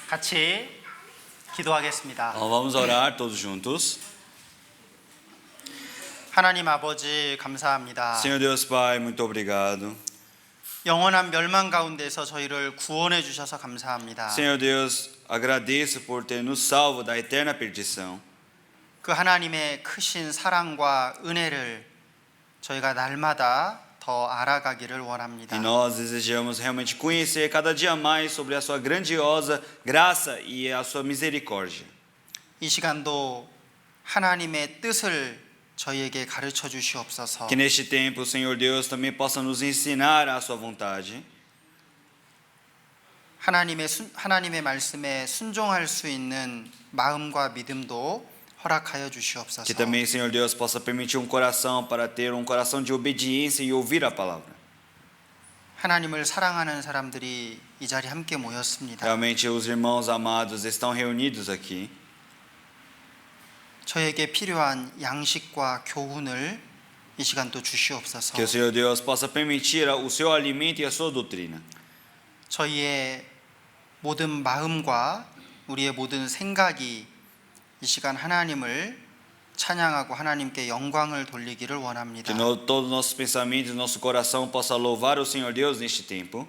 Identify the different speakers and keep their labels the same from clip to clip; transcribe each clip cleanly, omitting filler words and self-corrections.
Speaker 1: 같이 기도하겠습니다.
Speaker 2: Vamos orar todos juntos.
Speaker 1: 하나님 아버지 감사합니다.
Speaker 2: Senhor Deus Pai, muito obrigado.
Speaker 1: 영원한 멸망 가운데서 저희를 구원해 주셔서 감사합니다.
Speaker 2: Senhor Deus, agradeço por ter nos salvo da eterna perdição.
Speaker 1: 그 하나님의 크신 사랑과 은혜를 저희가 날마다 더 알아가기를 원합니다.
Speaker 2: E nós desejamos realmente conhecer cada dia mais sobre a sua grandiosa graça e a sua misericórdia.
Speaker 1: 이 시간도 하나님의 뜻을 저희에게 가르쳐 주시옵소서.
Speaker 2: Que neste tempo o Senhor Deus também possa nos ensinar a sua vontade.
Speaker 1: 하나님의 말씀에 순종할 수 있는 마음과 믿음도 허락하여 주시옵소서.
Speaker 2: Que também, Senhor Deus, possa permitir um coração para ter um coração de obediência e ouvir a palavra.
Speaker 1: 하나님을 사랑하는 사람들이 이 자리에 함께 모였습니다.
Speaker 2: Realmente os irmãos amados estão reunidos aqui.
Speaker 1: 저에게 필요한 양식과 교훈을 이 시간도 주시옵소서.
Speaker 2: Que o Senhor Deus possa permitir o seu alimento e a sua doutrina.
Speaker 1: 저희의 모든 마음과 우리의 모든 생각이 이 시간 하나님을 찬양하고 하나님께 영광을 돌리기를 원합니다.
Speaker 2: Que todos os nossos pensamentos, nosso coração possa louvar o Senhor Deus neste tempo.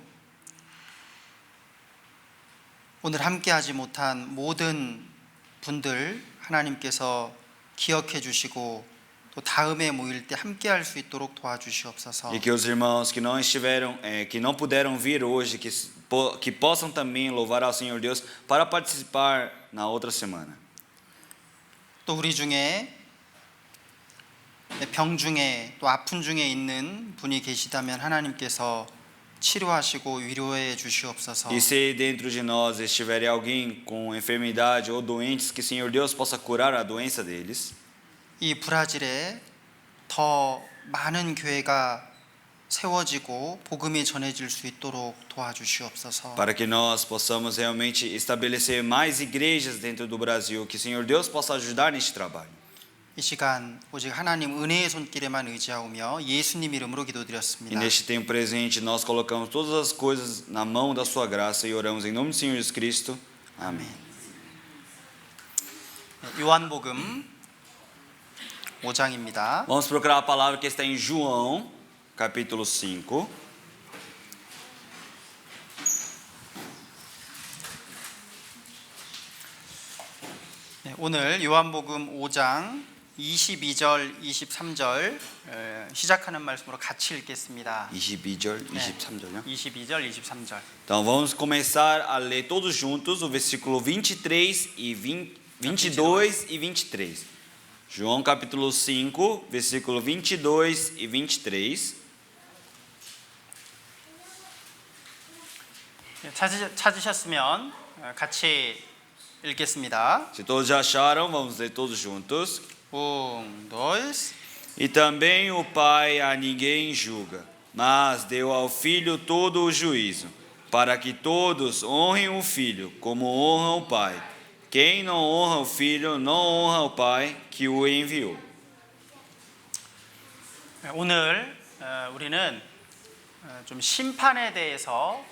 Speaker 1: 오늘 함께하지 못한 모든 분들 하나님께서 기억해 주시고 또 다음에 모일 때 함께할 수 있도록 도와주시옵소서.
Speaker 2: E que os irmãos que não estiveram, que não puderam vir hoje, que possam também louvar ao Senhor Deus para participar na outra semana.
Speaker 1: 또 우리 중에 병 중에 또 아픈 중에 있는 분이 계시다면 하나님께서 치료하시고 위로해 주시옵소서.
Speaker 2: E se dentro de nós estiver alguém com enfermidade ou doentes, que o Senhor Deus possa curar a doença deles.
Speaker 1: 이 브라질에 더 많은 교회가 세워지고 복음이 전해질 수 있도록 도와주시옵소서.
Speaker 2: Para que nós possamos realmente estabelecer mais igrejas dentro do Brasil, que o Senhor Deus possa ajudar neste trabalho.
Speaker 1: 이 시간 오직 하나님 은혜의 손길에만 의지하오며 예수님 이름으로
Speaker 2: E
Speaker 1: 기도드렸습니다.
Speaker 2: neste tempo presente nós colocamos todas as coisas na mão da sua graça e oramos em nome do Senhor Jesus Cristo. Amém.
Speaker 1: 요한복음 5장입니다.
Speaker 2: Vamos procurar a palavra que está em João, capítulo 5.
Speaker 1: 오늘 요한복음 5장 22절, 23절 시작하는 말씀으로 같이 읽겠습니다.
Speaker 2: 22절, 23절요?
Speaker 1: 22절, 23절.
Speaker 2: Então vamos começar a ler todos juntos o versículo 23 e 22 e 23. João capítulo 5, versículo 22 e 23.
Speaker 1: 찾으셨으면 같이 읽겠습니다.
Speaker 2: Se todos já acharam, vamos ler todos juntos.
Speaker 1: 1, 2.
Speaker 2: E também o Pai a ninguém julga, mas deu ao Filho todo o juízo, para que todos honrem o Filho como honram o Pai. Quem não honra o Filho, não honra o Pai que o enviou.
Speaker 1: 오늘 우리는 좀 심판에 대해서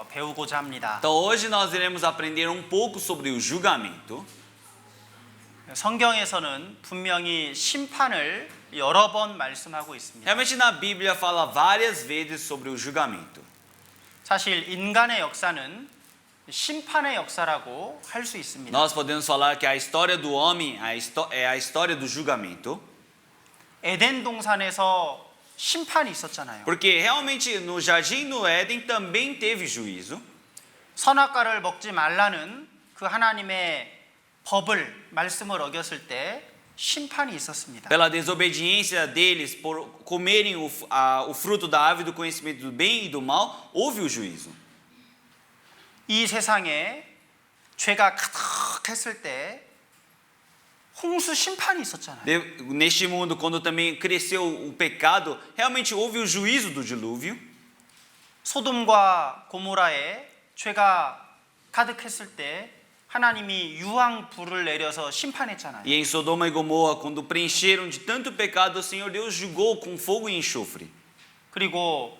Speaker 1: 배우고자 합니다.
Speaker 2: Então hoje nós iremos aprender um pouco sobre o julgamento.
Speaker 1: 성경에서는 분명히 심판을 여러 번 말씀하고 있습니다.
Speaker 2: Realmente na Bíblia fala várias vezes sobre o julgamento.
Speaker 1: 사실 인간의 역사는 심판의 역사라고 할 수 있습니다.
Speaker 2: Nós podemos falar que a história do homem é a história do julgamento.
Speaker 1: 에덴 동산에서 심판이 있었잖아요.
Speaker 2: Porque realmente no jardim do Éden também teve juízo.
Speaker 1: 선악과를 먹지 말라는 그 하나님의 법을 말씀을 어겼을 때 심판이 있었습니다.
Speaker 2: Pela desobediência deles por comerem o fruto da árvore do conhecimento do bem e do mal, houve o juízo.
Speaker 1: 이 세상에 죄가 가득했을 때 홍수 심판이 있었잖아요.
Speaker 2: Neste mundo, quando também cresceu o pecado, realmente houve o juízo do dilúvio.
Speaker 1: 소돔과 고모라에 죄가 가득했을 때 하나님이 유황 불을 내려서 심판했잖아요.
Speaker 2: E em Sodoma e Gomorra, quando preencheram de tanto pecado, o Senhor Deus julgou com fogo e enxofre.
Speaker 1: 그리고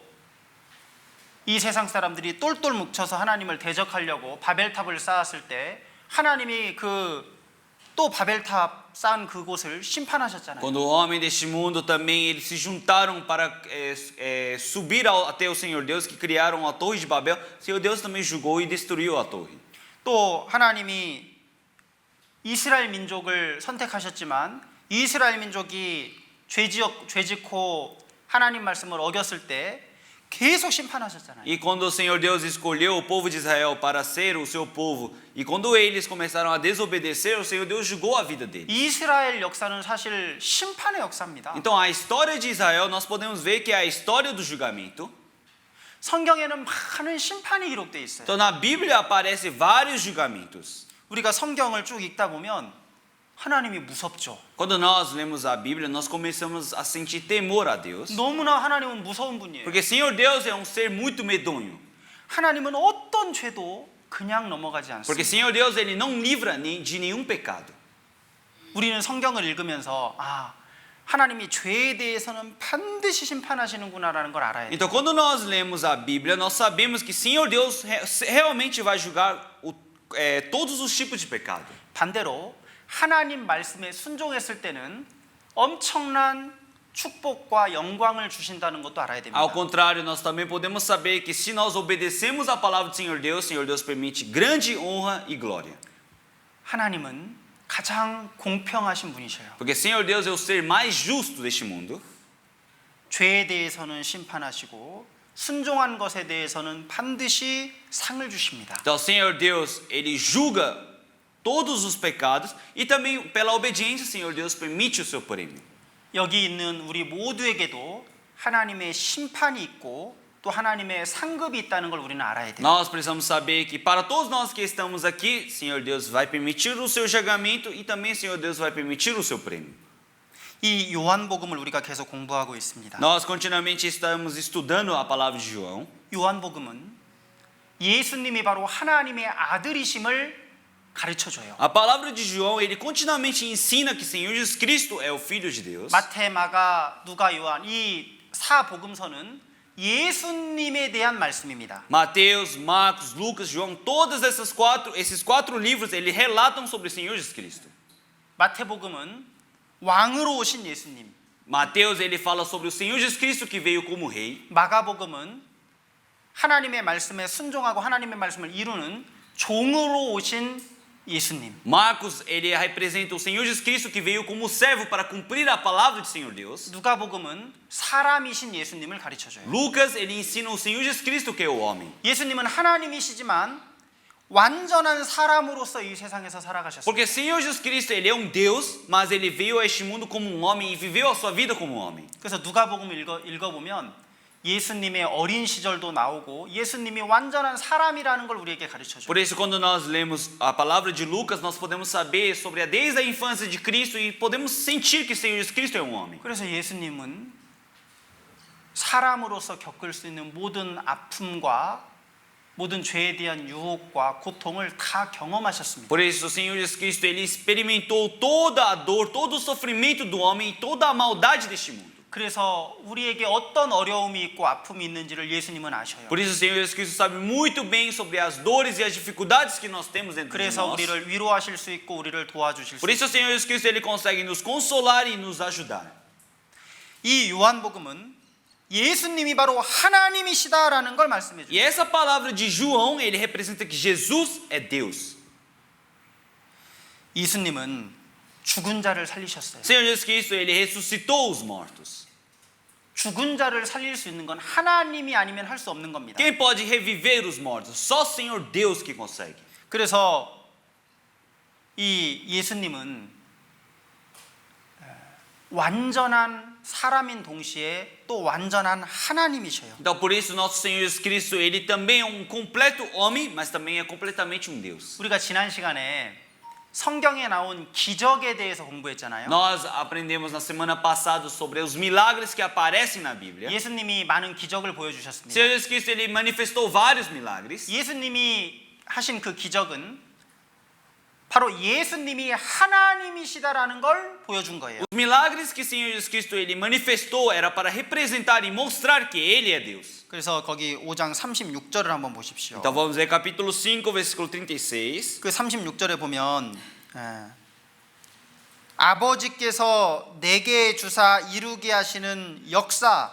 Speaker 1: 이 세상 사람들이 똘똘 뭉쳐서 하나님을 대적하려고 바벨탑을 쌓았을 때 하나님이 또 바벨탑 쌓은 그곳을 심판하셨잖아요.
Speaker 2: Quando o homem deste mundo também eles se juntaram para subir até o Senhor Deus que criaram a Torre de Babel, o Senhor Deus também julgou e destruiu a torre.
Speaker 1: 또 하나님이 이스라엘 민족을 선택하셨지만 이스라엘 민족이 죄짓고 하나님 말씀을 어겼을 때 계속 심판하셨잖아요.
Speaker 2: E quando o Senhor Deus escolheu o povo de Israel para ser o seu povo, e quando eles começaram a desobedecer, o Senhor Deus julgou a vida deles.
Speaker 1: 이스라엘 역사는 사실 심판의 역사입니다.
Speaker 2: Então a história de Israel, nós podemos ver que é a história do julgamento.
Speaker 1: 성경에는 많은 심판이 기록되어 있어요.
Speaker 2: Então na Bíblia aparece vários julgamentos.
Speaker 1: 우리가 성경을 쭉 읽다 보면 하나님이 무섭죠.
Speaker 2: Quando nós lemos a Bíblia, nós começamos a sentir temor a Deus.
Speaker 1: 너무나 하나님은 무서운 분이에요.
Speaker 2: Porque Senhor Deus é um ser muito medonho.
Speaker 1: 하나님은 어떤 죄도 그냥 넘어가지
Speaker 2: Porque
Speaker 1: 않습니다.
Speaker 2: Senhor Deus ele não livra de nenhum pecado.
Speaker 1: 우리는 성경을 읽으면서 하나님이 죄에 대해서는 반드시 심판하시는구나라는 걸 알아야 돼요.
Speaker 2: Então quando nós lemos a Bíblia, nós sabemos que Senhor Deus realmente vai julgar todos os tipos de pecado.
Speaker 1: 반대로 하나님 말씀에 순종했을 때는 엄청난 축복과 영광을 주신다는 것도 알아야 됩니다.
Speaker 2: Ao contrário, nós também podemos saber que se nós obedecemos a palavra do Senhor Deus permite grande honra e glória.
Speaker 1: 하나님은 가장 공평하신 분이셔요.
Speaker 2: Porque Senhor Deus é o ser mais justo deste mundo.
Speaker 1: 죄에 대해서는 심판하시고 순종한 것에 대해서는 반드시 상을 주십니다.
Speaker 2: Então, Senhor Deus, ele julga todos os pecados e também pela obediência, Senhor Deus permite o seu prêmio.
Speaker 1: 여기 있는 우리 모두에게도 하나님의 심판이 있고 또 하나님의 상급이 있다는 걸 우리는 알아야 돼요.
Speaker 2: Nós precisamos saber que para todos nós que estamos aqui, Senhor Deus vai permitir o seu julgamento e também Senhor Deus vai permitir o seu prêmio.
Speaker 1: 이 요한복음을 우리가 계속 공부하고 있습니다.
Speaker 2: Nós continuamente estamos estudando a palavra de João.
Speaker 1: 요한복음은 예수님이 바로 하나님의 아들이심을 가르쳐줘요.
Speaker 2: A palavra de João, ele continuamente ensina que Senhor Jesus Cristo é o Filho de Deus.
Speaker 1: 마태, 마가, 누가, 요한 이 사복음서는 예수님에 대한 말씀입니다.
Speaker 2: Mateus, Marcos, Lucas, João, todos esses quatro livros, eles relatam sobre o Senhor Jesus Cristo.
Speaker 1: 마태복음은 왕으로 오신 예수님.
Speaker 2: Mateus, ele fala sobre o Senhor Jesus Cristo que veio como rei.
Speaker 1: 마가복음은 하나님의 말씀에 순종하고 하나님의 말씀을 이루는 종으로 오신 예수님.
Speaker 2: Marcos, ele representa o Senhor Jesus Cristo que veio como servo para cumprir a palavra do Senhor Deus.
Speaker 1: 누가복음은 사람이신 예수님을 가르쳐줘요.
Speaker 2: Lucas, ele ensina o Senhor Jesus Cristo que é o homem.
Speaker 1: 예수님은 하나님이시지만 완전한 사람으로서 이 세상에서 살아가셨어요.
Speaker 2: Porque o Senhor Jesus Cristo, ele é um Deus, mas ele veio a este mundo como um homem e viveu a sua vida como um homem.
Speaker 1: 그래서 누가복음을 읽어보면 예수님의 어린 시절도 나오고 예수님이 완전한 사람이라는 걸 우리에게 가르쳐줘요.
Speaker 2: Por isso, quando nós lemos a palavra de Lucas, nós podemos saber sobre desde a infância de Cristo e podemos sentir que o Senhor Jesus Cristo é um homem.
Speaker 1: 그래서 예수님은 사람으로서 겪을 수 있는 모든 아픔과 모든 죄에 대한 유혹과 고통을 다 경험하셨습니다.
Speaker 2: Por isso, o Senhor Jesus Cristo, ele experimentou toda a dor, todo o sofrimento do homem e toda a maldade deste mundo.
Speaker 1: 그래서 우리에게 어떤 어려움이 있고 아픔이 있는지를 예수님은 아셔요.
Speaker 2: Por isso, o Senhor Jesus Cristo sabe muito bem sobre as dores e as dificuldades que nós temos dentro de
Speaker 1: 그래서
Speaker 2: nós.
Speaker 1: 우리를 위로하실 수 있고 우리를 도와주실 수
Speaker 2: Por isso, o Senhor Jesus Cristo, ele consegue nos consolar e nos ajudar.
Speaker 1: 이 요한복음은 예수님이 바로 하나님이시다라는 걸 말씀해
Speaker 2: E
Speaker 1: 주세요.
Speaker 2: essa palavra de João, ele representa que Jesus é Deus.
Speaker 1: 예수님은 죽은 자를 살리셨어요.
Speaker 2: O Senhor Jesus Cristo, ele ressuscitou os mortos.
Speaker 1: 죽은 자를 살릴 수 있는 건 하나님이 아니면 할 수 없는 겁니다.
Speaker 2: Quem pode reviver os mortos? Só o Senhor Deus que consegue.
Speaker 1: 그래서 이 예수님은 완전한 사람인 동시에 또 완전한 하나님이셔요.
Speaker 2: Então, por isso, nosso Senhor Jesus Cristo, ele também é um completo homem, mas também é completamente um Deus.
Speaker 1: 우리가 지난 시간에 성경에 나온 기적에 대해서 공부했잖아요.
Speaker 2: Nós aprendemos na semana passada sobre os milagres que aparecem na Bíblia.
Speaker 1: 예수님이 많은 기적을
Speaker 2: O
Speaker 1: 보여주셨습니다.
Speaker 2: Senhor Jesus Cristo, ele manifestou vários milagres.
Speaker 1: 예수님이 하신 그 기적은 바로 예수님이 하나님이시다라는 걸 보여준 거예요.
Speaker 2: Os milagres que o Senhor Jesus Cristo ele manifestou era para representar e mostrar que ele é Deus.
Speaker 1: 그래서 거기 5장 36절을 한번 보십시오.
Speaker 2: Então vamos ver capítulo 5, versículo 36.
Speaker 1: 그 36절에 보면 아버지께서 내게 주사 이루게 하시는 역사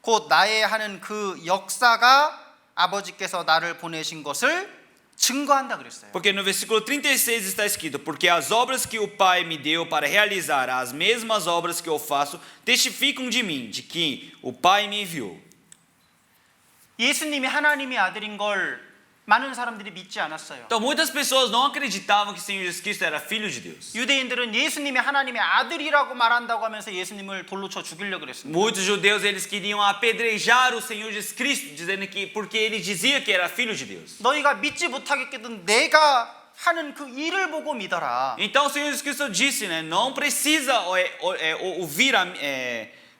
Speaker 1: 곧 나의 하는 그 역사가 아버지께서 나를 보내신 것을 증거한다 그랬어요.
Speaker 2: Porque no versículo 36 está escrito: porque as obras que o Pai me deu para realizar, as mesmas obras que eu faço, testificam de mim, de que o Pai me enviou.
Speaker 1: 예수님이 하나님의 아들인 걸 많은 사람들이 믿지 않았어요.
Speaker 2: Então muitas pessoas não acreditavam que o Senhor Jesus Cristo era filho de Deus.
Speaker 1: 유대인들은 예수님이 하나님의 아들이라고 말한다고 하면서 예수님을 돌로 쳐 죽이려고 그랬습니다.
Speaker 2: Muitos judeus eles queriam apedrejar o Senhor Jesus Cristo, dizendo que porque ele dizia que era filho de Deus.
Speaker 1: 너희가 믿지 못하겠거든 내가 하는 그 일을 보고 믿어라.
Speaker 2: Então o Senhor Jesus Cristo disse, né, não precisa ouvir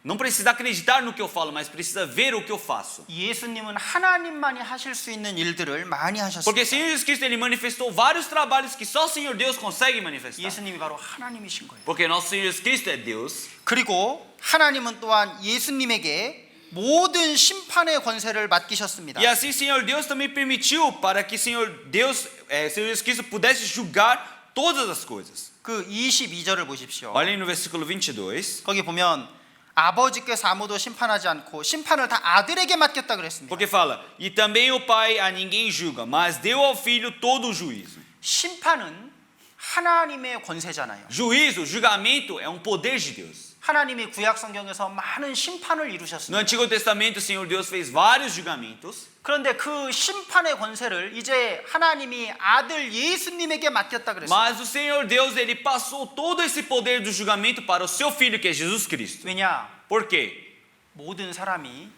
Speaker 2: não precisa acreditar no que eu falo, mas precisa ver o que eu faço.
Speaker 1: 예수님은 하나님만이 하실 수 있는 일들을 많이
Speaker 2: Porque o
Speaker 1: 하셨습니다.
Speaker 2: Senhor Jesus Cristo ele manifestou vários trabalhos que só o Senhor Deus consegue manifestar.
Speaker 1: 예수님이 바로 하나님이신 거예요.
Speaker 2: Porque nosso Senhor Jesus Cristo é Deus.
Speaker 1: 그리고 하나님은 또한 예수님에게 모든 심판의 권세를 맡기셨습니다.
Speaker 2: E assim o Senhor Deus também permitiu para que o Senhor Deus, Senhor Jesus Cristo pudesse julgar todas as coisas.
Speaker 1: 그 22절을 보십시오.
Speaker 2: Olhem no versículo 22.
Speaker 1: 거기 보면 아버지께서 아무도 심판하지 않고 심판을 다 아들에게 맡겼다 그랬습니다.
Speaker 2: Porque fala: e também o Pai a ninguém julga, mas deu ao Filho todo o juízo.
Speaker 1: 심판은 하나님의 권세잖아요.
Speaker 2: Juízo, julgamento é um poder de Deus.
Speaker 1: 하나님이 구약 성경에서 많은 심판을
Speaker 2: No
Speaker 1: 이루셨습니다.
Speaker 2: Antigo Testamento o Senhor Deus fez vários julgamentos.
Speaker 1: 그런데 그 심판의 권세를 이제 하나님이 아들 예수님에게 맡겼다 그랬어요.
Speaker 2: Mas o Senhor Deus ele passou todo esse poder do julgamento para o seu Filho que é Jesus Cristo.
Speaker 1: 왜냐?
Speaker 2: Por quê?
Speaker 1: 모든 사람이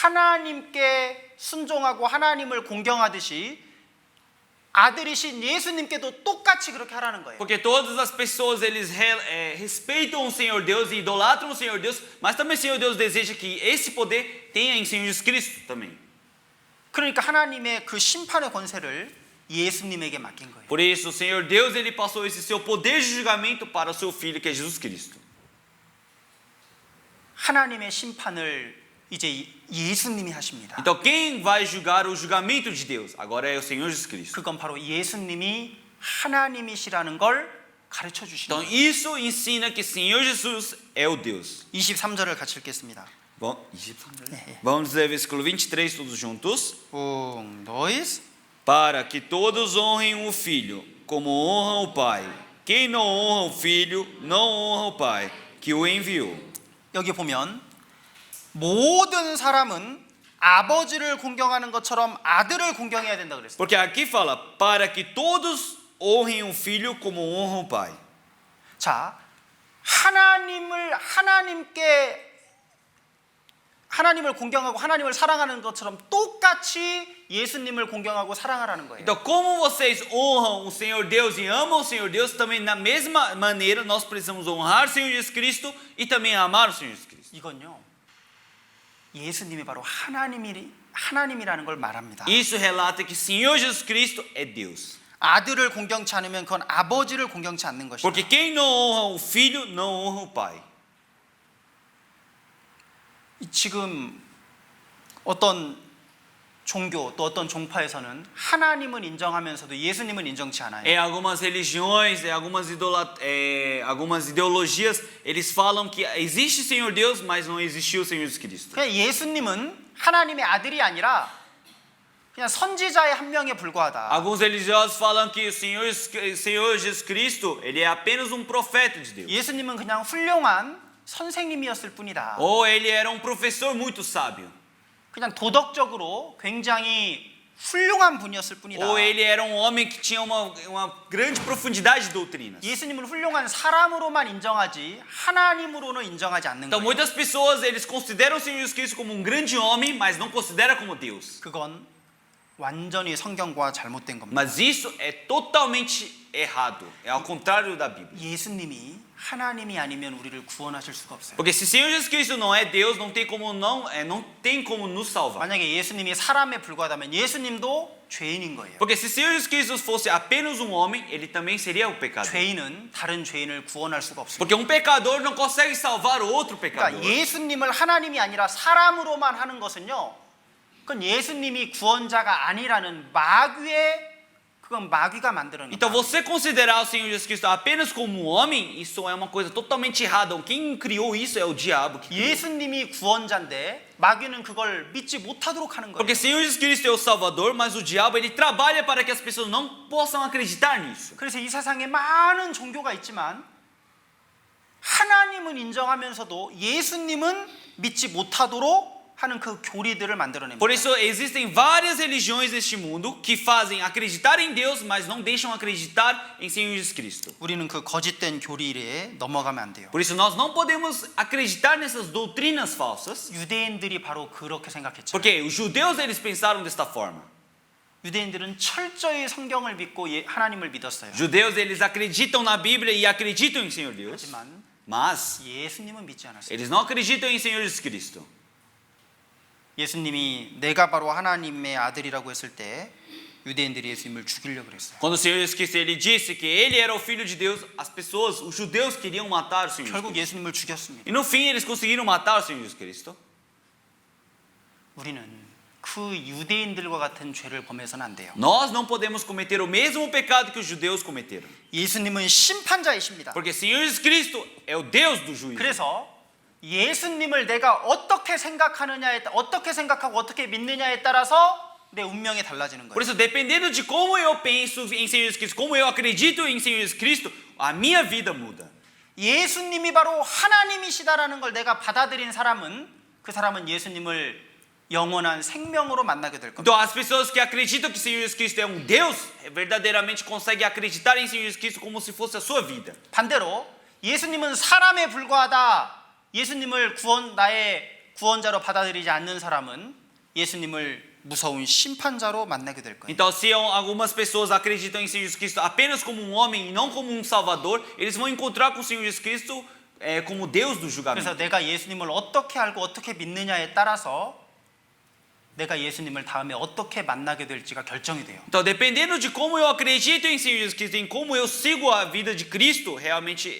Speaker 1: 하나님께 순종하고 하나님을 공경하듯이 아들이신 예수님께도 똑같이 그렇게 하라는 거예요.
Speaker 2: Porque todas as pessoas eles respeitam o Senhor Deus e idolatram o Senhor Deus, mas também o Senhor Deus deseja que esse poder tenha em Senhor Jesus Cristo também.
Speaker 1: 그러니까 하나님의 그 심판의 권세를 예수님에게 맡긴 거예요.
Speaker 2: Por isso o Senhor Deus ele passou esse seu poder de julgamento para o seu Filho que é Jesus Cristo.
Speaker 1: 하나님의 심판을 이제 예수님이 하십니다.
Speaker 2: Então quem vai julgar o julgamento de Deus? Agora é o Senhor Jesus Cristo.
Speaker 1: 그건 바로 예수님이 하나님이시라는 걸 가르쳐 주시는
Speaker 2: Então
Speaker 1: 거예요.
Speaker 2: isso ensina que Senhor Jesus é o Deus.
Speaker 1: 23절을 같이 읽겠습니다.
Speaker 2: Bom, vamos dizer versículo 23 todos juntos.
Speaker 1: dois.
Speaker 2: Para que todos honrem o Filho, como honram o Pai. Quem não honra o Filho, não honra o Pai, que o enviou.
Speaker 1: 여기 보면 모든 사람은 아버지를 공경하는 것처럼 아들을 공경해야 된다 그랬어요.
Speaker 2: Porque aqui fala, para que todos honrem o Filho como honram o Pai.
Speaker 1: 자, 하나님을 공경하고 하나님을 사랑하는 것처럼 똑같이 예수님을 공경하고 사랑하라는 거예요.
Speaker 2: Então, como vocês honram o Senhor Deus e amam o Senhor Deus, também da mesma maneira nós precisamos honrar o Senhor Jesus Cristo e também amar o Senhor Jesus Cristo.
Speaker 1: 이건요, 예수님이 바로 하나님이라는 걸 말합니다.
Speaker 2: Isso relata que o Senhor Jesus Cristo é Deus.
Speaker 1: 아들을 공경치 않으면 그건 아버지를 공경치 않는 것이다.
Speaker 2: Porque quem não honra o Filho, não honra o Pai.
Speaker 1: 지금 어떤 종교 또 어떤 종파에서는 하나님은 인정하면서도 예수님은 인정치 않아요.
Speaker 2: Em algumas religiões, em algumas ideologias, eles falam que existe o Senhor Deus, mas não existiu o Senhor Jesus Cristo.
Speaker 1: 그냥 예수님은 하나님의 아들이 아니라 그냥 선지자의 한 명에 불과하다.
Speaker 2: Alguns religiosos falam que o Senhor Jesus Cristo, ele é apenas um profeta de Deus.
Speaker 1: 예수님은 그냥 훌륭한 선생님이었을 뿐이다.
Speaker 2: Ou ele era um professor muito sábio.
Speaker 1: 그냥 도덕적으로 굉장히 훌륭한 분이었을 뿐이다.
Speaker 2: Ou ele era um homem que tinha uma grande profundidade de doutrinas.
Speaker 1: 예수님을 훌륭한 사람으로만 인정하지 하나님으로는 인정하지 않는
Speaker 2: Então
Speaker 1: 거예요.
Speaker 2: muitas pessoas eles consideram o Senhor Jesus Cristo como um grande homem, mas não consideram como Deus.
Speaker 1: 그건 완전히 성경과 잘못된 겁니다.
Speaker 2: Mas isso é totalmente errado. É ao contrário da Bíblia.
Speaker 1: 예수님이 하나님이 아니면 우리를 구원하실 수가 없어요.
Speaker 2: Porque se o Senhor Jesus Cristo não é Deus, não tem como nos salvar.
Speaker 1: 만약에 예수님이 사람에 불과하다면 예수님도 죄인인 거예요.
Speaker 2: Porque se o Senhor Jesus Cristo fosse apenas um homem, ele também seria o pecador.
Speaker 1: 죄인은 다른 죄인을 구원할 수가 없습니다.
Speaker 2: Porque um pecador não consegue salvar outro pecador.
Speaker 1: 그러니까 예수님을 하나님이 아니라 사람으로만 하는 것은요, 그건 예수님이 구원자가 아니라는 마귀의 그건 마귀가 만들어낸
Speaker 2: Então,
Speaker 1: 거예요.
Speaker 2: você considerar o Senhor Jesus Cristo apenas como um homem, isso é uma coisa totalmente errada. Quem criou isso é o diabo que criou.
Speaker 1: 예수님이 구원자인데 마귀는 그걸 믿지 못하도록 하는 거예요.
Speaker 2: Porque o Senhor Jesus Cristo é o Salvador, mas o diabo ele trabalha para que as pessoas não possam acreditar nisso.
Speaker 1: 그래서 이 세상에 많은 종교가 있지만 하나님은 인정하면서도 예수님은 믿지 못하도록 하는 그 교리들을 만들어냅니다.
Speaker 2: Por isso existem várias religiões neste mundo que fazem acreditar em Deus, mas não deixam acreditar em Senhor Jesus Cristo.
Speaker 1: 우리는 그 거짓된 교리에 넘어가면 안 돼요.
Speaker 2: Por isso nós não podemos acreditar nessas doutrinas falsas,
Speaker 1: 유대인들이 바로 그렇게 생각했죠.
Speaker 2: porque os judeus eles pensaram desta forma.
Speaker 1: 유대인들은 철저히 성경을 믿고 하나님을 믿었어요.
Speaker 2: Judeus eles acreditam na Bíblia e acreditam em Senhor Deus,
Speaker 1: 하지만
Speaker 2: mas
Speaker 1: 예수님은 믿지 않았어요.
Speaker 2: eles não acreditam em Senhor Jesus Cristo.
Speaker 1: 예수님이 내가 바로 하나님의 아들이라고 했을 때 유대인들이 예수님을 죽이려고 그랬어요.
Speaker 2: Quando o Senhor Jesus Cristo ele disse que ele era o filho de Deus, as pessoas, os judeus queriam matar o Senhor Jesus
Speaker 1: 결국
Speaker 2: Cristo.
Speaker 1: 예수님을 죽였습니다.
Speaker 2: E no fim eles conseguiram matar o Senhor Jesus Cristo.
Speaker 1: 우리는 그 유대인들과 같은 죄를 범해서는 안 돼요.
Speaker 2: Nós não podemos cometer o mesmo pecado que os judeus cometeram.
Speaker 1: 예수님은 심판자이십니다.
Speaker 2: Porque o Senhor Jesus Cristo é o Deus do juízo.
Speaker 1: 그래서 예수님을 내가 어떻게 생각하느냐에 어떻게 생각하고 어떻게 믿느냐에 따라서 내 운명이 달라지는
Speaker 2: Por
Speaker 1: 거예요.
Speaker 2: isso, dependendo de como eu penso em Senhor Jesus Cristo, como eu acredito em Senhor Jesus Cristo, a minha vida muda.
Speaker 1: 예수님이 바로 하나님이시다라는 걸 내가 받아들인 사람은 그 사람은 예수님을 영원한 생명으로 만나게 될 겁니다.
Speaker 2: Então, as pessoas que acreditam que o Senhor Jesus Cristo é um Deus, verdadeiramente conseguem acreditar em Senhor Jesus Cristo como se fosse a sua vida.
Speaker 1: 반대로 예수님은 사람에 불과하다. 예수님을 나의 구원자로 받아들이지 않는 사람은 예수님을 무서운 심판자로 만나게 될 거예요.
Speaker 2: Então, se algumas pessoas acreditam em Senhor Jesus Cristo apenas como um homem e não como um Salvador, eles vão encontrar com o Senhor Jesus Cristo como Deus do julgamento.
Speaker 1: 그래서 내가 예수님을 어떻게 알고 어떻게 믿느냐에 따라서 내가 예수님을 다음에 어떻게 만나게 될지가 결정이 돼요.
Speaker 2: Então, dependendo de como eu acredito em Senhor Jesus Cristo, em como eu sigo a vida de Cristo, realmente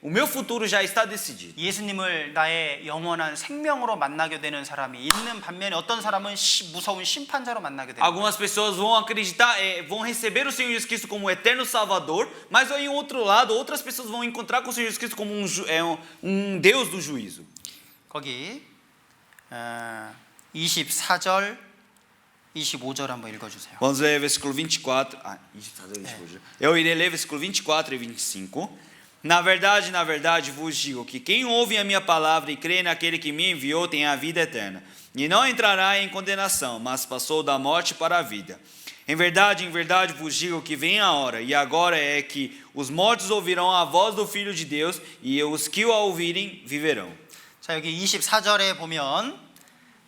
Speaker 2: o meu futuro já está decidido.
Speaker 1: 예수님을 나의 영원한 생명으로 만나게 되는 사람이 있는 반면에 어떤 사람은 무서운 심판자로 만나게 돼요.
Speaker 2: Algumas pessoas vão acreditar, vão receber o Senhor Jesus Cristo como o eterno Salvador, mas em outro lado, outras pessoas vão encontrar com o Senhor Jesus Cristo como um Deus do juízo.
Speaker 1: 거기 24절, 25절 한번 읽어주세요.
Speaker 2: Vamos ler versículo 24. Eu irei ler versículo 24 e 25. Na verdade vos digo que quem ouve a minha palavra e crê naquele que me enviou tem a vida eterna, e não entrará em condenação, mas passou da morte para a vida. Em verdade vos digo que vem a hora, e agora é que os mortos ouvirão a voz do Filho de Deus, e os que o ouvirem viverão.
Speaker 1: 자, 여기 24절에 보면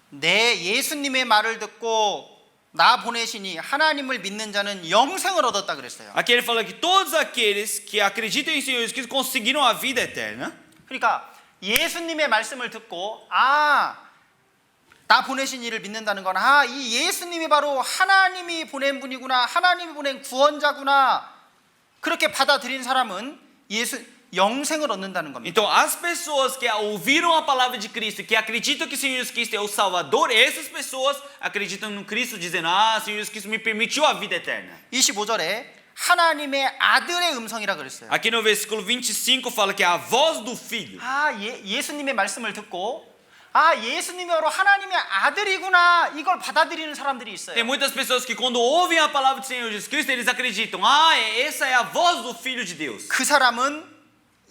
Speaker 1: 내 예수님의 말을 듣고 나 보내시니 하나님을 믿는 자는 영생을 얻었다 그랬어요.
Speaker 2: Aqui ele fala que todos aqueles que acreditam em Senhor Jesus Cristo conseguiram a vida eterna.
Speaker 1: 그러니까 예수님의 말씀을 듣고 나 보내신 이를 믿는다는 건 이 예수님이 바로 하나님이 보낸 분이구나, 하나님이 보낸 구원자구나, 그렇게 받아들인 사람은 영생을 얻는다는 겁니다.
Speaker 2: Então, as pessoas que ouviram a palavra de Cristo, que acreditam que o Senhor Jesus Cristo é o Salvador, essas pessoas acreditam no Cristo, dizendo: Senhor Jesus Cristo me permitiu a vida eterna.
Speaker 1: 25절에 하나님의 아들의 음성이라 그랬어요.
Speaker 2: Aqui no versículo 25 fala que é a voz do Filho.
Speaker 1: 예수님의 말씀을 듣고 예수님이 바로 하나님의 아들이구나, 이걸 받아들이는 사람들이 있어요.
Speaker 2: Tem muitas pessoas que quando ouvem a palavra do Senhor Jesus Cristo, eles acreditam: essa é a voz do Filho de Deus.
Speaker 1: 그 사람은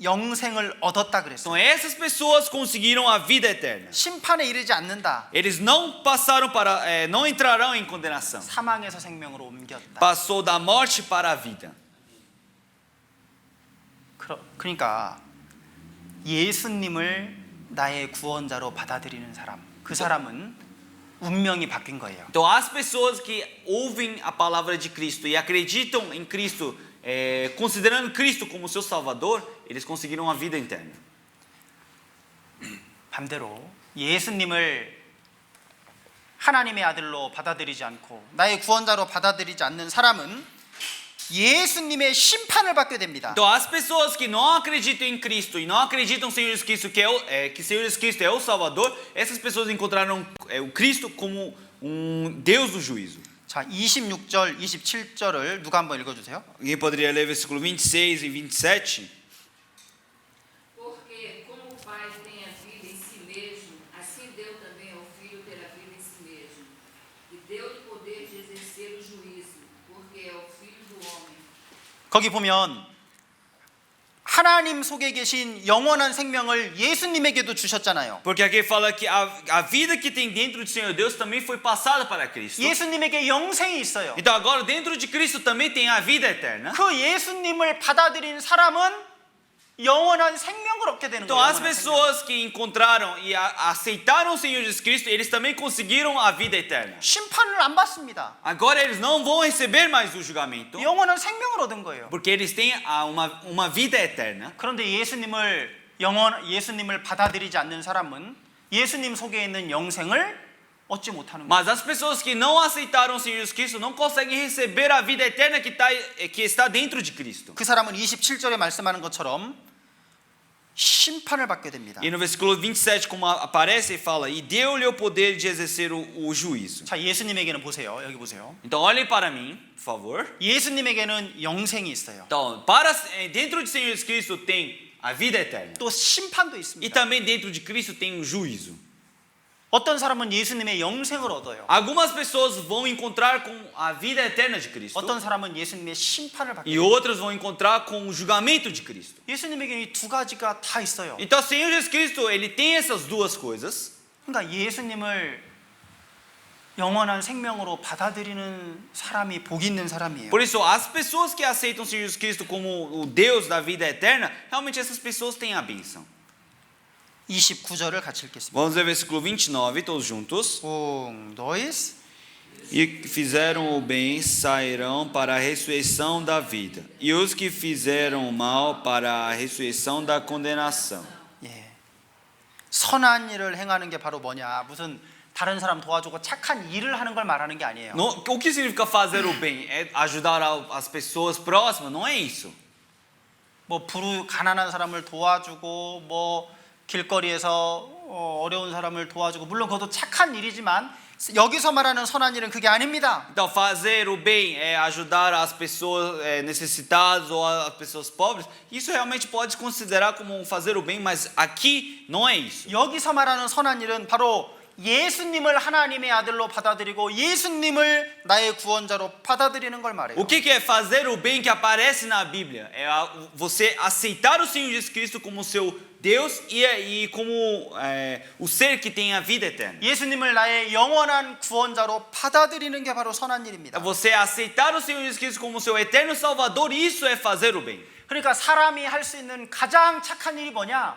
Speaker 1: 영생을 얻었다 그랬어요.
Speaker 2: Então essas pessoas conseguiram a vida eterna.
Speaker 1: 심판에 이르지 않는다.
Speaker 2: Eles não passaram não entrarão em condenação.
Speaker 1: 사망에서 생명으로 옮겼다.
Speaker 2: Passou da morte para a vida.
Speaker 1: 그러니까 예수님을 나의 구원자로 받아들이는 사람, 그 사람은 운명이 바뀐 거예요.
Speaker 2: Então as pessoas que ouvem a palavra de Cristo e acreditam em Cristo, considerando Cristo como seu Salvador, eles conseguiram a vida eterna.
Speaker 1: 반대로 예수님을 하나님의 아들로 받아들이지 않고 나의 구원자로 받아들이지 않는 사람은 예수님의 심판을 받게 됩니다.
Speaker 2: Então, as pessoas que não acreditam em Cristo e não acreditam no Senhor Jesus Cristo, que Senhor Jesus Cristo é o Salvador, essas pessoas encontraram o Cristo como Deus do juízo.
Speaker 1: 자, 26절, 27절을 누가 한번 읽어주세요.
Speaker 2: Alguém poderia ler versículo 26 e 27?
Speaker 3: Porque como o Pai tem a vida em si mesmo, assim deu também ao Filho ter a vida em si mesmo. E deu-lhe poder de exercer o juízo, porque é o Filho do homem.
Speaker 1: 거기 보면 하나님 속에 계신 영원한 생명을 예수님에게도 주셨잖아요.
Speaker 2: Porque aqui fala que a vida que tem dentro do Senhor Deus também foi passada para Cristo.
Speaker 1: 예수님에게 영생이 있어요.
Speaker 2: Então agora dentro de Cristo também tem a vida eterna.
Speaker 1: 그 예수님을 받아들인 사람은 영원한 생명을 얻게 되는
Speaker 2: Então
Speaker 1: 거예요.
Speaker 2: as
Speaker 1: 영원한 생명.
Speaker 2: pessoas que encontraram e aceitaram o Senhor Jesus Cristo, eles também conseguiram a vida eterna.
Speaker 1: 심판을 안 받습니다.
Speaker 2: Agora eles não vão receber mais o julgamento,
Speaker 1: 영원한 생명을 얻은 거예요.
Speaker 2: porque eles têm uma vida eterna.
Speaker 1: 그런데 예수님을 받아들이지 않는 사람은 예수님 속에 있는 영생을 얻지 못하는 거예요.
Speaker 2: Mas as pessoas que não aceitaram o Senhor Jesus Cristo não conseguem receber a vida eterna que está dentro de Cristo.
Speaker 1: 그 사람은 27절에 말씀하는 것처럼 심판을 받게 됩니다.
Speaker 2: E no versículo 27, como aparece, fala: E deu-lhe o poder de exercer o juízo.
Speaker 1: 자, 예수님에게는 보세요. 여기 보세요.
Speaker 2: Então olhem para mim, por favor.
Speaker 1: 예수님에게는 영생이 있어요.
Speaker 2: Então, dentro de Senhor Jesus Cristo tem a vida eterna.
Speaker 1: 또 심판도
Speaker 2: E
Speaker 1: 있습니다.
Speaker 2: também dentro de Cristo tem o juízo.
Speaker 1: 어떤 사람은 예수님의 영생을 얻어요.
Speaker 2: Algumas pessoas vão encontrar com a vida eterna de Cristo.
Speaker 1: 어떤 사람은 예수님의 심판을 받게
Speaker 2: E
Speaker 1: 돼요.
Speaker 2: outras vão encontrar com o julgamento de Cristo.
Speaker 1: 예수님에게는 이 두 가지가 다 있어요.
Speaker 2: Então, o Senhor Jesus Cristo, ele tem essas duas coisas.
Speaker 1: 그러니까 예수님을 영원한 생명으로 받아들이는 사람이 복 있는 사람이에요.
Speaker 2: Por isso, as pessoas que aceitam o Senhor Jesus Cristo como o Deus da vida eterna, realmente essas pessoas têm a bênção.
Speaker 1: 29절을 같이 읽겠습니다.
Speaker 2: Vamos ver versículo 29, todos juntos.
Speaker 1: 1, 2,
Speaker 2: E que fizeram o bem sairão para a ressurreição da vida, e os que fizeram o mal para a ressurreição da condenação.
Speaker 1: 예. 선한 일을 행하는 게 바로 뭐냐? 무슨 다른 사람 도와주고 착한 일을 하는 걸 말하는 게 아니에요.
Speaker 2: O que significa fazer o bem? É ajudar as pessoas próximas? Não é isso.
Speaker 1: 뭐 가난한 사람을 도와주고 뭐 길거리에서 어려운 사람을 도와주고 물론 그것도 착한 일이지만 여기서 말하는 선한 일은 그게 아닙니다.
Speaker 2: Então, fazer o bem é ajudar as pessoas necessitadas ou as pessoas pobres. Isso realmente pode considerar como fazer o bem, mas aqui não é isso.
Speaker 1: 여기서 말하는 선한 일은 바로 예수님을 하나님의 아들로 받아들이고 예수님을 나의 구원자로 받아들이는 걸 말해요.
Speaker 2: O que é fazer o bem que aparece na Bíblia? É você aceitar o Senhor Jesus Cristo como seu Deus e como o ser que tem a vida eterna.
Speaker 1: 예수님을 나의 영원한 구원자로 받아들이는 게 바로 선한 일입니다.
Speaker 2: É você aceitar o Senhor Jesus Cristo como seu eterno Salvador, isso é fazer o bem.
Speaker 1: 그러니까 사람이 할 수 있는 가장 착한 일이 뭐냐?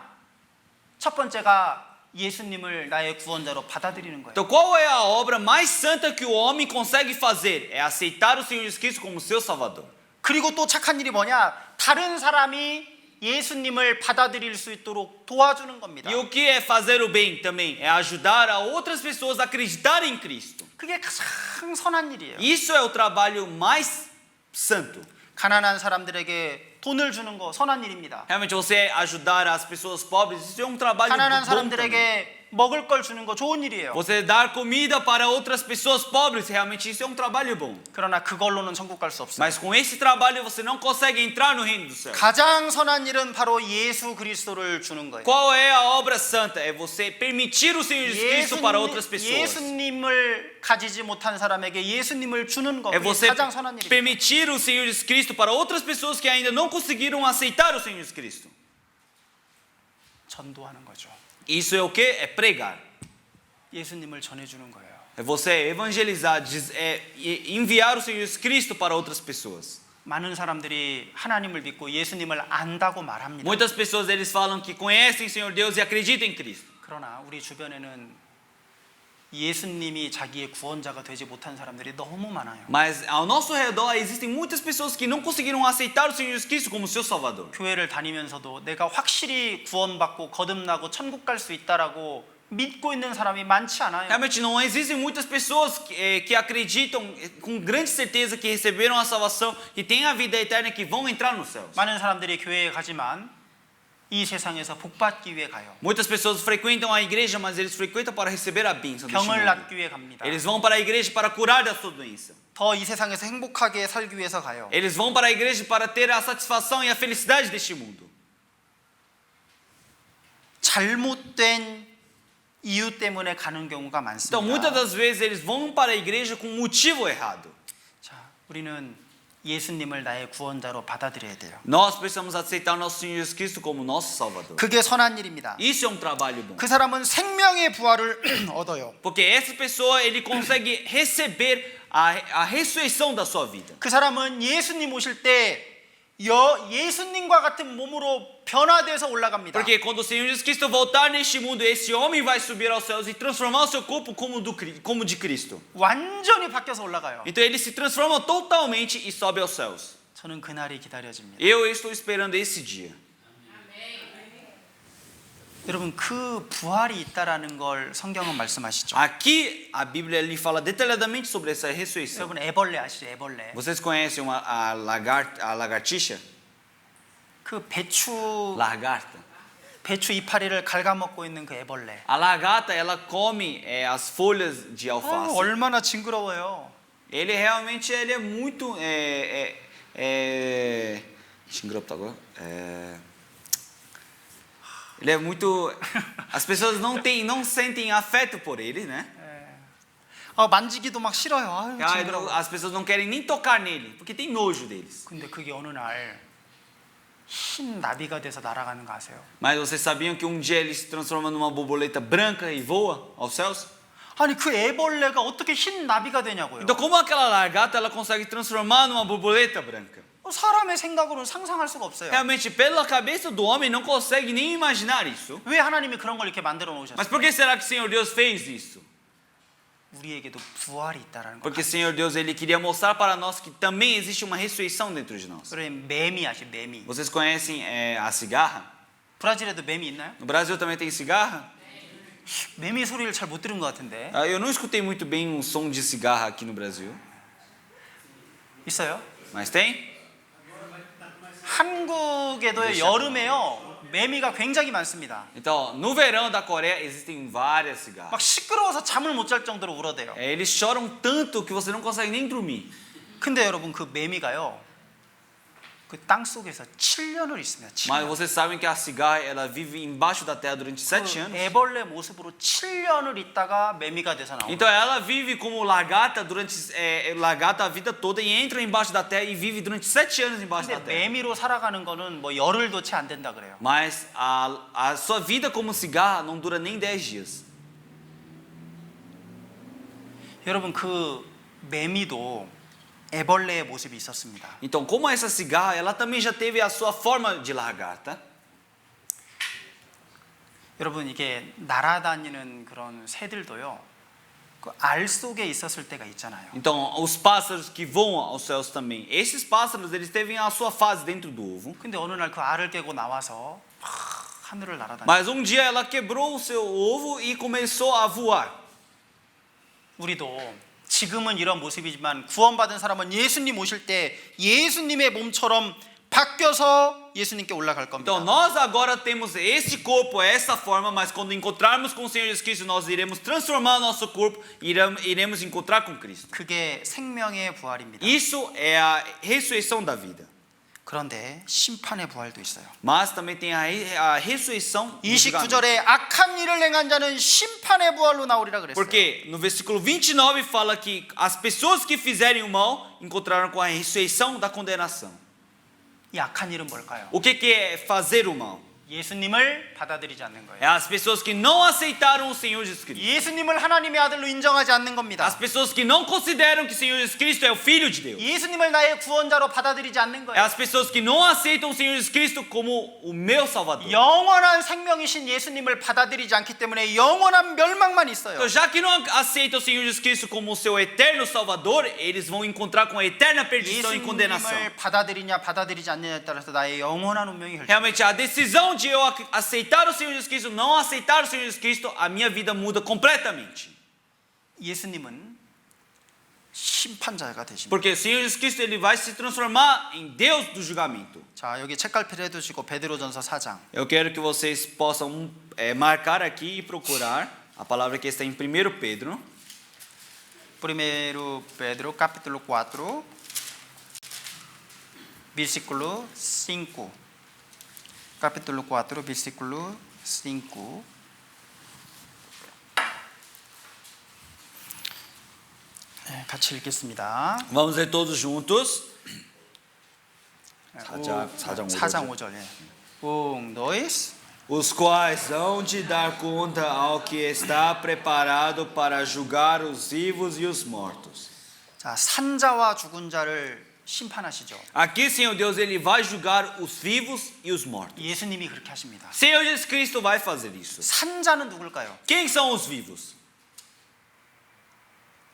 Speaker 1: 첫 번째가 예수님을 나의 구원자로 받아들이는 거예요.
Speaker 2: Então, qual é a obra mais santa que o homem consegue fazer? É aceitar o Senhor Jesus Cristo como seu Salvador.
Speaker 1: 그리고 또 착한 일이 뭐냐? 다른 사람이 예수님을 받아들일 수 있도록 도와주는 겁니다.
Speaker 2: E o que é fazer o bem também? É ajudar a outras pessoas a acreditarem em Cristo.
Speaker 1: 그게 가장 선한 일이에요.
Speaker 2: Isso é o trabalho mais santo.
Speaker 1: 가난한 사람들에게 돈을 주는 거 선한 일입니다.
Speaker 2: Realmente você ajudar as pessoas pobres, isso é um trabalho
Speaker 1: 가난한
Speaker 2: bom também.
Speaker 1: 사람들에게 먹을 걸 주는 거 좋은 일이에요.
Speaker 2: Você dar comida para outras pessoas pobres, realmente isso é um trabalho bom.
Speaker 1: 그러나 그걸로는 천국 갈 수 없어요.
Speaker 2: Mas com esse trabalho você não consegue entrar no reino do céu.
Speaker 1: 가장 선한 일은 바로 예수 그리스도를 주는 거예요.
Speaker 2: Qual é a obra santa? É você permitir o Senhor Jesus Cristo para outras pessoas.
Speaker 1: 예수님을 가지지 못한 사람에게 예수님을 주는 거.
Speaker 2: É
Speaker 1: 그게
Speaker 2: você
Speaker 1: 가장 선한 일입니다.
Speaker 2: permitir o Senhor Jesus Cristo para outras pessoas que ainda não conseguiram aceitar o Senhor Jesus Cristo.
Speaker 1: 전도하는 거죠.
Speaker 2: Isso é o que? É pregar.
Speaker 1: 예수님을 전해주는 거예요.
Speaker 2: É você evangelizar, enviar o Senhor Jesus Cristo para outras pessoas.
Speaker 1: 많은 사람들이 하나님을 믿고 예수님을 안다고 말합니다.
Speaker 2: Muitas pessoas eles falam que conhecem o Senhor Deus e acreditam em Cristo.
Speaker 1: 그러나 우리 주변에는 예수님이 자기의 구원자가 되지 못한 사람들이 너무 많아요.
Speaker 2: Mas ao nosso redor existem muitas pessoas que não conseguiram aceitar o Senhor Jesus Cristo como seu Salvador.
Speaker 1: 교회를 다니면서도 내가 확실히 구원받고 거듭나고 천국 갈 수 있다라고 믿고 있는 사람이 많지 않아요.
Speaker 2: Realmente não existem muitas pessoas que acreditam com grande certeza que receberam a salvação, que têm a vida eterna e que vão entrar nos céus.
Speaker 1: 많은 사람들이 교회에 가지만 이 세상에서 복받기 위해 가요.
Speaker 2: Muitas pessoas frequentam a igreja, mas eles frequentam para receber a bênção deste
Speaker 1: 병을
Speaker 2: mundo.
Speaker 1: 낫기 위해 갑니다.
Speaker 2: Eles vão para a igreja para curar da sua doença.
Speaker 1: 더 이 세상에서 행복하게 살기 위해서 가요.
Speaker 2: Eles vão para a igreja para ter a satisfação e a felicidade deste mundo.
Speaker 1: 잘못된 이유 때문에 가는 경우가
Speaker 2: Então, muitas
Speaker 1: 많습니다.
Speaker 2: das vezes eles vão para a igreja com um motivo errado.
Speaker 1: 자, 우리는 예수님을 나의 구원자로 받아들여야 돼요.
Speaker 2: Nós precisamos aceitar nosso Senhor Jesus Cristo como nosso Salvador.
Speaker 1: 그게 선한 일입니다.
Speaker 2: Isso é um trabalho bom.
Speaker 1: 그 사람은 생명의 부활을 얻어요.
Speaker 2: Porque essa pessoa, ele consegue receber a ressurreição da sua vida.
Speaker 1: 그 사람은 예수님 오실 때 예수님과 같은 몸으로 변화돼서 올라갑니다.
Speaker 2: Porque quando o Senhor Jesus Cristo voltar neste mundo, esse homem vai subir aos céus e transformar o seu corpo como de Cristo.
Speaker 1: 완전히 바뀌어서 올라가요.
Speaker 2: Então ele se transforma totalmente e sobe aos céus.
Speaker 1: 저는 그날이 기다려집니다.
Speaker 2: Eu estou esperando esse dia.
Speaker 1: 여러분 그 부활이 있다라는 걸 성경은 말씀하시죠.
Speaker 2: Aqui a Bíblia lhe fala detalhadamente sobre essa ressurreição.
Speaker 1: 여러분 애벌레 아시죠? 애벌레.
Speaker 2: Vocês conhecem a lagartixa?
Speaker 1: 그 배추
Speaker 2: Lagarta.
Speaker 1: 이파리를 갉아먹고 있는 그 애벌레.
Speaker 2: A lagarta, ela come as folhas de alface.
Speaker 1: 얼마나 징그러워요.
Speaker 2: Ele realmente ele é muito 징그럽다고요? Ele é muito. As pessoas não sentem afeto por ele, né?
Speaker 1: 만지기도 막 싫어요. 아유, 징그러워.
Speaker 2: As pessoas não querem nem tocar nele, porque tem nojo deles.
Speaker 1: 근데 그게 어느 날 흰 나비가 돼서 날아가는 거 아세요?
Speaker 2: Mas vocês sabiam que um dia ele se transforma numa borboleta branca e voa aos céus?
Speaker 1: 아니 그 애벌레가 어떻게 흰 나비가 되냐고요.
Speaker 2: Então, como aquela lagarta ela consegue transformar numa borboleta branca?
Speaker 1: 사람의 생각으로는 상상할 수가 없어요.
Speaker 2: Realmente, pela cabeça do homem, não consegue nem imaginar isso.
Speaker 1: 왜 하나님이 그런 걸 이렇게 만들어
Speaker 2: Mas
Speaker 1: 놓으셨어요?
Speaker 2: por que será que o Senhor Deus fez isso?
Speaker 1: 우리에게도 부활이 있다라는 거.
Speaker 2: Porque o Senhor Deus ele queria mostrar para nós que também existe uma ressurreição dentro de nós.
Speaker 1: 그래 매미 아시 매미.
Speaker 2: Vocês conhecem a cigarra?
Speaker 1: 브라질에도 매미 있나요?
Speaker 2: No Brasil também tem cigarra?
Speaker 1: 매미 소리를 잘 못 들은 것 같은데.
Speaker 2: Eu não escutei muito bem um som de cigarra aqui no Brasil.
Speaker 1: 있어요?
Speaker 2: Mas tem?
Speaker 1: 한국에도 여름에요 매미가 굉장히 많습니다.
Speaker 2: Então, no verão da Coreia existem várias cigarras.
Speaker 1: 막 시끄러워서 잠을 못 잘 정도로 울어대요.
Speaker 2: Eles choram tanto que você não consegue nem dormir.
Speaker 1: 근데 여러분 그 매미가요 그 땅 속에서 7년을 있습니다.
Speaker 2: Mas
Speaker 1: 7년.
Speaker 2: vocês sabem que a cigarra ela vive embaixo da terra durante 7 anos.
Speaker 1: 애벌레 모습으로 7년을 있다가 매미가 돼서 나옵니다.
Speaker 2: Então ela vive como lagarta durante lagarta a vida toda e entra embaixo da terra e vive durante 7 anos embaixo da
Speaker 1: 근데
Speaker 2: terra.
Speaker 1: 매미로 살아가는 거는 뭐 열흘도 채 안 된다 그래요.
Speaker 2: Mas a sua vida como cigarra não dura nem 10 dias.
Speaker 1: 여러분 그 매미도 애벌레의 모습이 있었습니다.
Speaker 2: Então, como essa cigarra, ela também já teve a sua forma de lagarta.
Speaker 1: 여러분 이게 날아다니는 그런 새들도요. 그 알 속에 있었을 때가 있잖아요.
Speaker 2: Então, os pássaros que voam aos céus também. Esses pássaros, eles teve a sua fase dentro do ovo.
Speaker 1: 근데 어느 날 그 알을 깨고 나와서 하늘을 날아다니.
Speaker 2: Mas um dia ela quebrou o seu ovo e começou a voar.
Speaker 1: 우리도 지금은 이런 모습이지만 구원받은 사람은 예수님 오실 때 예수님의 몸처럼 바뀌어서 예수님께 올라갈 겁니다.
Speaker 2: Então, nós agora temos esse corpo, essa forma, mas quando encontrarmos com o Senhor Jesus Cristo, nós iremos transformar nosso corpo e iremos encontrar com Cristo.
Speaker 1: 그게 생명의 부활입니다.
Speaker 2: Isso é a ressurreição da vida.
Speaker 1: 그런데 심판의 부활도 있어요.
Speaker 2: Mas também tem a ressurreição do julgamento.
Speaker 1: 29절에 악한 일을 행한 자는 심판의 부활로 나오리라 그랬어요.
Speaker 2: Porque no versículo 29 fala que as pessoas que fizerem o mal encontraram com a ressurreição da condenação.
Speaker 1: 이 악한 일은 뭘까요?
Speaker 2: O que é fazer o mal?
Speaker 1: 예수님을 받아들이지 않는
Speaker 2: É
Speaker 1: 거예요.
Speaker 2: as pessoas que não aceitaram o Senhor Jesus Cristo.
Speaker 1: 예수님을 하나님의 아들로 인정하지 않는 겁니다.
Speaker 2: As pessoas que não consideram que o Senhor Jesus Cristo é o Filho de Deus.
Speaker 1: 예수님을 나의 구원자로 받아들이지 않는
Speaker 2: É
Speaker 1: 거예요.
Speaker 2: as pessoas que não aceitam o Senhor Jesus Cristo como o meu Salvador.
Speaker 1: 영원한 생명이신 예수님을 받아들이지 않기 때문에 영원한 멸망만 있어요.
Speaker 2: Então, já que não aceitam o Senhor Jesus Cristo como o seu eterno Salvador, eles vão encontrar com a eterna perdição e condenação.
Speaker 1: 예수님을 받아들이냐 받아들이지 않느냐에 따라서 나의 영원한 운명이 결정.
Speaker 2: Realmente, a decisão de eu aceitar o Senhor Jesus Cristo, não aceitar o Senhor Jesus Cristo, a minha vida muda completamente.
Speaker 1: 예수님은 심판자가 되십니다.
Speaker 2: Porque o Senhor Jesus Cristo ele vai se transformar em Deus do julgamento.
Speaker 1: 자, 여기 책갈피를 해두시고 베드로전서 4장.
Speaker 2: Eu quero que vocês possam marcar aqui e procurar a palavra que está em 1 Pedro.
Speaker 1: Primeiro Pedro, capítulo 4, versículo 5. Capítulo 4, versículo 5. 네, 같이 읽겠습니다.
Speaker 2: Vamos ler todos juntos.
Speaker 1: 4장
Speaker 2: 4장
Speaker 1: 5절. 예. 1, 2.
Speaker 2: Os quais hão de dar conta ao que está preparado para julgar os vivos e os mortos.
Speaker 1: 자, 산자와 죽은 자를 심판하시죠.
Speaker 2: Aqui, Senhor Deus, ele vai julgar os vivos e os mortos.
Speaker 1: 예수님이 그렇게 하십니다.
Speaker 2: Senhor Jesus Cristo vai fazer isso.
Speaker 1: 산자는 누굴까요?
Speaker 2: Quem são os vivos?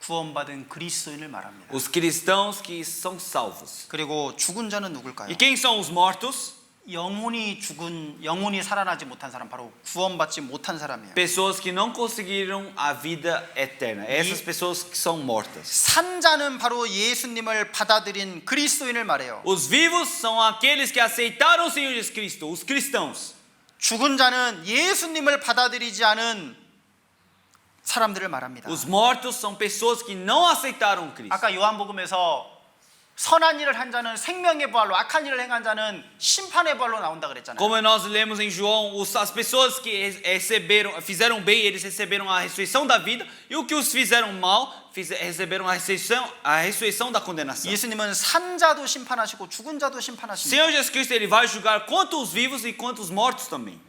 Speaker 1: 구원받은 그리스도인을 말합니다.
Speaker 2: Os cristãos que são salvos.
Speaker 1: 그리고 죽은 자는 누굴까요?
Speaker 2: E quem são os mortos?
Speaker 1: 영혼이 살아나지 못한 사람, 바로 구원받지 못한 사람이에요.
Speaker 2: Pessoas que não conseguiram a vida eterna. Essas pessoas que são mortas.
Speaker 1: 산자는 바로 예수님을 받아들인 그리스도인을 말해요.
Speaker 2: Os vivos são aqueles que aceitaram o Senhor Jesus Cristo, os cristãos.
Speaker 1: 죽은 자는 예수님을 받아들이지 않은 사람들을 말합니다.
Speaker 2: Os mortos são pessoas que não aceitaram Cristo.
Speaker 1: 아까 요한복음에서 선한 일을 한 자는 생명의 부활로, 악한 일을 행한 자는 심판의 부활로 나온다 그랬잖아요.
Speaker 2: Como nós lemos em João, as pessoas que fizeram bem, eles receberam a ressurreição da vida, e os que os fizeram mal, receberam a ressurreição da condenação.
Speaker 1: 예수님은 산자도 심판하시고 죽은 자도
Speaker 2: O
Speaker 1: 심판하십니다.
Speaker 2: Senhor Jesus Cristo ele vai julgar quanto os vivos e quanto os mortos também.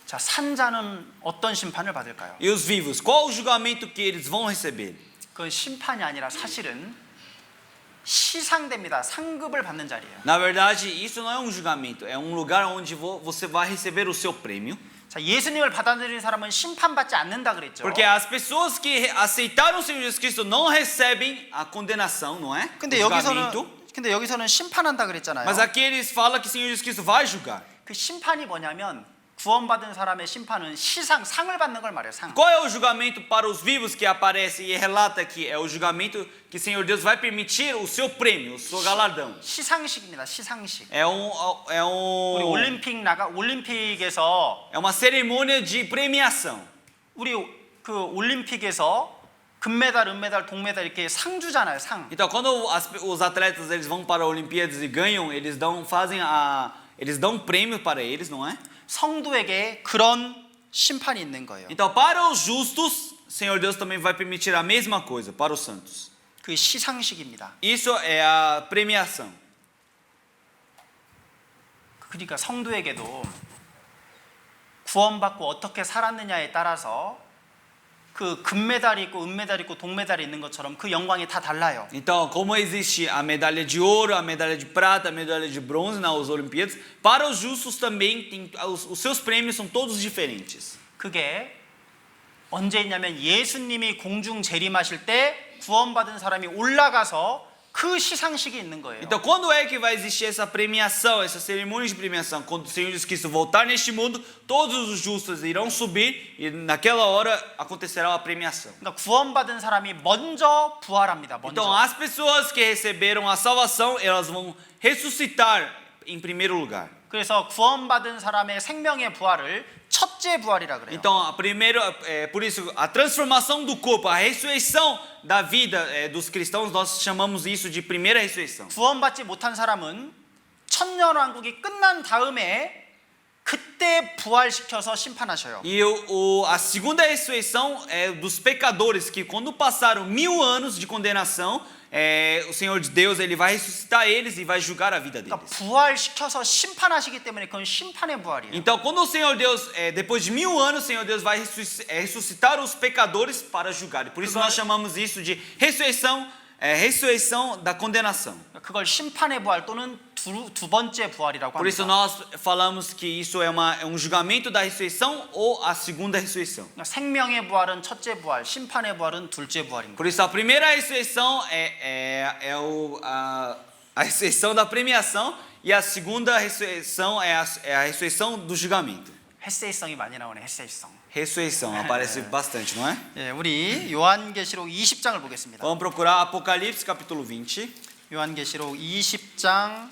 Speaker 1: 자, 산자는 어떤 심판을 받을까요?
Speaker 2: E os vivos, qual o julgamento que eles vão receber?
Speaker 1: 그건 심판이 아니라 사실은 시상됩니다. 상급을 받는 자리예요.
Speaker 2: Na verdade, isso não é um julgamento, é um lugar onde você vai receber o seu prêmio.
Speaker 1: 자, 예수님을 받아들인 사람은 심판받지 않는다 그랬죠.
Speaker 2: Porque as pessoas que aceitaram o Senhor Jesus Cristo não recebem a condenação, não é?
Speaker 1: 근데
Speaker 2: O julgamento.
Speaker 1: 여기서는 심판한다 그랬잖아요.
Speaker 2: Mas aqui eles falam que o Senhor Jesus Cristo vai julgar.
Speaker 1: 그 심판이 뭐냐면 구원받은 사람의 심판은 상을 받는 걸 말해요. 상.
Speaker 2: Qual é o julgamento para os vivos que aparece e relata aqui? É o julgamento que o Senhor Deus vai permitir o seu prêmio, o seu galardão.
Speaker 1: 시상식입니다. 시상식.
Speaker 2: É
Speaker 1: 우리 올림픽에서
Speaker 2: uma cerimônia de premiação.
Speaker 1: 우리 그 올림픽에서 금메달, 은메달, 동메달 이렇게 상 주잖아요. 상.
Speaker 2: Então, quando os atletas eles vão para a Olimpíadas e ganham, eles dão prêmio para eles, não é?
Speaker 1: 성도에게 그런 심판이 있는 거예요.
Speaker 2: Então, para os justos, o Senhor Deus também vai permitir a mesma coisa para os santos.
Speaker 1: 그 시상식입니다.
Speaker 2: Isso é a premiação.
Speaker 1: 그러니까 성도에게도 구원받고 어떻게 살았느냐에 따라서 그 금메달이 있고 은메달이 있고 동메달이 있는 것처럼 그 영광이 다 달라요.
Speaker 2: Então, como existe a medalha de ouro, a medalha de prata, a medalha de bronze nas Olimpíadas, para os justos também os seus prêmios são todos diferentes.
Speaker 1: 그게 언제 있냐면 예수님이 공중 재림하실 때 구원받은 사람이 올라가서 그 시상식이 있는 거예요.
Speaker 2: Então, quando é que vai existir essa premiação, essa cerimônia de premiação? Quando o Senhor Jesus Cristo voltar neste mundo, todos os justos irão subir e naquela hora acontecerá a premiação.
Speaker 1: 그러니까 구원받은 사람이 먼저 부활합니다. 먼저.
Speaker 2: Então, as pessoas que receberam a salvação, elas vão ressuscitar em primeiro lugar.
Speaker 1: 그래서 구원받은 사람의 생명의 부활을 첫째 부활이라 그래요.
Speaker 2: Então, por isso, a transformação do corpo, a ressurreição da vida dos cristãos, nós chamamos isso de primeira ressurreição.
Speaker 1: 구원받지 못한 사람은 천년왕국이 끝난 다음에 그때 부활시켜서 심판하셔요.
Speaker 2: E a segunda ressurreição é dos pecadores, que quando passaram 1000 anos de condenação, o Senhor de Deus ele vai ressuscitar eles e vai julgar a vida
Speaker 1: 그러니까
Speaker 2: deles.
Speaker 1: 부활시켜서 심판하시기 때문에 그건 심판의 부활이에요.
Speaker 2: Então, quando o Senhor Deus, depois de 1000 anos, o Senhor Deus vai ressuscitar os pecadores para julgar. E por isso nós chamamos isso de ressurreição da condenação.
Speaker 1: 그걸 심판의 부활 또는 두 번째 부활이라고
Speaker 2: Por isso
Speaker 1: 합니다.
Speaker 2: nós falamos que isso é um julgamento da ressurreição ou a segunda ressurreição.
Speaker 1: 그러니까 생명의 부활은 첫째 부활, 심판의 부활은 둘째 부활입니다.
Speaker 2: Por isso a primeira ressurreição a ressurreição da premiação e a segunda ressurreição é a ressurreição do julgamento.
Speaker 1: 햇세이성이 많이 나오네. 햇세이성.
Speaker 2: Ressurreição aparece bastante, não é?
Speaker 1: 예, 우리 요한계시록 20장을 보겠습니다.
Speaker 2: Vamos procurar Apocalipse capítulo 20.
Speaker 1: 요한계시록 20장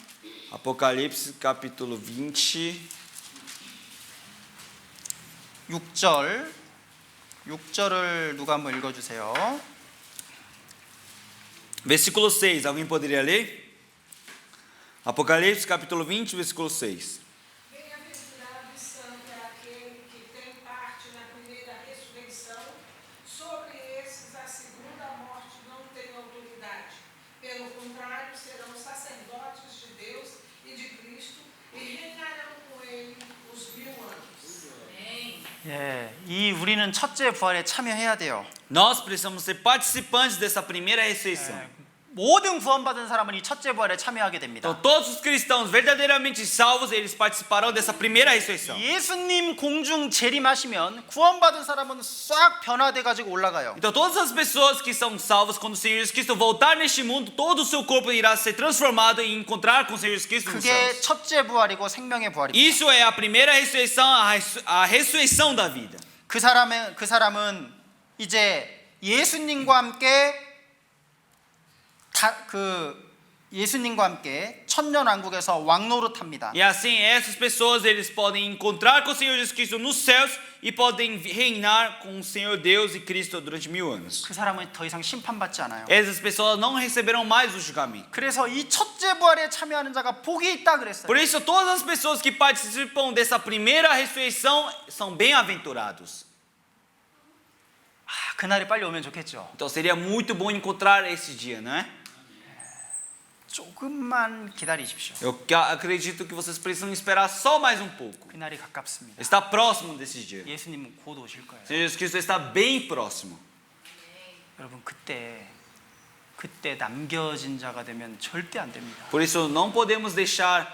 Speaker 2: Apocalipse capítulo 20.
Speaker 1: 6절을 누가 한번 읽어주세요.
Speaker 2: Versículo 6, alguém poderia ler? Apocalipse capítulo 20, versículo 6.
Speaker 4: Bem-aventurado e santo é aquele que tem parte na primeira ressurreição. Sobre esses a segunda morte não tem autoridade. Pelo contrário, serão sacerdotes de Deus e de Cristo e reinarão com ele os 1000 anos.
Speaker 3: Amém.
Speaker 1: 예, 이 우리는 첫째 부활에 참여해야 돼요.
Speaker 2: Nós precisamos ser participantes dessa primeira ressurreição.
Speaker 1: 모든 구원받은 사람은 이 첫째 부활에 참여하게 됩니다.
Speaker 2: Então todos os cristãos verdadeiramente salvos, eles participarão dessa primeira ressurreição.
Speaker 1: 예수님 공중 재림하시면 구원받은 사람은 싹 변화돼 가지고 올라가요.
Speaker 2: Então todas as pessoas que são salvas quando o Senhor Jesus Cristo voltar neste mundo, todo o seu corpo irá ser transformado e encontrar com o Senhor Jesus Cristo nos
Speaker 1: 그게
Speaker 2: céus.
Speaker 1: 첫째 부활이고 생명의 부활입니다.
Speaker 2: Isso é a primeira ressurreição, a ressurreição da vida.
Speaker 1: 그 사람은 이제 예수님과 함께 예수님과 함께 천년왕국에서 왕노릇합니다.
Speaker 2: E assim essas pessoas eles podem encontrar com o Senhor Jesus Cristo nos céus e podem reinar com o Senhor Deus e Cristo durante 1000 anos.
Speaker 1: 그 사람은 더 이상 심판받지 않아요.
Speaker 2: Essas pessoas não receberão mais o julgamento.
Speaker 1: 그래서 이 첫째 부활에 참여하는 자가 복이 있다 그랬어요.
Speaker 2: Por isso todas as pessoas que participam dessa primeira ressurreição são bem-aventurados.
Speaker 1: 그날이 빨리 오면 좋겠죠.
Speaker 2: Então seria muito bom encontrar esse dia, não é?
Speaker 1: 조금만 기다리십시오.
Speaker 2: Eu acredito que vocês precisam esperar só mais um pouco.
Speaker 1: 그날이 가깝습니다.
Speaker 2: Está próximo desse dia.
Speaker 1: 예수님은 곧 오실 거예요.
Speaker 2: O Senhor Jesus Cristo está bem próximo.
Speaker 1: 여러분 그때 남겨진 자가 되면 절대 안 됩니다.
Speaker 2: Por isso não podemos deixar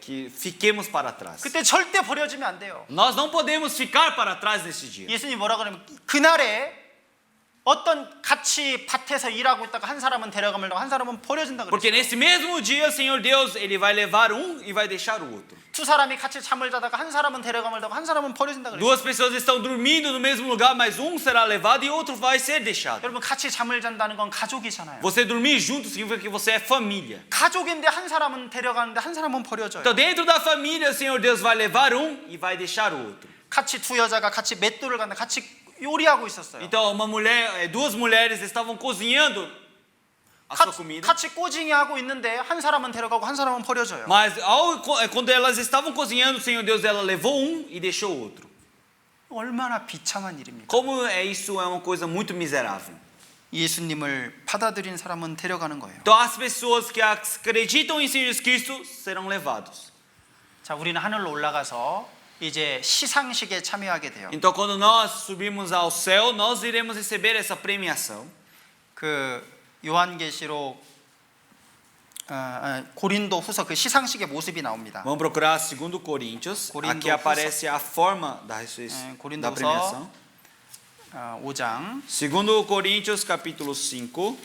Speaker 2: que fiquemos para trás.
Speaker 1: 그때 절대 버려지면 안 돼요.
Speaker 2: Nós não podemos ficar para trás nesse dia.
Speaker 1: 예수님 뭐라 그러면 그날에 어떤 같이 밭에서 일하고 있다가 한 사람은 데려가면 한 사람은 버려진다
Speaker 2: Porque
Speaker 1: 그랬어요.
Speaker 2: nesse mesmo dia, o Senhor Deus, ele vai levar um e vai deixar o outro.
Speaker 1: 두 사람이 같이 잠을 자다가 한 사람은 데려가면 한 사람은 버려진다 그랬어요.
Speaker 2: Duas pessoas estão dormindo no mesmo lugar, mas um será levado e outro vai ser deixado.
Speaker 1: 여러분 같이 잠을 잔다는 건 가족이잖아요.
Speaker 2: Você dormir junto significa que você é família.
Speaker 1: 가족인데 한 사람은 데려가는데 한 사람은 버려져요.
Speaker 2: Então, dentro da família, o Senhor Deus vai levar um e vai deixar o outro.
Speaker 1: 같이 두 여자가 같이 맷돌을 갖다 같이 요리하고 있었어요.
Speaker 2: Então, duas mulheres estavam cozinhando a sua comida.
Speaker 1: 같이 꼬징이 하고 있는데 한 사람은 데려가고 한 사람은 버려져요.
Speaker 2: Mas quando elas estavam cozinhando, o Senhor Deus ela levou um e deixou o outro.
Speaker 1: 얼마나 비참한 일입니까?
Speaker 2: Como isso é uma coisa muito miserável.
Speaker 1: 예수님을 받아들인 사람은 데려가는 거예요.
Speaker 2: Então as pessoas que acreditam em Jesus Cristo serão levados.
Speaker 1: 자, 우리는 하늘로 올라가서 이제 시상식에 참여하게 돼요.
Speaker 2: Então quando nós subirmos ao céu, nós iremos receber essa premiação.
Speaker 1: 그 요한계시록 고린도후서 그 시상식의 모습이 나옵니다.
Speaker 2: Vamos procurar 2 Coríntios. Aqui aparece a forma da ressurreição, da premiação.
Speaker 1: 5장
Speaker 2: 2 Coríntios capítulo 5.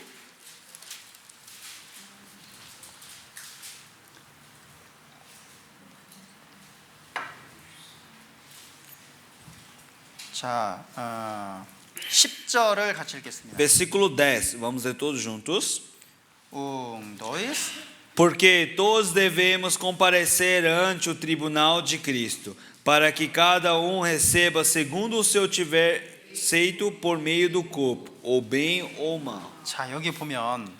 Speaker 1: 자, 10절을 같이 읽겠습니다.
Speaker 2: Versículo 10. Vamos ler todos juntos.
Speaker 1: dois.
Speaker 2: Porque todos devemos comparecer ante o tribunal de Cristo, para que cada um receba segundo o seu tiver feito por meio do corpo, ou bem ou mal.
Speaker 1: 자, 여기 보면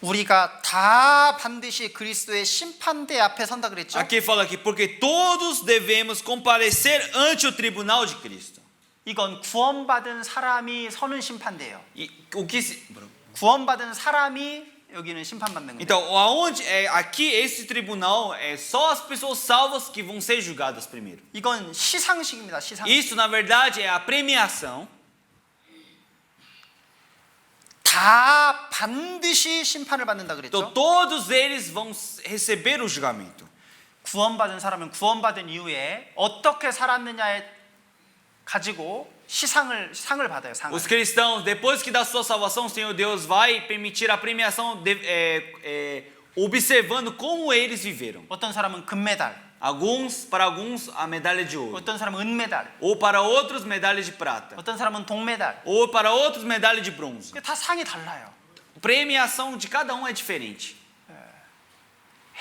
Speaker 1: 우리가 다 반드시 그리스도의 심판대 앞에 선다 그랬죠?
Speaker 2: Aqui fala aqui, porque todos devemos comparecer ante o tribunal de Cristo.
Speaker 1: 이건 구원받은 사람이 서는 심판대예요.
Speaker 2: 뭐라고?
Speaker 1: 구원받은 사람이 여기는 심판받는 거예요.
Speaker 2: Então, aqui esse tribunal é só as pessoas salvas que vão ser julgadas primeiro.
Speaker 1: 이건 시상식입니다. 시상식.
Speaker 2: Isso na verdade é a premiação.
Speaker 1: 다 반드시 심판을 받는다 그랬죠?
Speaker 2: Então, todos eles vão receber o julgamento.
Speaker 1: 구원받은 사람은 구원받은 이후에 어떻게 살았느냐에 가지고 상을 받아요. 상을.
Speaker 2: Os cristãos, depois que da sua salvação, o Senhor Deus vai permitir a premiação observando como eles viveram.
Speaker 1: 어떤 사람은 금메달,
Speaker 2: Para alguns, a medalha de ouro.
Speaker 1: 어떤 사람은 은메달,
Speaker 2: Ou para outros, medalha de prata.
Speaker 1: 어떤 사람은 동메달.
Speaker 2: Ou para outros, medalha de bronze.
Speaker 1: 다 상이 달라요.
Speaker 2: Premiação de cada um é diferente.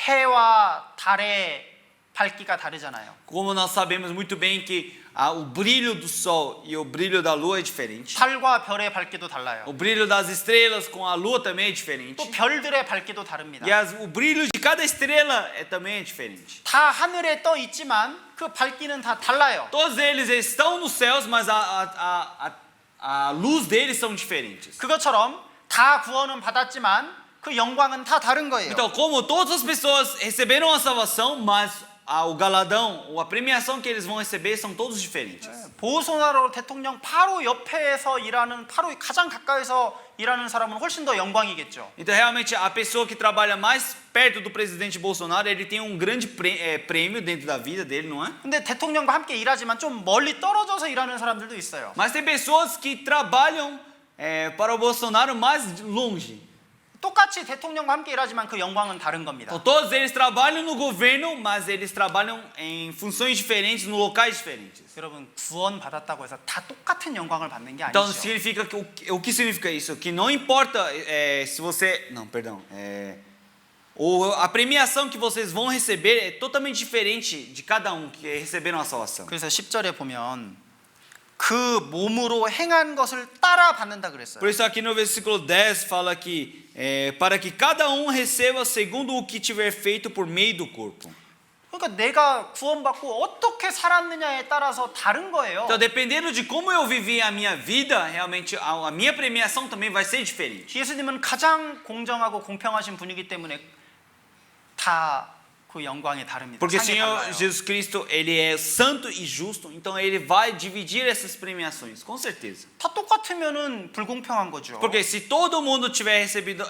Speaker 1: 해와 달의 밝기가 다르잖아요.
Speaker 2: Como nós sabemos muito bem que o brilho do sol e o brilho da lua é diferente.
Speaker 1: 달과 별의 밝기도 달라요.
Speaker 2: O brilho das estrelas com a lua também é diferente.
Speaker 1: 또 별들의 밝기도 다릅니다.
Speaker 2: E o brilho de cada estrela também é diferente.
Speaker 1: 다 하늘에 떠 있지만 그 밝기는 다 달라요.
Speaker 2: Todos eles estão nos céus, mas a luz deles são diferentes.
Speaker 1: 그것처럼 다 구원은 받았지만 그 영광은 다 다른 거예요.
Speaker 2: Então, como todas as pessoas receberam a salvação, mas o galadão, ou a premiação que eles vão receber são todos diferentes.
Speaker 1: 보소나로 대통령 바로 옆에서 일하는 바로 가장 가까이서 일하는 사람은 훨씬 더 영광이겠죠.
Speaker 2: Então, realmente, a pessoa que trabalha mais perto do presidente Bolsonaro, ele tem um grande prêmio dentro da vida dele, não é?
Speaker 1: 근데 대통령과 함께 일하지만 좀 멀리 떨어져서 일하는 사람들도 있어요.
Speaker 2: Mas tem pessoas que trabalham para o Bolsonaro mais longe.
Speaker 1: 똑같이 대통령과 함께 일하지만 그 영광은 다른 겁니다.
Speaker 2: Então, todos eles trabalham no governo, mas eles trabalham em funções diferentes, no locais diferentes.
Speaker 1: 여러분 구원 받았다고 해서 다 똑같은 영광을 받는 게
Speaker 2: Então,
Speaker 1: 아니죠.
Speaker 2: significa que o que significa isso? Que não importa se você... Não, perdão. A premiação que vocês vão receber é totalmente diferente de cada um que receberam a salvação.
Speaker 1: 그래서 10절에 보면 그 몸으로 행한 것을 따라 받는다 그랬어요.
Speaker 2: Por isso aqui no versículo 10 fala que para que cada um receba segundo o que tiver feito por meio do corpo.
Speaker 1: 그러니까 내가 구원받고 어떻게 살았느냐에 따라서 다른 거예요.
Speaker 2: Então, dependendo de como eu vivi a minha vida, realmente a minha premiação também vai ser diferente.
Speaker 1: 예수님은 가장 공정하고 공평하신 분이기 때문에 다 그 영광이 다릅니다.
Speaker 2: Porque o
Speaker 1: 상이
Speaker 2: Senhor
Speaker 1: 달라요.
Speaker 2: Jesus Cristo, ele é santo e justo, então ele vai dividir essas premiações, com certeza.
Speaker 1: 다 똑같으면은 불공평한 거죠.
Speaker 2: Porque se todo mundo tiver recebido,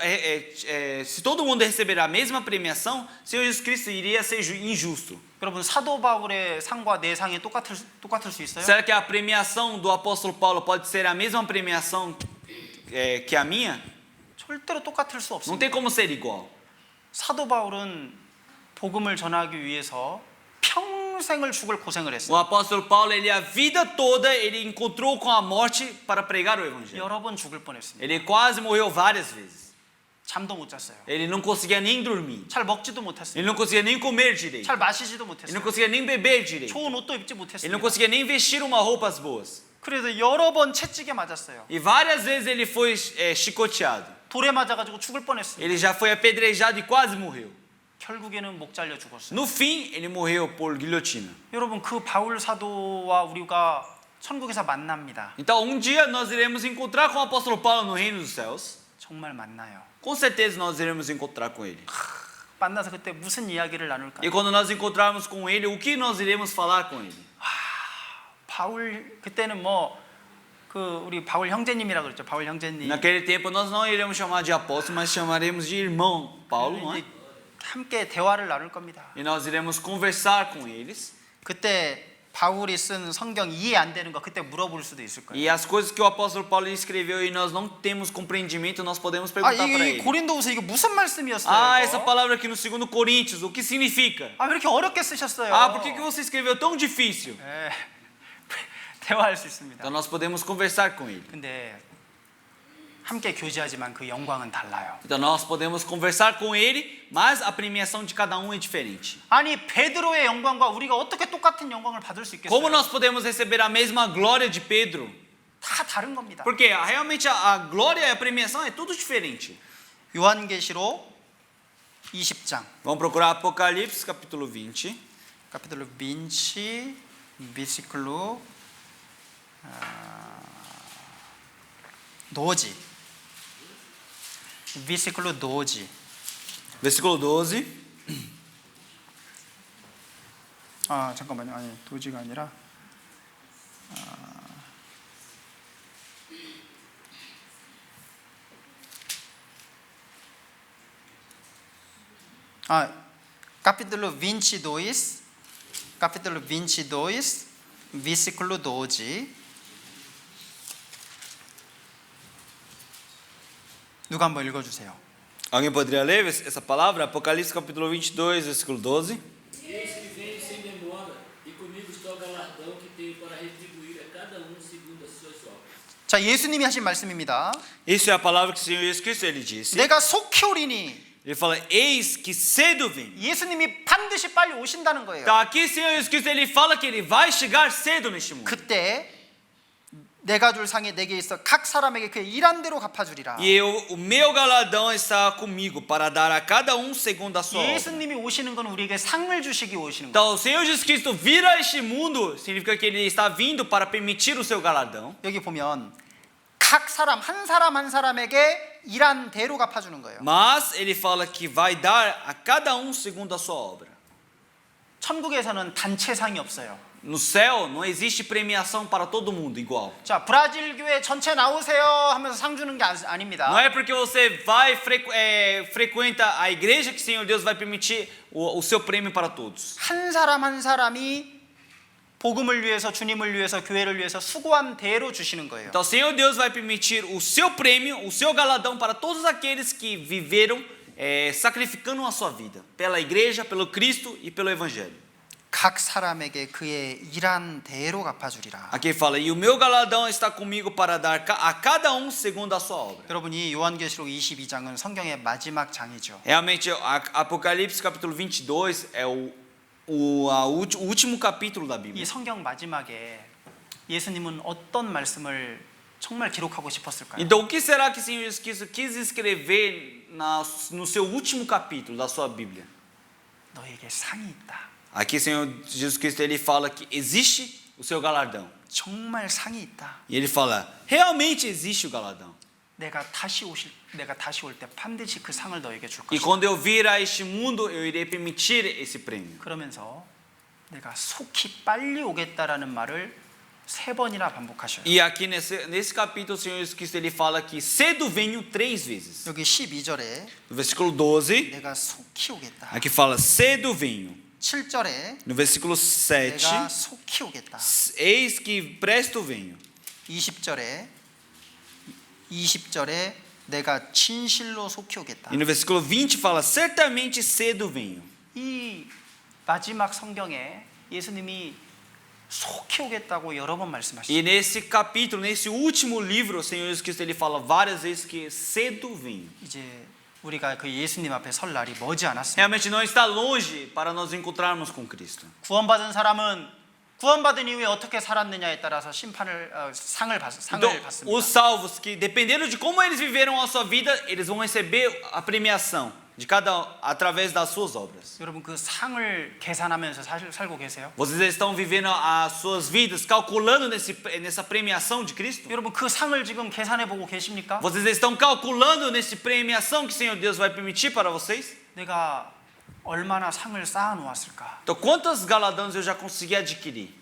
Speaker 2: se todo mundo receber a mesma premiação, o Senhor Jesus Cristo iria ser injusto.
Speaker 1: 여러분 사도 바울의 상과 내 상이 똑같을 수 있어요?
Speaker 2: Será que a premiação do apóstolo Paulo pode ser a mesma premiação que a minha?
Speaker 1: 절대로 똑같을 수
Speaker 2: Não
Speaker 1: 없습니다.
Speaker 2: tem como ser igual.
Speaker 1: 사도 바울은 복음을 전하기 위해서 평생을 죽을 고생을
Speaker 2: O
Speaker 1: 했어요.
Speaker 2: apóstolo Paulo, ele a vida toda ele encontrou com a morte para pregar o evangelho.
Speaker 1: 여러 번 죽을 뻔했습니다.
Speaker 2: Ele quase morreu várias vezes.
Speaker 1: 잠도 못 잤어요.
Speaker 2: Ele não conseguia nem dormir.
Speaker 1: 잘 먹지도
Speaker 2: Ele
Speaker 1: 못했어요.
Speaker 2: não conseguia nem comer direito.
Speaker 1: 잘 마시지도
Speaker 2: Ele não
Speaker 1: 못했어요.
Speaker 2: conseguia nem beber direito.
Speaker 1: 좋은 옷도 입지
Speaker 2: Ele não
Speaker 1: 못했어요.
Speaker 2: conseguia nem vestir uma roupas boas.
Speaker 1: 그래서 여러 번 채찍에 맞았어요.
Speaker 2: E várias vezes ele foi chicoteado.
Speaker 1: 돌에 맞아가지고 죽을 뻔했어요.
Speaker 2: Ele já foi apedrejado e quase morreu.
Speaker 1: 결국에는 목 잘려 죽었어요.
Speaker 2: No fim, ele morreu por guilhotina.
Speaker 1: 여러분 그 바울 사도와 우리가 천국에서 만납니다.
Speaker 2: Então, um dia nós iremos encontrar com o apóstolo Paulo no reino dos céus.
Speaker 1: 정말 만나요.
Speaker 2: Com certeza nós iremos encontrar com ele.
Speaker 1: 만나서 그때 무슨 이야기를 나눌까요?
Speaker 2: E quando nós encontrarmos com ele, o que nós iremos falar com ele?
Speaker 1: 바울 그때는 우리 바울 형제님이라고 그랬죠. 바울 형제님.
Speaker 2: Naquele tempo nós não iremos chamar de apóstolo, mas chamaremos de irmão Paulo, não é?
Speaker 1: 이제 함께 대화를 나눌 겁니다.
Speaker 2: E nós iremos conversar com eles.
Speaker 1: 그때 바울이 쓴 성경 이해 안 되는 거 그때 물어볼 수도 있을 거예요.
Speaker 2: E as coisas que o apóstolo Paulo escreveu e nós não temos compreendimento, nós podemos perguntar para
Speaker 1: 이
Speaker 2: ele.
Speaker 1: 고린도후서 이거 무슨 말씀이었어요?
Speaker 2: Essa
Speaker 1: 이거?
Speaker 2: palavra aqui no 2 Coríntios, o que significa?
Speaker 1: 왜 이렇게 어렵게 쓰셨어요?
Speaker 2: Por que você escreveu tão difícil?
Speaker 1: 예, 대화할 수 있습니다.
Speaker 2: Então nós podemos conversar com ele.
Speaker 1: 근데 함께 교제하지만 그 영광은 달라요.
Speaker 2: Então nós podemos conversar com ele, mas a premiação de cada um é diferente.
Speaker 1: 아니 베드로의 영광과 우리가 어떻게 똑같은 영광을 받을 수 있겠어요?
Speaker 2: Como nós podemos receber a mesma glória de Pedro?
Speaker 1: 다 다른 겁니다.
Speaker 2: Porque realmente a glória e a premiação é tudo diferente.
Speaker 1: 요한계시록 20장.
Speaker 2: Vamos procurar Apocalipse capítulo 20.
Speaker 1: capítulo 20, versículo 12. versículo 12.
Speaker 2: Versículo 12.
Speaker 1: 잠깐만요. 아니, 12가 아니라 capítulo 22, versículo 12. 누가 한번 읽어주세요.
Speaker 2: Alguém poderia ler essa palavra? Apocalipse capítulo 22, versículo 12.
Speaker 5: Eis que venho sem demora, e comigo está o galardão que tenho para retribuir a cada um segundo as suas obras.
Speaker 1: 자, 예수님이 하신 말씀입니다.
Speaker 2: Isso é a palavra que o Senhor Jesus Cristo ele disse.
Speaker 1: 내가 속히 오리니.
Speaker 2: Ele fala: eis que cedo vem.
Speaker 1: 예수님이 반드시 빨리 오신다는 거예요.
Speaker 2: Então aqui o Senhor Jesus Cristo ele fala que ele vai chegar cedo neste mundo.
Speaker 1: 그때 내가 줄 상이 내게 있어 각 사람에게 그의 일한 대로 갚아주리라.
Speaker 2: E o meu galardão está comigo para dar a cada um segundo a sua obra.
Speaker 1: 예수님이 오시는 건 우리에게 상을 주시기 오시는 거예요.
Speaker 2: Então o Senhor Jesus Cristo vir a este mundo significa que ele está vindo para permitir o seu galardão.
Speaker 1: 여기 보면 각 사람 한 사람에게 일한 대로 갚아주는 거예요.
Speaker 2: Mas ele fala que vai dar a cada um segundo a sua obra.
Speaker 1: 천국에서는 단체상이 없어요.
Speaker 2: No céu não existe premiação para todo mundo igual.
Speaker 1: 자, 브라질 교회 전체 나오세요 하면서 상 주는 게 아닙니다.
Speaker 2: Não é porque você vai frequenta a igreja que o Senhor Deus vai permitir o seu prêmio para todos.
Speaker 1: 한 사람이 복음을 위해서 주님을 위해서 교회를 위해서 수고한 대로 주시는 거예요.
Speaker 2: Então o Senhor Deus vai permitir o seu prêmio, o seu galardão para todos aqueles que viveram sacrificando a sua vida pela igreja, pelo Cristo e pelo Evangelho.
Speaker 1: 각 사람에게 그의 일한 대로 갚아주리라.
Speaker 2: Aqui fala: e o meu galardão está comigo para dar a cada um segundo a sua obra.
Speaker 1: 여러분, 이 요한계시록 22장은 성경의 마지막 장이죠.
Speaker 2: Realmente, Apocalipse capítulo 22 é o último capítulo da
Speaker 1: 이
Speaker 2: Bíblia.
Speaker 1: 성경 마지막에 예수님은 어떤 말씀을 정말 기록하고 싶었을까요?
Speaker 2: Então, o que será que o Senhor Jesus Cristo quis escrever no seu último capítulo da sua Bíblia?
Speaker 1: 너에게 상이 있다.
Speaker 2: Aqui o Senhor Jesus Cristo ele fala que existe o seu galardão.
Speaker 1: 정말 상이 있다.
Speaker 2: E ele fala: realmente existe o galardão.
Speaker 1: 내가 다시 올 때 반드시 그 상을 너에게 줄
Speaker 2: E
Speaker 1: 것이다.
Speaker 2: quando eu vir a este mundo, eu irei permitir esse prêmio.
Speaker 1: 그러면서 내가 속히 빨리 오겠다라는 말을 3번이나 반복하셔요.
Speaker 2: E aqui nesse capítulo, o Senhor Jesus Cristo ele fala que cedo venho 3 vezes.
Speaker 1: 여기 12절에
Speaker 2: No versículo 12,
Speaker 1: 내가 속히 오겠다.
Speaker 2: aqui fala: cedo venho.
Speaker 1: 7절에
Speaker 2: No versículo 7,
Speaker 1: 내가 속히 오겠다.
Speaker 2: eis que presto venho.
Speaker 1: 20절에 내가 진실로 속히 오겠다.
Speaker 2: E no versículo 20 fala: certamente cedo venho.
Speaker 1: 이 마지막 성경에 예수님이 속히 오겠다고 여러 번 말씀하시죠.
Speaker 2: E nesse capítulo, nesse último livro, o Senhor Jesus Cristo ele fala várias vezes que cedo venho.
Speaker 1: 이제 우리가 그 예수님 앞에 설 날이 머지 않았습니다.
Speaker 2: Realmente não está longe para nos encontrarmos com Cristo.
Speaker 1: 구원받은 사람은 구원받은 이후에 어떻게 살았느냐에 따라서 상을
Speaker 2: Então,
Speaker 1: 받습니다.
Speaker 2: os salvos que dependendo de como eles viveram a sua vida, eles vão receber a premiação de através das suas obras.
Speaker 1: 여러분, 그 상을 계산하면서 살고 계세요?
Speaker 2: Vocês estão vivendo as suas vidas calculando nessa premiação de Cristo?
Speaker 1: 여러분, 그 상을 지금 계산해 보고 계십니까?
Speaker 2: Vocês estão calculando nessa premiação que o Senhor Deus vai permitir para vocês?
Speaker 1: 내가 얼마나 상을 쌓아 놓았을까?
Speaker 2: Então, quantos galardões eu já consegui adquirir?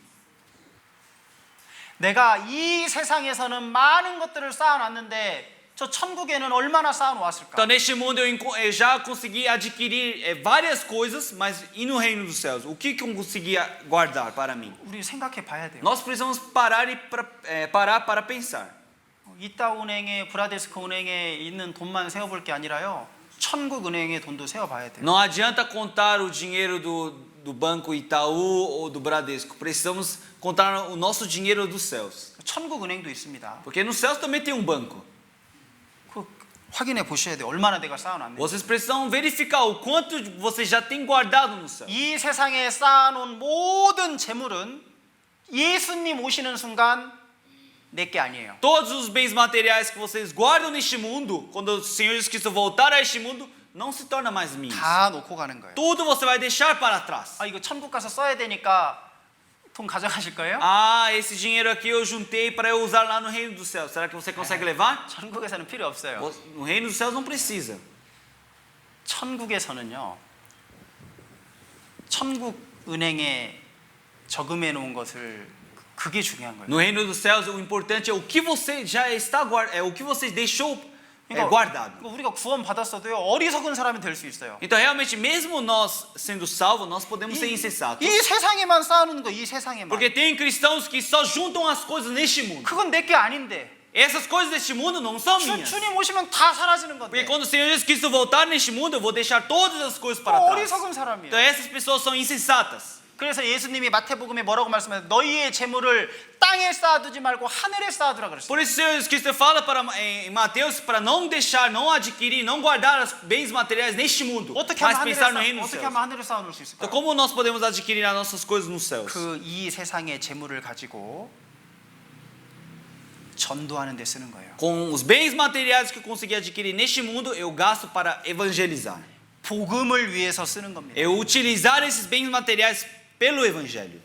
Speaker 1: 내가 이 세상에서는 많은 것들을 쌓아 놨는데 저 천국에는 얼마나 쌓아 놓았을까?
Speaker 2: Então, neste mundo eu já consegui adquirir várias coisas, mas e no reino dos céus? O que eu consegui guardar para mim?
Speaker 1: 우리 생각해 봐야 돼요.
Speaker 2: Nós precisamos parar para pensar.
Speaker 1: 이따 은행에 브라데스코 은행에 있는 돈만 세어볼 게 아니라요. 천국 은행의 돈도 세어봐야 돼요.
Speaker 2: Não adianta contar o dinheiro do Banco Itaú ou do Bradesco. Precisamos contar o nosso dinheiro dos céus.
Speaker 1: 천국 은행도 있습니다.
Speaker 2: Porque nos céus também tem um banco.
Speaker 1: 그 확인해 보셔야 돼요. 얼마나 내가 쌓아놨는지.
Speaker 2: Vocês precisam verificar o quanto vocês já têm guardado no céu.
Speaker 1: 이 세상에 쌓아놓은 모든 재물은 예수님 오시는 순간 내게 아니에요.
Speaker 2: Todos os bens materiais que vocês guardam neste mundo, quando o Senhor Jesus Cristo voltar a este mundo, não se torna mais minhas.
Speaker 1: 다 놓고 가는 거예요.
Speaker 2: Tudo você vai deixar para trás.
Speaker 1: 아, 이거 천국 가서 써야 되니까 돈 가져가실 거예요?
Speaker 2: Ah, esse dinheiro aqui eu juntei para eu usar lá no reino dos céus. Será que você consegue levar?
Speaker 1: 천국에서는 필요 없어요.
Speaker 2: No reino dos céus não precisa.
Speaker 1: 천국에서는요. 천국 은행에 저금해 놓은 것을 그게 중요한 거예요.
Speaker 2: No reino dos céus, o importante é o que você já está o que você deixou
Speaker 1: 그러니까
Speaker 2: guardado.
Speaker 1: 우리가 구원 받았어도요. 어리석은 사람이 될 수 있어요.
Speaker 2: Então, realmente, mesmo nós sendo salvos, nós podemos ser insensatos.
Speaker 1: 이 세상에만 쌓아놓는 거, 이 세상에만.
Speaker 2: Porque tem cristãos que só juntam as coisas neste mundo.
Speaker 1: 그건 내게 아닌데.
Speaker 2: Essas coisas deste mundo não são minhas.
Speaker 1: 주님 오시면 다 사라지는
Speaker 2: Porque
Speaker 1: 건데.
Speaker 2: quando o Senhor Jesus Cristo voltar neste mundo, eu vou deixar todas as coisas
Speaker 1: 또
Speaker 2: para trás.
Speaker 1: 어리석은 사람이에요.
Speaker 2: Então essas pessoas são insensatas.
Speaker 1: 그래서 예수님이 마태복음에 뭐라고 말씀하세요? 너희의 재물을 땅에 쌓아두지 말고 하늘에 쌓아두라 그랬어요.
Speaker 2: Por isso o Senhor Jesus Cristo fala em Mateus para não deixar, não adquirir, não guardar os bens materiais neste mundo,
Speaker 1: 어떻게
Speaker 2: mas
Speaker 1: 하면
Speaker 2: pensar no reino dos
Speaker 1: 어떻게
Speaker 2: céus.
Speaker 1: 하면 하늘에 쌓아놓을 수
Speaker 2: Então
Speaker 1: 있을까요?
Speaker 2: como nós podemos adquirir as nossas coisas nos céus?
Speaker 1: 그 이 세상의 재물을 가지고 전도하는 데 쓰는 거예요.
Speaker 2: Com os bens materiais que eu consegui adquirir neste mundo, eu gasto para evangelizar.
Speaker 1: 복음을 위해서 쓰는 겁니다.
Speaker 2: Eu utilizar esses bens materiais pelo evangelho.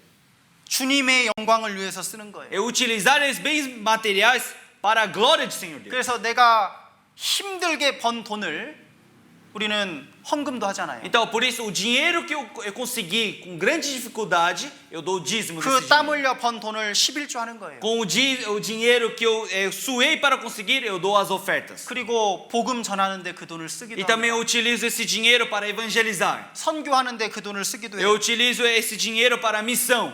Speaker 1: 주님의 영광을 위해서 쓰는 거예요.
Speaker 2: Eu utilizar esses bens materiais para a glória do Senhor Deus.
Speaker 1: 그래서 내가 힘들게 번 돈을 우리는 헌금도 하잖아요.
Speaker 2: Então, por isso, o dinheiro que eu consegui com grande dificuldade, eu dou o dízimo desse
Speaker 1: 그 땀
Speaker 2: dinheiro.
Speaker 1: 흘려 번 돈을 11조 하는 거예요.
Speaker 2: Com o dinheiro que eu suei para conseguir, eu dou as ofertas.
Speaker 1: 그리고 복음 전하는데 그 돈을 쓰기도
Speaker 2: E também eu
Speaker 1: 합니다.
Speaker 2: utilizo esse dinheiro para evangelizar.
Speaker 1: 선교하는데 그 돈을 쓰기도
Speaker 2: Eu
Speaker 1: 해요.
Speaker 2: utilizo esse dinheiro para a missão.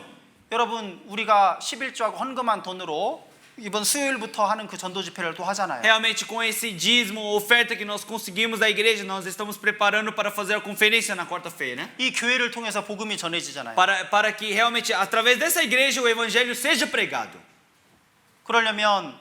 Speaker 1: 여러분 우리가 11조하고 헌금한 돈으로 이번 수요일부터 하는 그 전도 집회를 또 하잖아요.
Speaker 2: Realmente, com esse dízimo, oferta que nós conseguimos da igreja, nós estamos preparando para fazer a conferência na quarta-feira.
Speaker 1: 이 교회를 통해서 복음이 전해지잖아요.
Speaker 2: Para que realmente, através dessa igreja, o evangelho seja pregado.
Speaker 1: 그러려면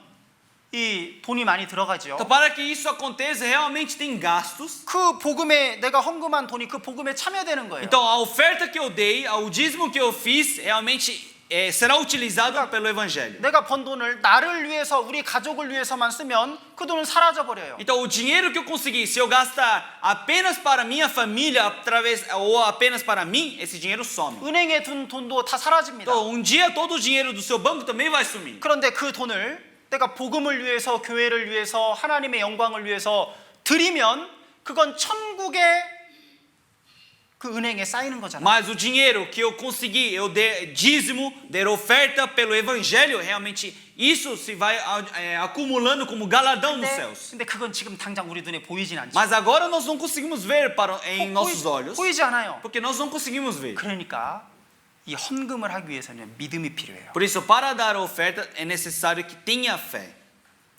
Speaker 1: 이 돈이 많이 들어가죠.
Speaker 2: Então, para que isso aconteça, realmente tem gastos.
Speaker 1: 그 복음에 내가 헌금한 돈이 그 복음에 참여되는 거예요.
Speaker 2: Então, a oferta que eu dei, o dízimo que eu fiz, realmente será utilizado pelo evangelho.
Speaker 1: 내가 번 돈을 나를 위해서 우리 가족을 위해서만 쓰면 그 돈은 사라져 버려요.
Speaker 2: Então, o dinheiro que eu consegui, se eu gastar apenas para minha família, ou apenas para mim, esse dinheiro some.
Speaker 1: 은행에 둔 돈도 다 사라집니다.
Speaker 2: Então, dia todo o dinheiro do seu banco também vai sumir.
Speaker 1: 그런데 그 돈을 내가 복음을 위해서 교회를 위해서 하나님의 영광을 위해서 드리면 그건 천국의 그 은행에 쌓이는 거잖아요.
Speaker 2: Mas o dinheiro que eu consegui, eu der dízimo, der oferta pelo evangelho, realmente isso se vai acumulando como galardão nos céus.
Speaker 1: 근데 그건 지금 당장 우리 눈에 보이진 않죠.
Speaker 2: Mas agora nós não conseguimos ver em nossos olhos,
Speaker 1: 보이지 않아요.
Speaker 2: porque nós não conseguimos ver.
Speaker 1: 그러니까 이 헌금을 하기 위해서는 믿음이 필요해요.
Speaker 2: Por isso, para dar a oferta, é necessário que tenha fé.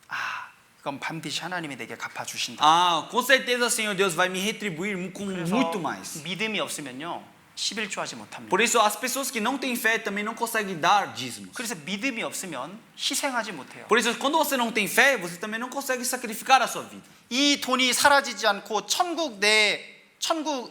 Speaker 1: 아, 그건 반드시 하나님이 내게 갚아 주신다.
Speaker 2: Ah, com certeza, Senhor Deus vai me retribuir com muito mais.
Speaker 1: 믿음이 없으면요 11조 하지 못합니다.
Speaker 2: Por isso, as pessoas que não têm fé também não conseguem dar dízimos.
Speaker 1: 그래서 믿음이 없으면 희생하지 못해요.
Speaker 2: Por isso, quando você não tem fé, você também não consegue sacrificar a sua vida.
Speaker 1: 이 돈이 사라지지 않고 천국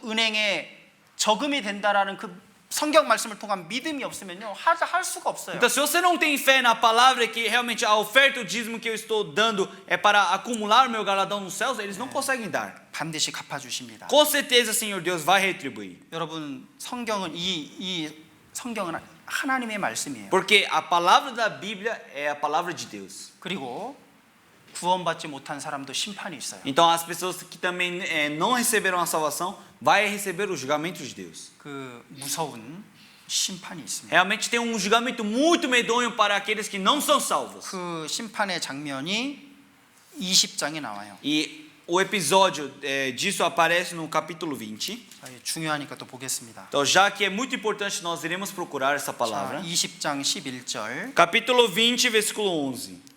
Speaker 1: 은행에 저금이 된다라는 그 성경 말씀을 통한 믿음이 없으면요 할 수가 없어요.
Speaker 2: Então, se você não tem fé na palavra que realmente a oferta, o dízimo que eu estou dando é para acumular meu galardão nos céus, eles não conseguem dar.
Speaker 1: 반드시 갚아 주십니다.
Speaker 2: Com certeza, Senhor Deus vai retribuir.
Speaker 1: 여러분 성경은 이 성경은 하나님의 말씀이에요.
Speaker 2: Porque a palavra da Bíblia é a palavra de Deus.
Speaker 1: 그리고 구원받지 못한 사람도 심판이 있어요.
Speaker 2: Então, as pessoas que também não receberam a salvação vai receber o julgamento de Deus.
Speaker 1: 그 무서운 심판이 있습니다.
Speaker 2: Realmente tem julgamento muito medonho para aqueles que não são salvos.
Speaker 1: 그 심판의 장면이 20장에 나와요.
Speaker 2: E o episódio disso aparece no capítulo 20.
Speaker 1: 자, 중요하니까 또 보겠습니다.
Speaker 2: Então, já que é muito importante, nós iremos procurar essa
Speaker 1: 자,
Speaker 2: palavra.
Speaker 1: 20장 11절.
Speaker 2: Capítulo 20, versículo 11.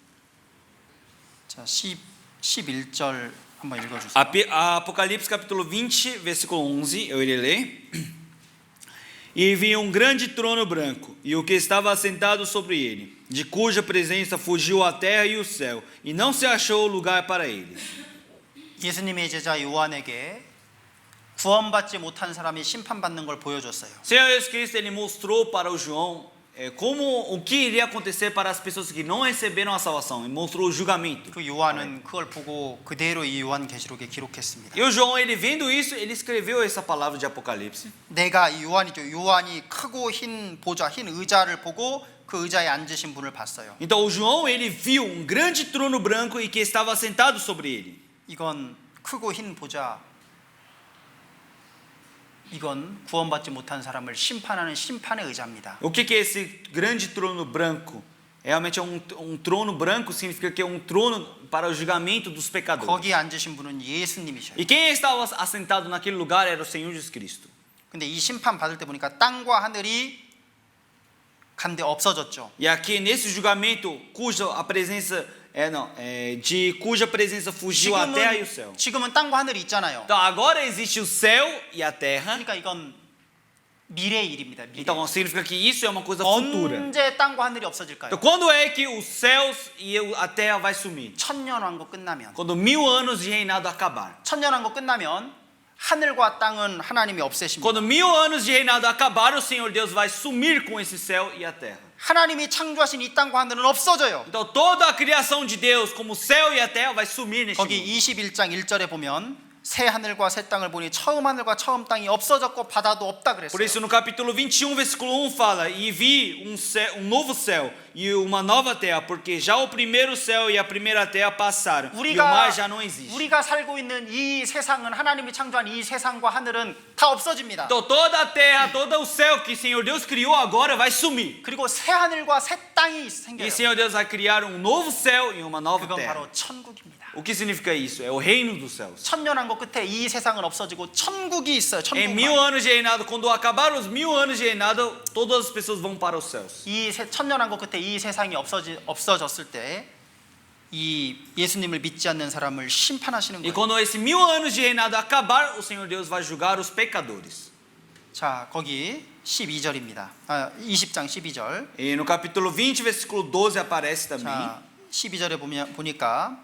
Speaker 1: 자, 11절 한번 읽어 주세요.
Speaker 2: Apocalipse capítulo 20, versículo 11, eu irei ler. E vi grande trono branco, e o que estava assentado sobre ele, de cuja presença fugiu a terra e o céu, e não se achou lugar para ele.
Speaker 1: 예수님의 제자 요한에게 구원받지 못한 사람이 심판받는 걸 보여줬어요.
Speaker 2: Senhor Jesus Cristo, ele mostrou para o João o que iria acontecer para as pessoas que não receberam a salvação, e mostrou o julgamento.
Speaker 1: 그 요한은 그걸 보고 그대로 이 요한계시록에 기록했습니다.
Speaker 2: E o João, ele vendo isso, ele escreveu essa palavra de Apocalipse.
Speaker 1: 내가 요한이 크고 흰 보좌, 흰 의자를 보고 그 의자에 앉으신 분을 봤어요.
Speaker 2: Então o João, ele viu grande trono branco e que estava sentado sobre ele.
Speaker 1: 이건 크고 흰 보좌, 이건 구원받지 못한 사람을 심판하는 심판의 의자입니다.
Speaker 2: O que é esse grande trono branco? Realmente é trono branco, significa que é trono para o julgamento dos pecadores.
Speaker 1: 거기 앉으신 분은 예수님이셔요.
Speaker 2: E quem estava assentado naquele lugar era o Senhor Jesus Cristo.
Speaker 1: 근데 이 심판 받을 때 보니까 땅과 하늘이 간데 없어졌죠.
Speaker 2: E aqui nesse julgamento, cuja a presença de cuja presença fugiu a terra e o céu.
Speaker 1: 지금은 땅과 하늘이 있잖아요.
Speaker 2: Então agora existe o céu e a terra.
Speaker 1: 그러니까 이건 미래의 일입니다. 미래.
Speaker 2: Então significa que isso é uma coisa futura.
Speaker 1: 언제 땅과 하늘이 없어질까요?
Speaker 2: Então quando é que os céus e a terra vai sumir?
Speaker 1: 천년왕국 끝나면.
Speaker 2: Quando 1000 anos de reinado acabar.
Speaker 1: 천년왕국 끝나면 하늘과 땅은 하나님이 없애십니다.
Speaker 2: Quando 1000 anos de reinado acabar, o Senhor Deus vai sumir com esse céu e a terra.
Speaker 1: 하나님이 창조하신 이 땅과 하늘은 없어져요.
Speaker 2: Então toda a criação de Deus, como o céu e a terra, vai sumir neste
Speaker 1: 거기
Speaker 2: mundo.
Speaker 1: 21장 1절에 보면 새 하늘과 새 땅을 보니 처음 하늘과 처음 땅이 없어졌고 바다도 없다
Speaker 2: Por
Speaker 1: 그랬어요.
Speaker 2: isso no capítulo 21, versículo 1 fala: E vi novo céu e uma nova terra, porque já o primeiro céu e a primeira terra passaram, e o mar já não existe.
Speaker 1: 우리가 살고 있는 이 세상은 하나님이 창조한 이 세상과 하늘은 다 없어집니다.
Speaker 2: Então toda a terra, todo o céu que o Senhor Deus criou agora vai sumir.
Speaker 1: 그리고 새 하늘과 새 땅이
Speaker 2: E
Speaker 1: 생겨요.
Speaker 2: o Senhor Deus vai criar um novo céu e uma nova
Speaker 1: 그건
Speaker 2: terra.
Speaker 1: 바로 천국입니다.
Speaker 2: O que significa isso? É o reino dos céus.
Speaker 1: 천년왕국 끝에 이 세상은 없어지고 천국이 있어요.
Speaker 2: Em 1000
Speaker 1: 천국만.
Speaker 2: anos de reinado, quando acabar os 1000 anos de reinado, todas as pessoas vão para os céus.
Speaker 1: 이 천년왕국 끝에 이 세상이 없어졌을 때 이 예수님을 믿지 않는 사람을 심판하시는
Speaker 2: E
Speaker 1: 거예요.
Speaker 2: quando esse 1000 anos de reinado acabar, o Senhor Deus vai julgar os pecadores.
Speaker 1: 자, 거기 12절입니다. 20장 12절.
Speaker 2: E no capítulo 20, versículo 12 aparece também.
Speaker 1: 자, 12절에 보니까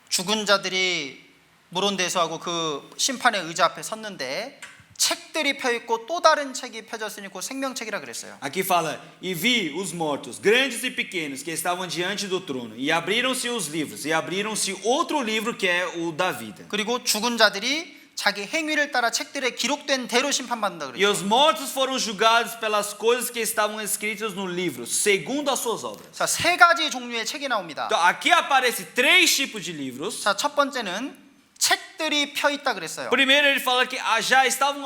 Speaker 1: 죽은 자들이 물온대소하고 그 심판의 의자 앞에 섰는데 책들이 펴 있고 또 다른 책이 펴졌으니 그 생명책이라 그랬어요.
Speaker 2: Aqui fala: E vi os mortos, grandes e pequenos, que estavam diante do trono, e abriram-se os livros, e abriram-se outro livro que é o da vida.
Speaker 1: 그리고 죽은 자들이 자기 행위를 따라 책들에 기록된 대로 심판받는다
Speaker 2: E
Speaker 1: 그랬죠.
Speaker 2: os mortos foram julgados pelas coisas que estavam escritas no livro, segundo as suas obras.
Speaker 1: 자, 세 가지 종류의 책이 나옵니다.
Speaker 2: Então aqui aparece 3 tipos de livros.
Speaker 1: 자, 첫 번째는 책들이 펴 있다 그랬어요.
Speaker 2: Primeiro ele fala que já estavam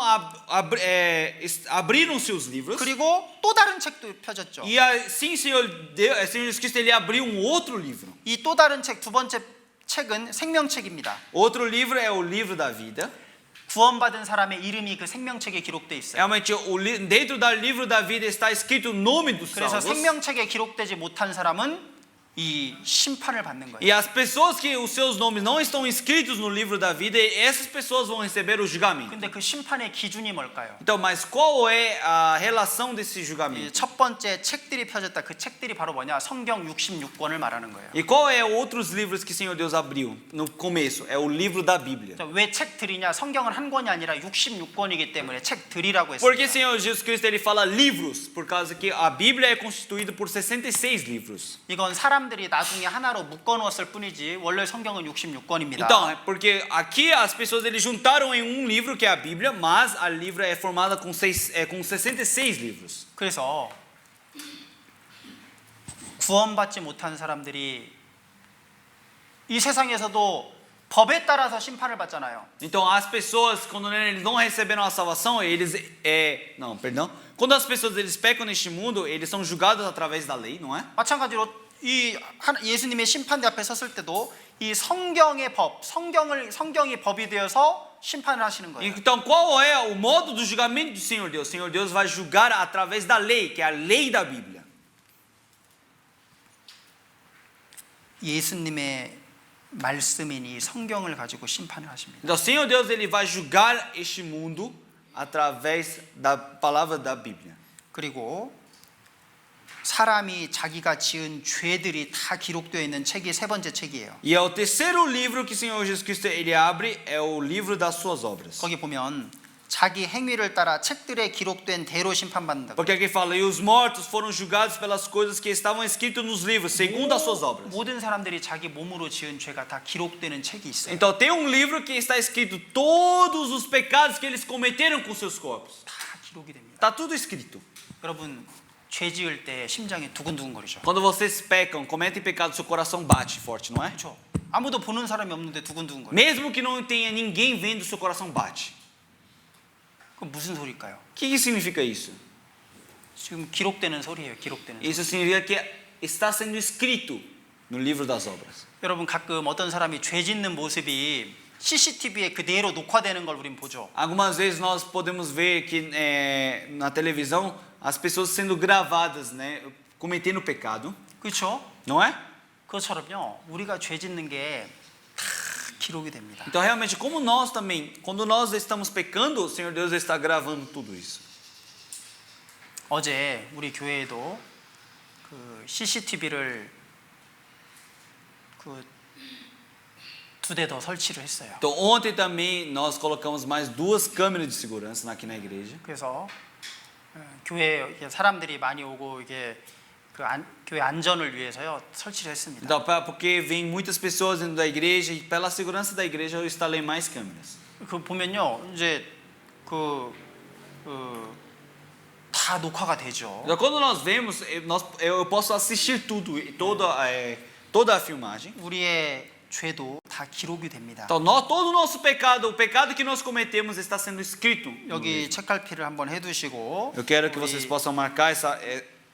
Speaker 2: abriram-se os livros.
Speaker 1: 그리고 또 다른 책도 펴졌죠.
Speaker 2: E assim Senhor Jesus Cristo ele abriu um outro livro.
Speaker 1: 이 또 다른 책, 두 번째 책은 생명책입니다.
Speaker 2: Outro livro é o livro da vida.
Speaker 1: 구원받은 사람의 이름이 그 생명책에 기록돼 있어요.
Speaker 2: Realmente dentro do livro da vida está escrito o nome dos
Speaker 1: 그래서
Speaker 2: salvos.
Speaker 1: 생명책에 기록되지 못한 사람은 이 심판을 받는 거예요.
Speaker 2: E as pessoas que os seus nomes não estão inscritos no livro da vida, essas pessoas vão receber o julgamento.
Speaker 1: 근데 그 심판의 기준이 뭘까요?
Speaker 2: Então, mas qual é a relação desse
Speaker 1: 이
Speaker 2: julgamento?
Speaker 1: 첫 번째 책들이 펴졌다. 그 책들이 바로 뭐냐? 성경 66권을 말하는 거예요.
Speaker 2: E qual é outros livros que o Senhor Deus abriu no começo? É o livro da Bíblia.
Speaker 1: 왜 책들이냐? 성경은 한 권이 아니라 66권이기 때문에 책들이라고
Speaker 2: Por que o
Speaker 1: 했습니다.
Speaker 2: Senhor Jesus Cristo ele fala livros? Por causa que a Bíblia é constituída por 66 livros.
Speaker 1: 이건 사람들이 나중에 하나로 묶어 놓았을 뿐이지 원래 성경은 66권입니다.
Speaker 2: Então, porque aqui as pessoas eles juntaram em um livro que é a Bíblia, mas a livro é formada com 66 livros.
Speaker 1: 그래서 구원받지 못한 사람들이 이 세상에서도 법에 따라서 심판을 받잖아요.
Speaker 2: Então, as pessoas quando eles não receberam a salvação, quando as pessoas eles pecam neste mundo, eles são julgados através da lei, não é?
Speaker 1: 마찬가지로 이 예수님의 심판대 앞에 섰을 때도 이 성경의 법, 성경이 법이 되어서 심판을 하시는 거예요.
Speaker 2: Então, qual é o modo do julgamento do Senhor Deus? O Senhor Deus vai julgar através da lei, que é a lei da Bíblia.
Speaker 1: 예수님의 말씀인 이 성경을 가지고 심판을 하십니다.
Speaker 2: Então, o Senhor Deus ele vai julgar este mundo através da palavra da Bíblia.
Speaker 1: 그리고 사람이 자기가 지은 죄들이 다 기록되어 있는 책이 세 번째 책이에요.
Speaker 2: E é o terceiro livro que o Senhor Jesus Cristo ele abre, é o livro das suas obras.
Speaker 1: 거기 보면 자기 행위를 따라 책들에 기록된 대로 심판받는다.
Speaker 2: Porque aqui fala, e os mortos foram julgados pelas coisas que estavam escritas nos livros, segundo as suas obras.
Speaker 1: 모든 사람들이 자기 몸으로 지은 죄가 다 기록되는 책이 있어요.
Speaker 2: Então tem um livro que está escrito todos os pecados que eles cometeram com seus corpos.
Speaker 1: 다 기록이 됩니다.
Speaker 2: Está tudo escrito.
Speaker 1: 여러분 죄 지을 때 심장이 두근두근거리죠.
Speaker 2: Quando vocês pecam, cometem pecado, seu coração bate forte, não é?
Speaker 1: 그렇죠. 아무도 보는 사람이 없는데 두근두근거려.
Speaker 2: Mesmo que não tenha ninguém vendo, seu coração bate.
Speaker 1: 그럼 무슨 소리일까요?
Speaker 2: O que significa isso?
Speaker 1: 지금 기록되는 소리예요. 기록되는 소리.
Speaker 2: Isso significa que está sendo escrito no livro das obras.
Speaker 1: 여러분 가끔 어떤 사람이 죄 짓는 모습이 CCTV에 그대로 녹화되는 걸 우린 보죠.
Speaker 2: Algumas vezes nós podemos ver que na televisão as pessoas sendo gravadas, né, cometendo pecado,
Speaker 1: 그렇죠?
Speaker 2: não é?
Speaker 1: 그것처럼요. 우리가 죄 짓는 게 다 기록이 됩니다.
Speaker 2: Então, realmente, como nós também, quando nós estamos pecando, o Senhor Deus está gravando tudo isso.
Speaker 1: 어제 우리 교회에도 그 CCTV를 그 2대 더 설치를 했어요.
Speaker 2: Então, ontem também nós colocamos mais 2 câmeras de segurança aqui na igreja.
Speaker 1: 그래서 교회에 이렇게 사람들이 많이 오고 이게 교회 안전을 위해서요 설치를 했습니다.
Speaker 2: Então, porque vem muitas pessoas dentro da igreja e pela segurança da igreja eu instalei mais câmeras.
Speaker 1: 그 보면요 이제 다 녹화가 되죠.
Speaker 2: Então, quando nós vemos, eu posso assistir tudo, toda a filmagem.
Speaker 1: 우리의 죄도 다 기록이 됩니다.
Speaker 2: Então, todo o nosso pecado, o pecado que nós cometemos está sendo escrito.
Speaker 1: 여기 책갈피를 한번 해두시고
Speaker 2: Eu quero que
Speaker 1: 우리,
Speaker 2: vocês possam marcar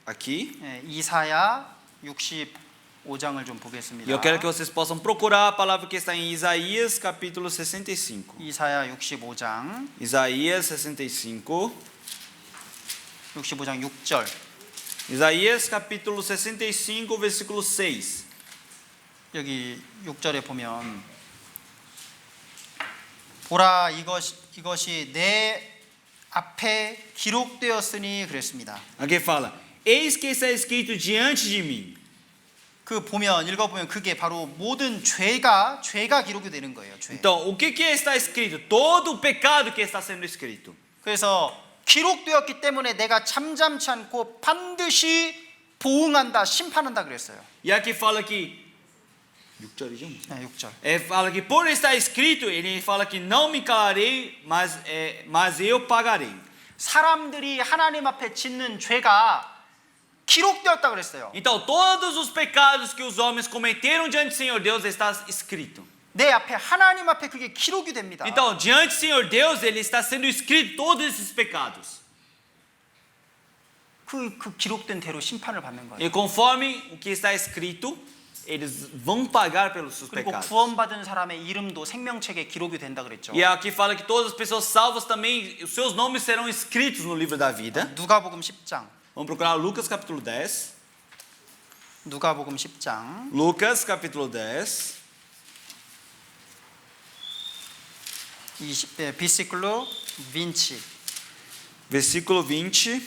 Speaker 2: aqui.
Speaker 1: 이사야 65장을 좀 보겠습니다.
Speaker 2: E eu quero que vocês possam procurar a palavra que está em Isaías capítulo 65.
Speaker 1: 이사야 65장
Speaker 2: Isaías 65.
Speaker 1: 65장 6절.
Speaker 2: Isaías capítulo 65, versículo 6.
Speaker 1: 여기 6절에 보면 보라 이것이 내 앞에 기록되었으니 그랬습니다.
Speaker 2: Aqui fala: Eis que está escrito diante de mim.
Speaker 1: 그 보면 읽어보면 그게 바로 모든 죄가 기록이 되는 거예요. 죄.
Speaker 2: Então, o que está escrito? Todo o pecado que está sendo escrito.
Speaker 1: 그래서 기록되었기 때문에 내가 잠잠치 않고 반드시 보응한다, 심판한다 그랬어요.
Speaker 2: E aqui fala que
Speaker 1: 6절.
Speaker 2: fala que por estar escrito, ele fala que não me calarei, mas eu pagarei.
Speaker 1: 사람들이 하나님 앞에 짓는 죄가 기록되었다 그랬어요.
Speaker 2: Então, todos os pecados que os homens cometeram diante do Senhor Deus está escrito.
Speaker 1: 내 앞에 하나님 앞에 그게 기록이 됩니다.
Speaker 2: Então, diante do Senhor Deus, ele está sendo escrito todos esses pecados.
Speaker 1: 그 기록된 대로 심판을 받는 거예요.
Speaker 2: E conforme o que está escrito, eles vão pagar pelos seus
Speaker 1: 그리고
Speaker 2: pecados.
Speaker 1: 구원받은 사람의 이름도 생명책에 기록이 된다 그랬죠.
Speaker 2: E aqui fala que todas as pessoas salvas também, os seus nomes serão escritos no livro da vida.
Speaker 1: 누가복음 10장.
Speaker 2: Vamos procurar Lucas capítulo 10.
Speaker 1: 누가복음 10장.
Speaker 2: Lucas capítulo 10.
Speaker 1: 비시클로 빈치.
Speaker 2: Versículo 20.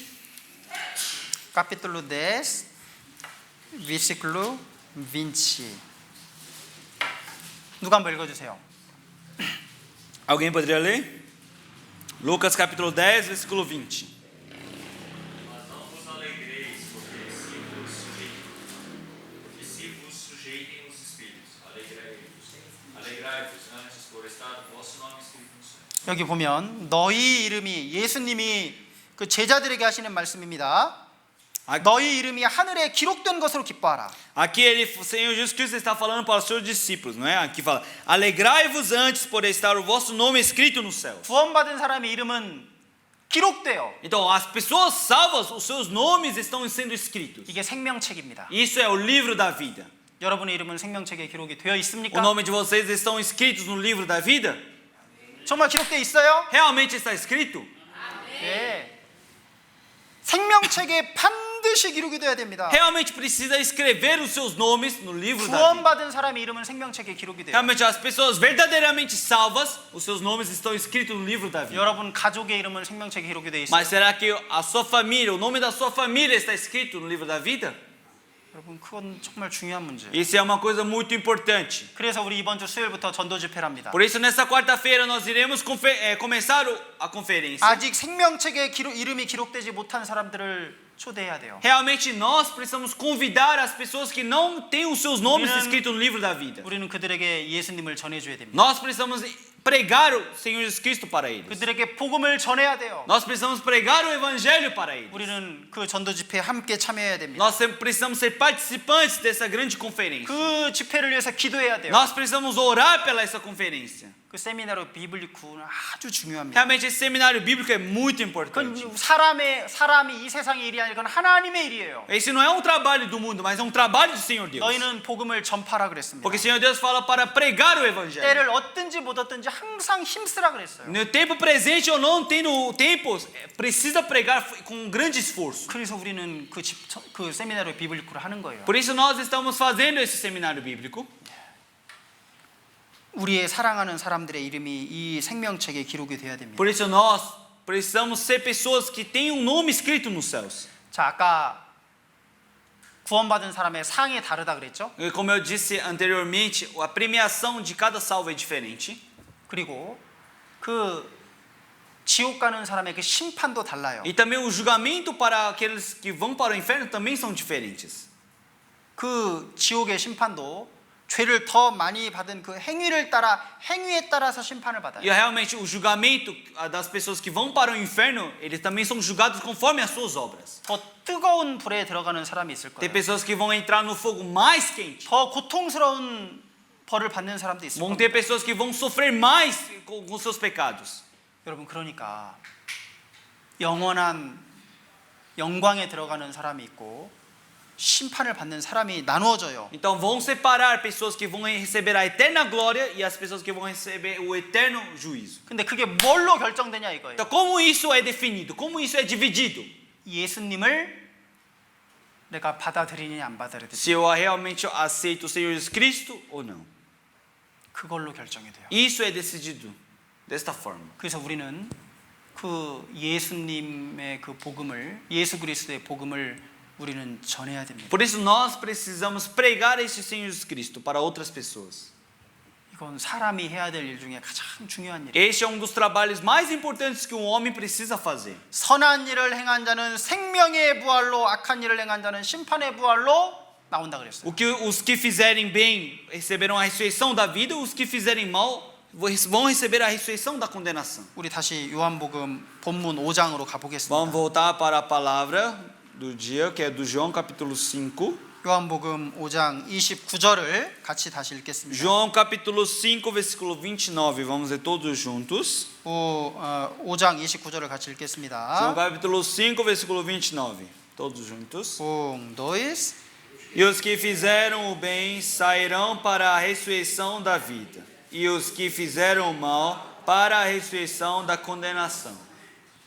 Speaker 1: Capítulo 10, versículo 20. 누가 한번 읽어주세요.
Speaker 2: Alguém poderia ler? Lucas capítulo 10, versículo 20.
Speaker 6: Mas não vos alegreis, porque se vos sujeitem os espíritos. Alegrai-vos antes por estar o vosso nome escrito no céu.
Speaker 1: 여기 보면 너희 이름이 예수님이 그 제자들에게 하시는 말씀입니다. 너희 이름이 하늘에 기록된 것으로 기뻐하라.
Speaker 2: Aqui o Senhor Jesus Cristo está falando para os seus discípulos, não é? Aqui fala: alegrai-vos antes por estar o vosso nome escrito no céu.
Speaker 1: 구원받은 사람의 이름은 기록돼요.
Speaker 2: Então, as pessoas salvas, os seus nomes estão sendo escritos.
Speaker 1: 이게 생명책입니다.
Speaker 2: Isso é o livro da vida.
Speaker 1: 여러분의 이름은 생명책에 기록이 되어
Speaker 2: O
Speaker 1: 있습니까?
Speaker 2: nome de vocês estão escritos no livro da vida?
Speaker 1: 정말 기록되어 있어요?
Speaker 2: Realmente está escrito?
Speaker 1: 네. 생명책에 반드시 기록이 되어야 됩니다.
Speaker 2: Realmente precisa escrever os seus nomes no livro da vida.
Speaker 1: 구원받은 사람의 이름은 생명책에 기록이 돼요.
Speaker 2: Realmente as pessoas verdadeiramente salvas, os seus nomes estão escritos no livro da vida.
Speaker 1: 여러분 가족의 이름은 생명책에 기록이 되어 있어요.
Speaker 2: Mas será que a sua família, o nome da sua família está escrito no livro da vida?
Speaker 1: 여러분 그건 정말 중요한 문제예요.
Speaker 2: Isso é uma coisa muito importante.
Speaker 1: 그래서 우리 이번 주 수요일부터 전도 집회를 합니다.
Speaker 2: Por isso, nessa quarta-feira, nós iremos começar a conferência.
Speaker 1: 아직 생명책에 이름이 기록되지 못한 사람들을 초대해야 돼요.
Speaker 2: Realmente, nós precisamos convidar as pessoas que não têm os seus nomes escritos no livro da vida.
Speaker 1: 우리는 그들에게 예수님을 전해줘야 됩니다.
Speaker 2: Nós precisamos pregar o Senhor Jesus Cristo para eles.
Speaker 1: 그들에게 복음을 전해야 돼요.
Speaker 2: Nós precisamos pregar o Evangelho para eles.
Speaker 1: 우리는 그 전도 집회에 함께 참여해야 됩니다.
Speaker 2: Nós precisamos ser participantes dessa grande conferência.
Speaker 1: 그 집회를 위해서 기도해야 돼요.
Speaker 2: Nós precisamos orar pela essa conferência.
Speaker 1: 그 세미나르 비블리쿠는 아주 중요합니다.
Speaker 2: Realmente esse seminário bíblico é muito
Speaker 1: 그건
Speaker 2: importante.
Speaker 1: 사람이 이 세상의 일이 아니라 그건 하나님의 일이에요.
Speaker 2: Esse não é um trabalho do mundo, mas é um trabalho do Senhor Deus.
Speaker 1: 너희는 복음을 전파라 그랬습니다.
Speaker 2: Porque o Senhor Deus fala para pregar o evangelho.
Speaker 1: 때를 얻든지 못 얻든지 항상 힘쓰라 그랬어요.
Speaker 2: No tempo presente ou não tendo tempo, precisa pregar com um grande esforço.
Speaker 1: 그래서 우리는 그 세미나르 비블리쿠를 하는 거예요.
Speaker 2: Por isso nós estamos fazendo esse seminário bíblico.
Speaker 1: 우리의 사랑하는 사람들의 이름이 이 생명책에 기록이 돼야 됩니다.
Speaker 2: Por isso nós precisamos ser pessoas que têm um nome escrito nos céus.
Speaker 1: 자, 아까 구원받은 사람의 상이 다르다 그랬죠?
Speaker 2: E como eu disse anteriormente, a premiação de cada salvo é diferente.
Speaker 1: 그리고 그 지옥 가는 사람의 그 심판도 달라요.
Speaker 2: E também o julgamento para aqueles que vão para o inferno também são diferentes.
Speaker 1: 그 지옥의 심판도 죄를 더 많이 받은 그 행위에 따라서 심판을 받아요.
Speaker 2: E realmente o julgamento das pessoas que vão para o inferno, eles também são julgados conforme as suas obras.
Speaker 1: 더 뜨거운 불에 들어가는 사람이 있을
Speaker 2: Tem
Speaker 1: 거예요.
Speaker 2: pessoas que vão entrar no fogo mais quente.
Speaker 1: 더 고통스러운 벌을 받는 사람도 있을
Speaker 2: Vão
Speaker 1: 겁니다.
Speaker 2: ter pessoas que vão sofrer mais com seus pecados.
Speaker 1: 여러분, 그러니까 영원한 영광에 들어가는 사람이 있고 심판을 받는 사람이 나누어져요.
Speaker 2: Então vão separar pessoas que vão receber a eterna glória e as pessoas que vão receber o eterno juízo.
Speaker 1: 근데 그게 뭘로 결정되냐 이거예요.
Speaker 2: Então como isso é definido? Como isso é dividido?
Speaker 1: 예수님을 내가 받아들이느냐 안 받아들이느냐
Speaker 2: Se eu realmente aceito o Senhor Jesus Cristo ou não.
Speaker 1: 그걸로 결정이 돼요.
Speaker 2: Isso é decidido desta forma.
Speaker 1: 그래서 우리는 그 예수님의 그 복음을, 예수 그리스도의 복음을 우리는 전해야 됩니다.
Speaker 2: Por isso nós precisamos pregar este Senhor Jesus Cristo para outras pessoas.
Speaker 1: 이건 사람이 해야 될 일 중에 가장 중요한 일.
Speaker 2: Este é um dos trabalhos mais importantes que um homem precisa fazer.
Speaker 1: 선한 일을 행한 자는 생명의 부활로, 악한 일을 행한 자는 심판의 부활로 나온다 그랬어요.
Speaker 2: Os que fizerem bem receberão a ressurreição da vida, os que fizerem mal vão receber a ressurreição da condenação.
Speaker 1: 우리 다시 요한복음 본문 5장으로 가보겠습니다.
Speaker 2: Vamos voltar para a palavra do dia, que é do João capítulo 5.
Speaker 1: 요한복음 5장 29절을 같이 다시 읽겠습니다.
Speaker 2: João capítulo 5, versículo 29. Vamos ler todos juntos.
Speaker 1: 5장 29절을 같이
Speaker 2: João
Speaker 1: 읽겠습니다.
Speaker 2: capítulo 5, versículo 29. Todos juntos.
Speaker 1: 1, 2,
Speaker 2: E os que fizeram o bem sairão para a ressurreição da vida, e os que fizeram o mal para a ressurreição da condenação.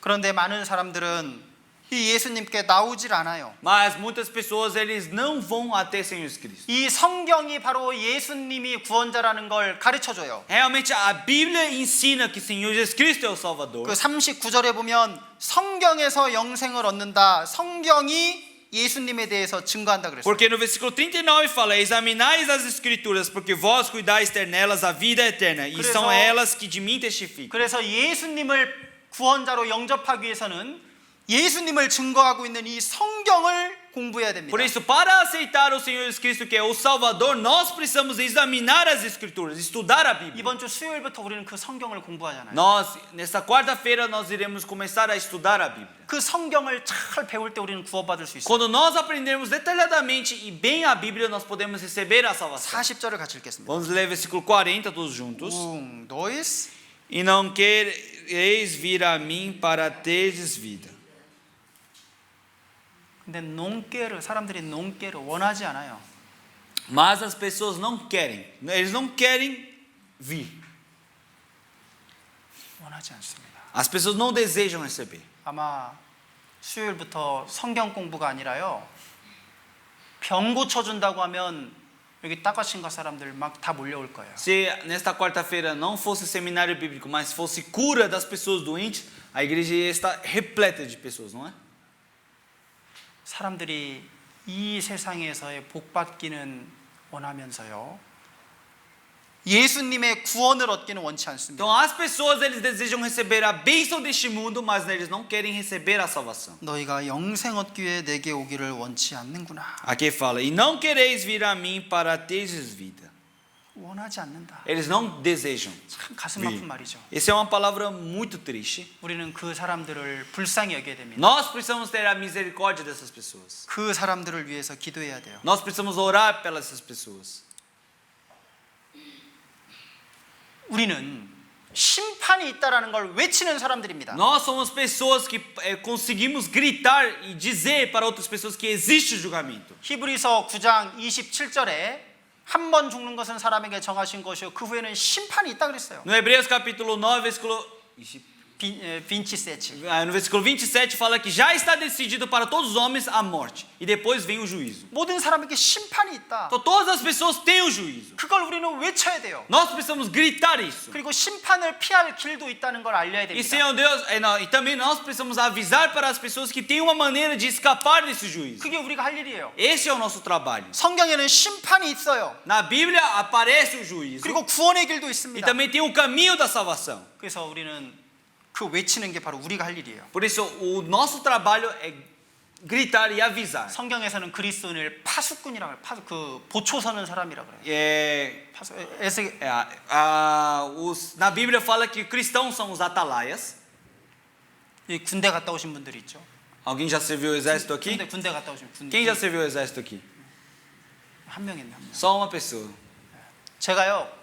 Speaker 1: 그런데 많은 사람들은 이 예수님께 나오질 않아요.
Speaker 2: Mas muitas pessoas eles não vão até Senhor Jesus Cristo.
Speaker 1: 이 성경이 바로 예수님이 구원자라는 걸 가르쳐줘요.
Speaker 2: Realmente a Bíblia ensina que Senhor Jesus Cristo é o Salvador.
Speaker 1: 그 39절에 보면 성경에서 영생을 얻는다. 성경이 예수님에 대해서 증거한다 그랬어요.
Speaker 2: Porque no versículo 39 fala: examinais as escrituras, porque vós cuidais ter nelas a vida eterna, e são elas que de mim testificam.
Speaker 1: 그래서 예수님을 구원자로 영접하기 위해서는 예수님을 증거하고 있는 이 성경을 공부해야 됩니다.
Speaker 2: Por isso, para aceitar o Senhor Jesus Cristo, que é o Salvador, nós precisamos examinar as escrituras, estudar a Bíblia.
Speaker 1: 이번 주 수요일부터 우리는 그 성경을 공부하잖아요.
Speaker 2: Nós, nesta quarta-feira, nós iremos começar a estudar a Bíblia.
Speaker 1: 그 성경을 잘 배울 때 우리는 구원받을 수 있어요.
Speaker 2: Quando nós aprendermos detalhadamente e bem a Bíblia, nós podemos receber a salvação.
Speaker 1: 40절을 같이 읽겠습니다.
Speaker 2: Vamos ler versículo 40 todos juntos.
Speaker 1: 1, 2,
Speaker 2: E não quereis vir a mim para terdes vida.
Speaker 1: 근데 농깨를 사람들이 농깨를 원하지 않아요.
Speaker 2: Mas as pessoas não querem. Eles não querem vir.
Speaker 1: 원하지 않습니다.
Speaker 2: As pessoas não desejam receber.
Speaker 1: 아마 수요일부터 성경 공부가 아니라요. 병 고쳐준다고 하면 여기 따가신가 사람들 막 다 몰려올 거예요.
Speaker 2: Se nesta quarta-feira não fosse seminário bíblico, mas fosse cura das pessoas doentes, a igreja ia estar repleta de pessoas, não é?
Speaker 1: 사람들이 이 세상에서의 복 받기는 원하면서요. 예수님의 구원을 얻기는 원치 않습니다.
Speaker 2: Então as pessoas eles desejam receber a bênção deste mundo, mas eles não querem receber a salvação.
Speaker 1: 너희가 영생 얻기 위해 내게 오기를 원치 않는구나.
Speaker 2: Aqui fala: e não quereis vir a mim para terdes vida.
Speaker 1: 원하지 않는다.
Speaker 2: Eles não desejam.
Speaker 1: 참 가슴 아픈 말이죠.
Speaker 2: Essa é uma palavra muito triste.
Speaker 1: 우리는 그 사람들을 불쌍히 여겨야 됩니다.
Speaker 2: Nós precisamos ter a misericórdia dessas pessoas.
Speaker 1: 그 사람들을 위해서 기도해야 돼요.
Speaker 2: Nós precisamos orar pelas pessoas.
Speaker 1: 우리는 심판이 있다라는 걸 외치는 사람들입니다.
Speaker 2: Nós somos pessoas que conseguimos gritar e dizer para outras pessoas que existe o julgamento.
Speaker 1: 히브리서 9장 27절에 한 번 죽는 것은 사람에게 정하신 것이요 그 후에는 심판이 있다 그랬어요.
Speaker 2: No Hebreus capítulo 9, versículo...
Speaker 1: 빈치세치.
Speaker 2: No versículo 27 fala que já está decidido para todos os homens a morte e depois vem o juízo.
Speaker 1: 모든 사람에게 심판이 있다.
Speaker 2: Então todas as pessoas têm o juízo.
Speaker 1: 그걸 우리는 외쳐야 돼요.
Speaker 2: Nós precisamos gritar isso.
Speaker 1: 그리고 심판을 피할 길도 있다는 걸 알려야
Speaker 2: E
Speaker 1: 됩니다.
Speaker 2: Senhor Deus, e também nós precisamos avisar para as pessoas que tem uma maneira de escapar desse juízo.
Speaker 1: 그게 우리가 할 일이에요.
Speaker 2: Esse é o nosso trabalho.
Speaker 1: 성경에는 심판이 있어요.
Speaker 2: Na Bíblia aparece o juízo
Speaker 1: 그리고 구원의 길도
Speaker 2: e
Speaker 1: 있습니다.
Speaker 2: também tem o caminho da salvação.
Speaker 1: 그래서 우리는 그 외치는 게 바로 우리가 할 일이에요.
Speaker 2: Por isso o nosso trabalho é gritar e avisar.
Speaker 1: 성경에서는 그리스도인을 파수꾼이라고 해요. 그 보초 서는 사람이라고 그래요.
Speaker 2: É,
Speaker 1: 파수,
Speaker 2: na Bíblia fala que cristãos são os atalaias.
Speaker 1: 이 군대 갔다 오신 분들이 있죠.
Speaker 2: Alguém já serviu o exército aqui?
Speaker 1: 군대 갔다 오신 분.
Speaker 2: Quem já serviu o exército aqui?
Speaker 1: 한 명 있네, 한 명.
Speaker 2: Só uma pessoa.
Speaker 1: 제가요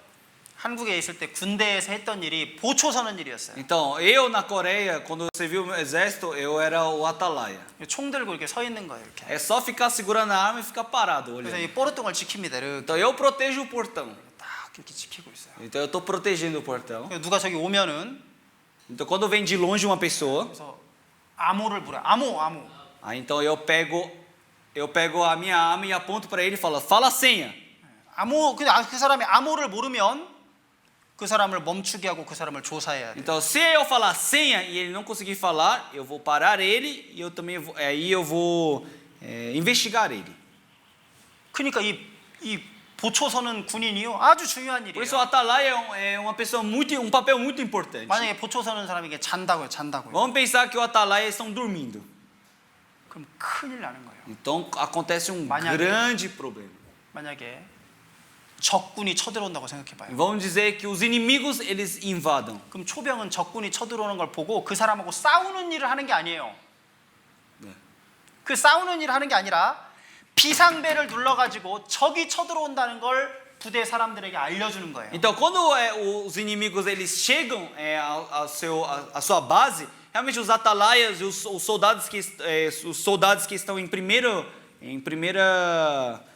Speaker 1: 한국에 있을 때 군대에서 했던 일이 보초 서는 일이었어요.
Speaker 2: Então, eu na Coreia, quando eu servi o meu exército, eu era o atalaia.
Speaker 1: 총 들고 이렇게 서 있는 거예요, 이렇게.
Speaker 2: É só ficar segurando a arma e ficar parado
Speaker 1: 그래서
Speaker 2: olhando.
Speaker 1: 이 뽀르똥을 지킵니다. 이렇게
Speaker 2: Então eu protejo o portão.
Speaker 1: 딱 이렇게 지키고 있어요.
Speaker 2: Então eu estou protegendo o portão.
Speaker 1: 누가 저기 오면은
Speaker 2: Então quando vem de longe uma pessoa,
Speaker 1: 그래서 암호를 불어요. 암호.
Speaker 2: aí então eu pego a minha arma e aponto para ele e falo: "Fala a senha".
Speaker 1: 암호 그 사람이 암호를 모르면 그 사람을 멈추게 하고 그 사람을 조사해야 돼.
Speaker 2: Então se eu falar a senha e ele não conseguir falar, eu vou parar ele e eu também aí eu vou investigar ele.
Speaker 1: 그러니까 이 보초 서는 군인이요 아주 중요한
Speaker 2: Por isso o
Speaker 1: 일이에요.
Speaker 2: atalaia é uma pessoa um papel muito importante.
Speaker 1: 만약에 보초 서는 사람에게 잔다고요.
Speaker 2: Vamos pensar que o atalaia estão dormindo.
Speaker 1: 그럼 큰일 나는 거예요.
Speaker 2: Então acontece
Speaker 1: Manhã.
Speaker 2: grande problema.
Speaker 1: 만약에 적군이 쳐들어온다고 생각해봐요.
Speaker 2: Vamos dizer que os inimigos eles invadam.
Speaker 1: 그럼 초병은 적군이 쳐들어오는 걸 보고 그 사람하고 싸우는 일을 하는 게 아니에요.
Speaker 2: 네.
Speaker 1: 그 싸우는 일을 하는 게 아니라 비상벨을 눌러가지고 적이 쳐들어온다는 걸 부대 사람들에게 알려주는 거예요.
Speaker 2: Então quando os inimigos eles chegam à sua base, realmente os atalaias e os soldados que estão em primeira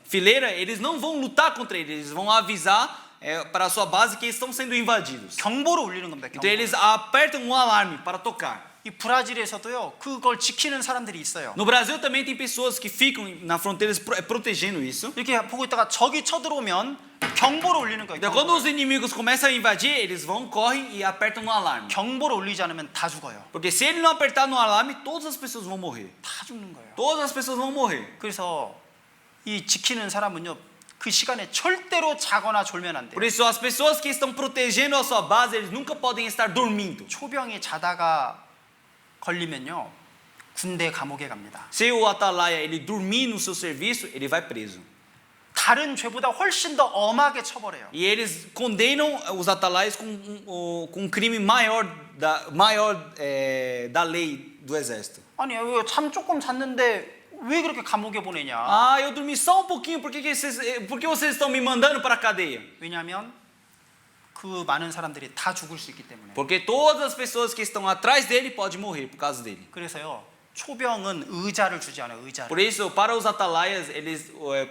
Speaker 2: fileira, eles não vão lutar contra eles vão avisar para a sua base que estão sendo invadidos.
Speaker 1: 경보를 울리는 겁니다.
Speaker 2: Então
Speaker 1: 경보.
Speaker 2: eles apertam um alarme para tocar.
Speaker 1: 이 브라질에서도요 그걸 지키는 사람들이 있어요.
Speaker 2: No Brasil também tem pessoas que ficam na fronteira protegendo isso.
Speaker 1: 이렇게 보고 있다가 적이 쳐들어오면 경보를 울리는 거예요.
Speaker 2: Então quando os inimigos começam a invadir, eles correm e apertam no alarme.
Speaker 1: 경보를 울리지 않으면 다 죽어요.
Speaker 2: Porque se ele não apertar no alarme, todas as pessoas vão morrer.
Speaker 1: 다 죽는 거예요.
Speaker 2: Todas as pessoas vão morrer.
Speaker 1: 그래서 이 지키는 사람은요 그 시간에 절대로 자거나 졸면 안 돼요.
Speaker 2: Por isso as pessoas que estão protegendo a sua base, eles nunca podem estar dormindo.
Speaker 1: 초병이 자다가 걸리면요 군대 감옥에 갑니다.
Speaker 2: Se o atalaia ele dormir no seu serviço, ele vai preso.
Speaker 1: 다른 죄보다 훨씬 더 엄하게 처벌해요.
Speaker 2: E eles condenam os atalaias com um crime maior da lei do exército.
Speaker 1: 아니 이거 잠 조금 잤는데 왜 그렇게 감옥에 보내냐?
Speaker 2: Ah, eu dormi só um pouquinho, por que vocês estão me mandando para a cadeia?
Speaker 1: 왜냐하면 그 많은 사람들이 다 죽을 수 있기 때문에.
Speaker 2: Porque todas as pessoas que estão atrás dele podem morrer por causa dele.
Speaker 1: 그래서요 초병은 의자를 주지 않아요. 의자를.
Speaker 2: Por isso, para os atalaias,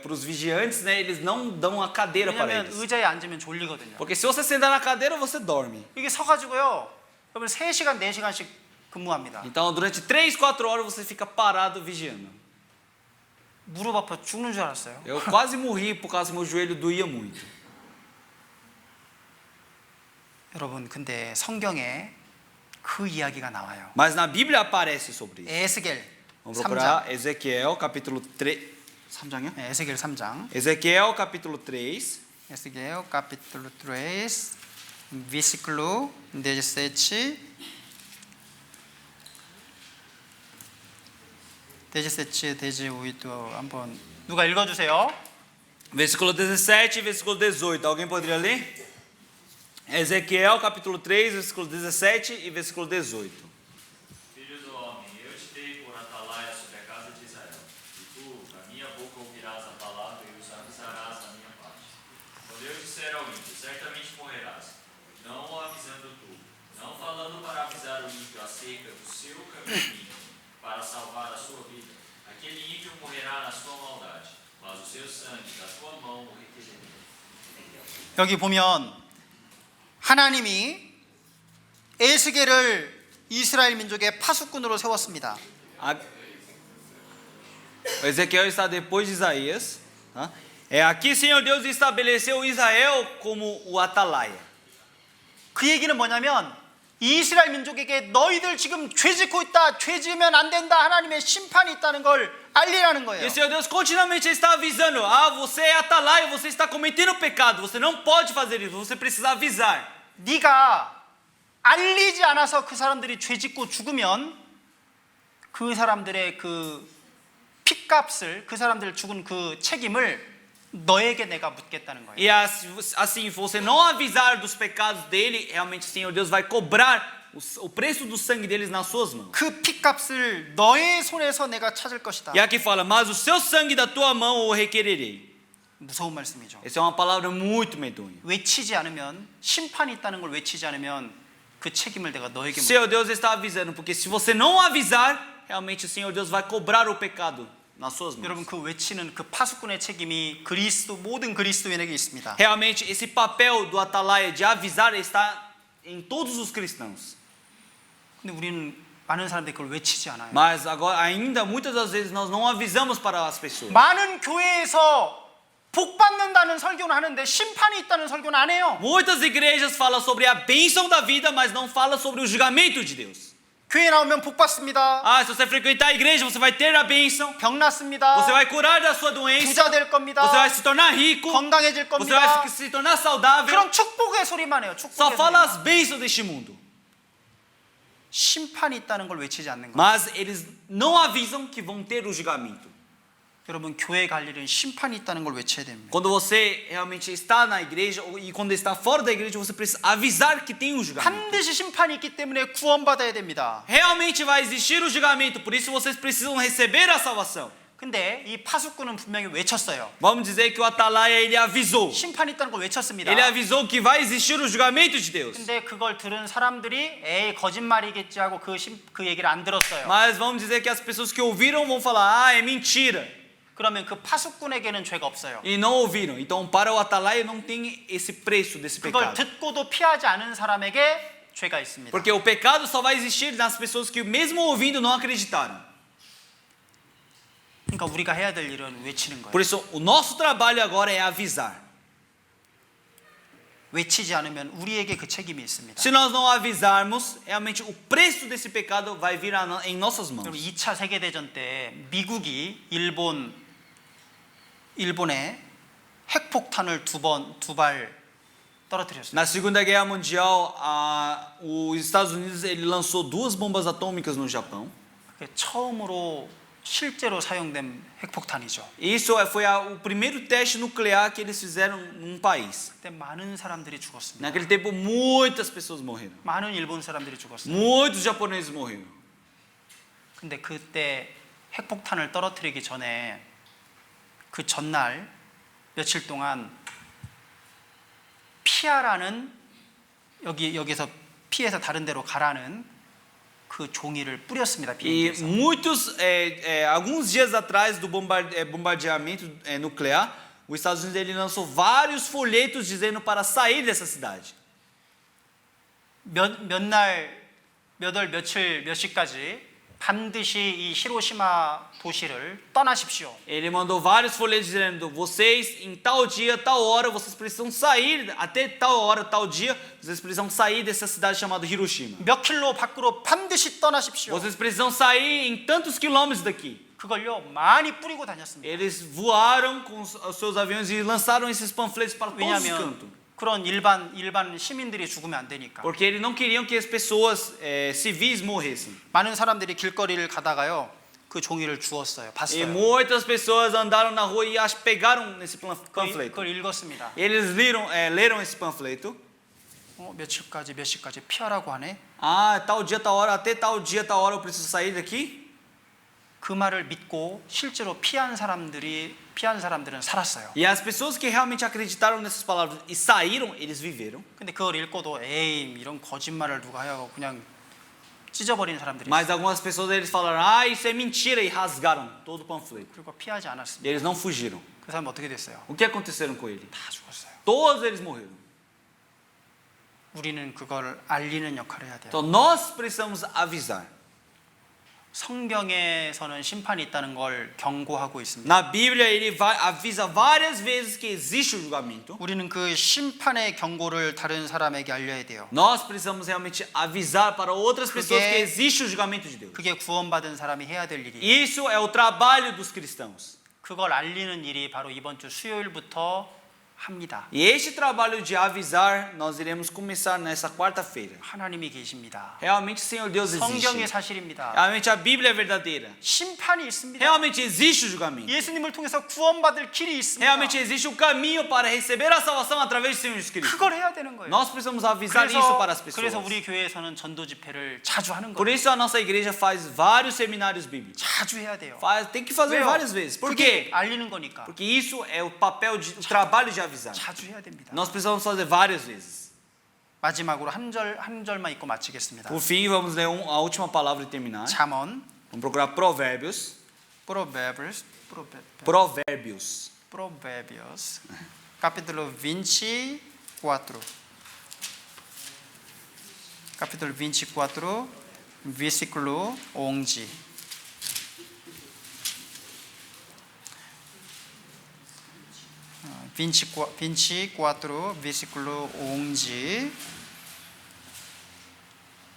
Speaker 2: para os vigiantes, né, eles não dão a cadeira para
Speaker 1: 왜냐하면
Speaker 2: eles.
Speaker 1: 의자에 앉으면 졸리거든요.
Speaker 2: Porque se você sentar na cadeira, você dorme.
Speaker 1: 이게 서가지고요 여러분 3시간 4시간씩 근무합니다.
Speaker 2: Então, durante 3, 4 horas você fica parado vigiando.
Speaker 1: 무릎 아파 죽는 줄 알았어요.
Speaker 2: Eu quase morri por causa que meu joelho doía muito.
Speaker 1: 여러분 근데 성경에 그 이야기가 나와요.
Speaker 2: Mas na Bíblia aparece sobre isso.
Speaker 1: 에스겔
Speaker 2: Vamos
Speaker 1: 3장.
Speaker 2: procurar Ezequiel capítulo 3. 3장이요?
Speaker 1: 네, 에스겔 3장.
Speaker 2: Ezequiel capítulo 3.
Speaker 1: Ezequiel capítulo 3, versículo 17. 17, 18 한번 누가 읽어주세요.
Speaker 2: Versículo 17 e versículo 18. Alguém poderia ler? Ezequiel capítulo 3, versículo 17 e versículo 18.
Speaker 6: Filho do homem, eu te dei por atalaia sobre a casa de Israel. E tu, da minha boca, ouvirás a palavra e os avisarás da minha parte. Quando eu disser ao ímpio, certamente morrerás, não o avisando tu,
Speaker 1: 여기 보면 하나님이 에스겔을 이스라엘 민족의 파수꾼으로 세웠습니다.
Speaker 2: A- O Ezequiel está depois de Isaías. Tá? Aqui, Senhor Deus estabeleceu Israel como o atalaia.
Speaker 1: 그 얘기는 뭐냐면 이스라엘 민족에게 너희들 지금 죄 짓고 있다, 죄 지으면 안 된다, 하나님의 심판이 있다는 걸 알리라는
Speaker 2: E
Speaker 1: 거예요.
Speaker 2: o Senhor Deus continuamente está avisando: você é atalaia, você está cometendo pecado, você não pode fazer isso, você precisa avisar.
Speaker 1: 네가 알리지 않아서 그 사람들이 죄 짓고 죽으면 그 사람들의 그 핏값을, 그 사람들 죽은 그 책임을 너에게 내가 묻겠다는 거예요.
Speaker 2: E assim, você não avisar dos pecados dele, realmente o Senhor Deus vai cobrar o preço do sangue deles nas suas mãos.
Speaker 1: 그 핏값을 너의 손에서 내가 찾을 것이다.
Speaker 2: E aqui fala: mas o seu sangue da tua mão o requererei.
Speaker 1: 무서운 말씀이죠.
Speaker 2: Essa é uma palavra muito medonha.
Speaker 1: 외치지 않으면, 심판이 있다는 걸 외치지 않으면 그 책임을 내가 너에게
Speaker 2: O
Speaker 1: 묻겠다.
Speaker 2: Senhor Deus está avisando, porque se você não avisar, realmente o Senhor Deus vai cobrar o pecado nas suas mãos.
Speaker 1: 여러분, 그 외치는 그 파수꾼의 책임이 그리스도, 모든 그리스도인에게 있습니다.
Speaker 2: Realmente esse papel do atalaia de avisar está em todos os cristãos.
Speaker 1: 근데 우리는 많은 사람들이 그걸 외치지 않아요.
Speaker 2: Mas agora ainda muitas das vezes nós não avisamos para as pessoas.
Speaker 1: 많은 교회에서 복 받는다는 설교는 하는데 심판이 있다는 설교는 안 해요.
Speaker 2: Muitas igrejas falam sobre a bênção da vida, mas não falam sobre o julgamento de Deus.
Speaker 1: 교회 나오면 복 받습니다.
Speaker 2: Se você frequentar a igreja, você vai ter a bênção,
Speaker 1: 병 났습니다.
Speaker 2: você vai curar da sua doença,
Speaker 1: 부자 될 겁니다.
Speaker 2: você vai se tornar rico,
Speaker 1: 건강해질
Speaker 2: você
Speaker 1: 겁니다.
Speaker 2: vai se tornar saudável.
Speaker 1: 그런 축복의 소리만 해요.
Speaker 2: Só
Speaker 1: 축복의
Speaker 2: fala
Speaker 1: 소리.
Speaker 2: as bênçãos deste mundo.
Speaker 1: 심판이 있다는 걸 외치지 않는 거예요.
Speaker 2: Mas eles não avisam que vão ter o julgamento.
Speaker 1: 여러분, 교회 갈 일은 심판이 있다는 걸 외쳐야 됩니다.
Speaker 2: Quando você realmente está na igreja e quando está fora da igreja, você precisa avisar que tem um julgamento.
Speaker 1: 반드시 심판이 있기 때문에 구원받아야 됩니다.
Speaker 2: Realmente vai existir o julgamento, por isso vocês precisam receber a salvação.
Speaker 1: 근데 이 파수꾼은 분명히 외쳤어요.
Speaker 2: Vamos dizer que o atalaia ele avisou.
Speaker 1: 심판이 있다는 걸 외쳤습니다.
Speaker 2: Ele avisou que vai existir o julgamento de Deus.
Speaker 1: 근데 그걸 들은 사람들이 에이 거짓말이겠지 하고 그 얘기를 안 들었어요.
Speaker 2: Mas vamos dizer que as pessoas que ouviram vão falar: é mentira.
Speaker 1: 그러면 그 파수꾼에게는 죄가 없어요.
Speaker 2: E não ouviram. Então para o atalaia não tem esse preço desse
Speaker 1: 그걸
Speaker 2: pecado.
Speaker 1: 듣고도 피하지 않은 사람에게 죄가 있습니다.
Speaker 2: Porque o pecado só vai existir nas pessoas que mesmo ouvindo não acreditaram.
Speaker 1: 그러니까 우리가 해야 될 일은 외치는 거예요.
Speaker 2: Por isso o nosso trabalho agora é avisar.
Speaker 1: 외치지 않으면 우리에게 그 책임이 있습니다.
Speaker 2: Se nós não avisarmos, realmente o preço desse pecado vai vir em nossas mãos.
Speaker 1: 여러분, 2차 세계대전 때 미국이 일본에 핵폭탄을 두 발 떨어뜨렸어요.
Speaker 2: Na Segunda Guerra Mundial, os Estados Unidos ele lançou 2 bombas atômicas no Japão.
Speaker 1: 그게 처음으로 실제로 사용된 핵폭탄이죠.
Speaker 2: Isso foi o primeiro teste nuclear que eles fizeram num país.
Speaker 1: 그때 많은 사람들이 죽었습니다.
Speaker 2: Naquele tempo, muitas pessoas morreram.
Speaker 1: 많은 일본 사람들이 죽었어요.
Speaker 2: Muitos japoneses morreram.
Speaker 1: 근데 그때 핵폭탄을 떨어뜨리기 전에 그 전날 며칠 동안 피하라는 여기서 피해서 다른 데로 가라는 그 종이를 뿌렸습니다.
Speaker 2: E
Speaker 1: 비행기에서.
Speaker 2: alguns dias atrás do bombardeamento nuclear, os Estados Unidos ele lançou vários folhetos dizendo para sair dessa cidade.
Speaker 1: 며칠 몇 시까지 반드시 이 히로시마 도시를 떠나십시오.
Speaker 2: Ele mandou vários folhetos dizendo: vocês em tal dia, tal hora, vocês precisam sair, até tal hora, tal dia, vocês precisam sair dessa cidade chamada Hiroshima.
Speaker 1: 몇 킬로 밖으로 반드시 떠나십시오.
Speaker 2: Vocês precisam sair em tantos quilômetros daqui.
Speaker 1: 그걸요 많이 뿌리고 다녔습니다.
Speaker 2: Eles voaram com os seus aviões e lançaram esses panfletos para todos os
Speaker 1: 왜냐하면
Speaker 2: cantos.
Speaker 1: 그런 일반 시민들이 죽으면 안 되니까.
Speaker 2: Porque eles não queriam que as pessoas civis morressem.
Speaker 1: 많은 사람들이 길거리를 가다가요 그 종이를 주웠어요.
Speaker 2: E
Speaker 1: 봤어요.
Speaker 2: muitas pessoas andaram na rua e pegaram nesse panfleto.
Speaker 1: 그걸 읽었습니다.
Speaker 2: Eles leram esse panfleto.
Speaker 1: 며칠까지 몇 시까지 피하라고 하네.
Speaker 2: Tal dia, tal hora, até tal dia, tal hora eu preciso sair daqui.
Speaker 1: 그 말을 믿고 실제로 피한 사람들은 살았어요.
Speaker 2: E as pessoas que realmente acreditaram nessas palavras e saíram, eles viveram.
Speaker 1: 근데 그걸 읽고도 에이 이런 거짓말을 누가 하고 그냥 찢어버리는 사람들이
Speaker 2: Mas
Speaker 1: 있어요.
Speaker 2: algumas pessoas eles falaram: isso é mentira, e rasgaram todo o panfleto.
Speaker 1: 그리고 피하지
Speaker 2: E
Speaker 1: 않았습니다.
Speaker 2: eles não fugiram.
Speaker 1: 그 사람 어떻게 됐어요?
Speaker 2: O que aconteceram com ele?
Speaker 1: 다 죽었어요.
Speaker 2: Todos eles morreram.
Speaker 1: 우리는 그걸 알리는 역할을 해야 돼요.
Speaker 2: Então nós precisamos avisar.
Speaker 1: 성경에서는 심판이 있다는 걸 경고하고 있습니다.
Speaker 2: Na Bíblia ele avisa várias vezes que existe o julgamento.
Speaker 1: 우리는 그 심판의 경고를 다른 사람에게 알려야 돼요.
Speaker 2: Nós precisamos realmente avisar para outras pessoas
Speaker 1: Porque-
Speaker 2: que existe o julgamento de Deus.
Speaker 1: 그게 구원받은 사람이 해야 될 일이에요.
Speaker 2: Isso é o trabalho dos cristãos.
Speaker 1: 그걸 알리는 일이 바로 이번 주 수요일부터 합니다.
Speaker 2: E este trabalho de avisar nós iremos começar nessa quarta-feira.
Speaker 1: 하나님이 계십니다.
Speaker 2: Realmente o Senhor Deus
Speaker 1: 성경의
Speaker 2: existe.
Speaker 1: 사실입니다.
Speaker 2: Realmente a Bíblia é verdadeira.
Speaker 1: 심판이 있습니다.
Speaker 2: Realmente existe o julgamento.
Speaker 1: 예수님을 통해서 구원받을 길이 있습니다.
Speaker 2: Realmente existe o caminho para receber a salvação através do Senhor Jesus Cristo.
Speaker 1: 그걸 해야 되는 거예요.
Speaker 2: Nós precisamos avisar isso para as pessoas.
Speaker 1: 그래서 우리 교회에서는 전도 집회를 자주 하는
Speaker 2: Por
Speaker 1: 거예요.
Speaker 2: isso a nossa igreja faz vários seminários bíblicos.
Speaker 1: 자주 해야 돼요.
Speaker 2: Tem que fazer
Speaker 1: 왜요?
Speaker 2: várias vezes. Por
Speaker 1: 그게
Speaker 2: quê?
Speaker 1: 알리는 거니까.
Speaker 2: Porque isso é o papel o trabalho de avisar.
Speaker 1: 자주 해야 됩니다.
Speaker 2: Nós precisamos fazer várias vezes.
Speaker 1: 마지막으로 한 절만 읽고 마치겠습니다.
Speaker 2: Por fim, vamos ler a última palavra e terminar.
Speaker 1: 잠언
Speaker 2: Vamos procurar Provérbios.
Speaker 1: Provérbios, capítulo 24. Capítulo 24, versículo 11. Uh, 24, versículo 11.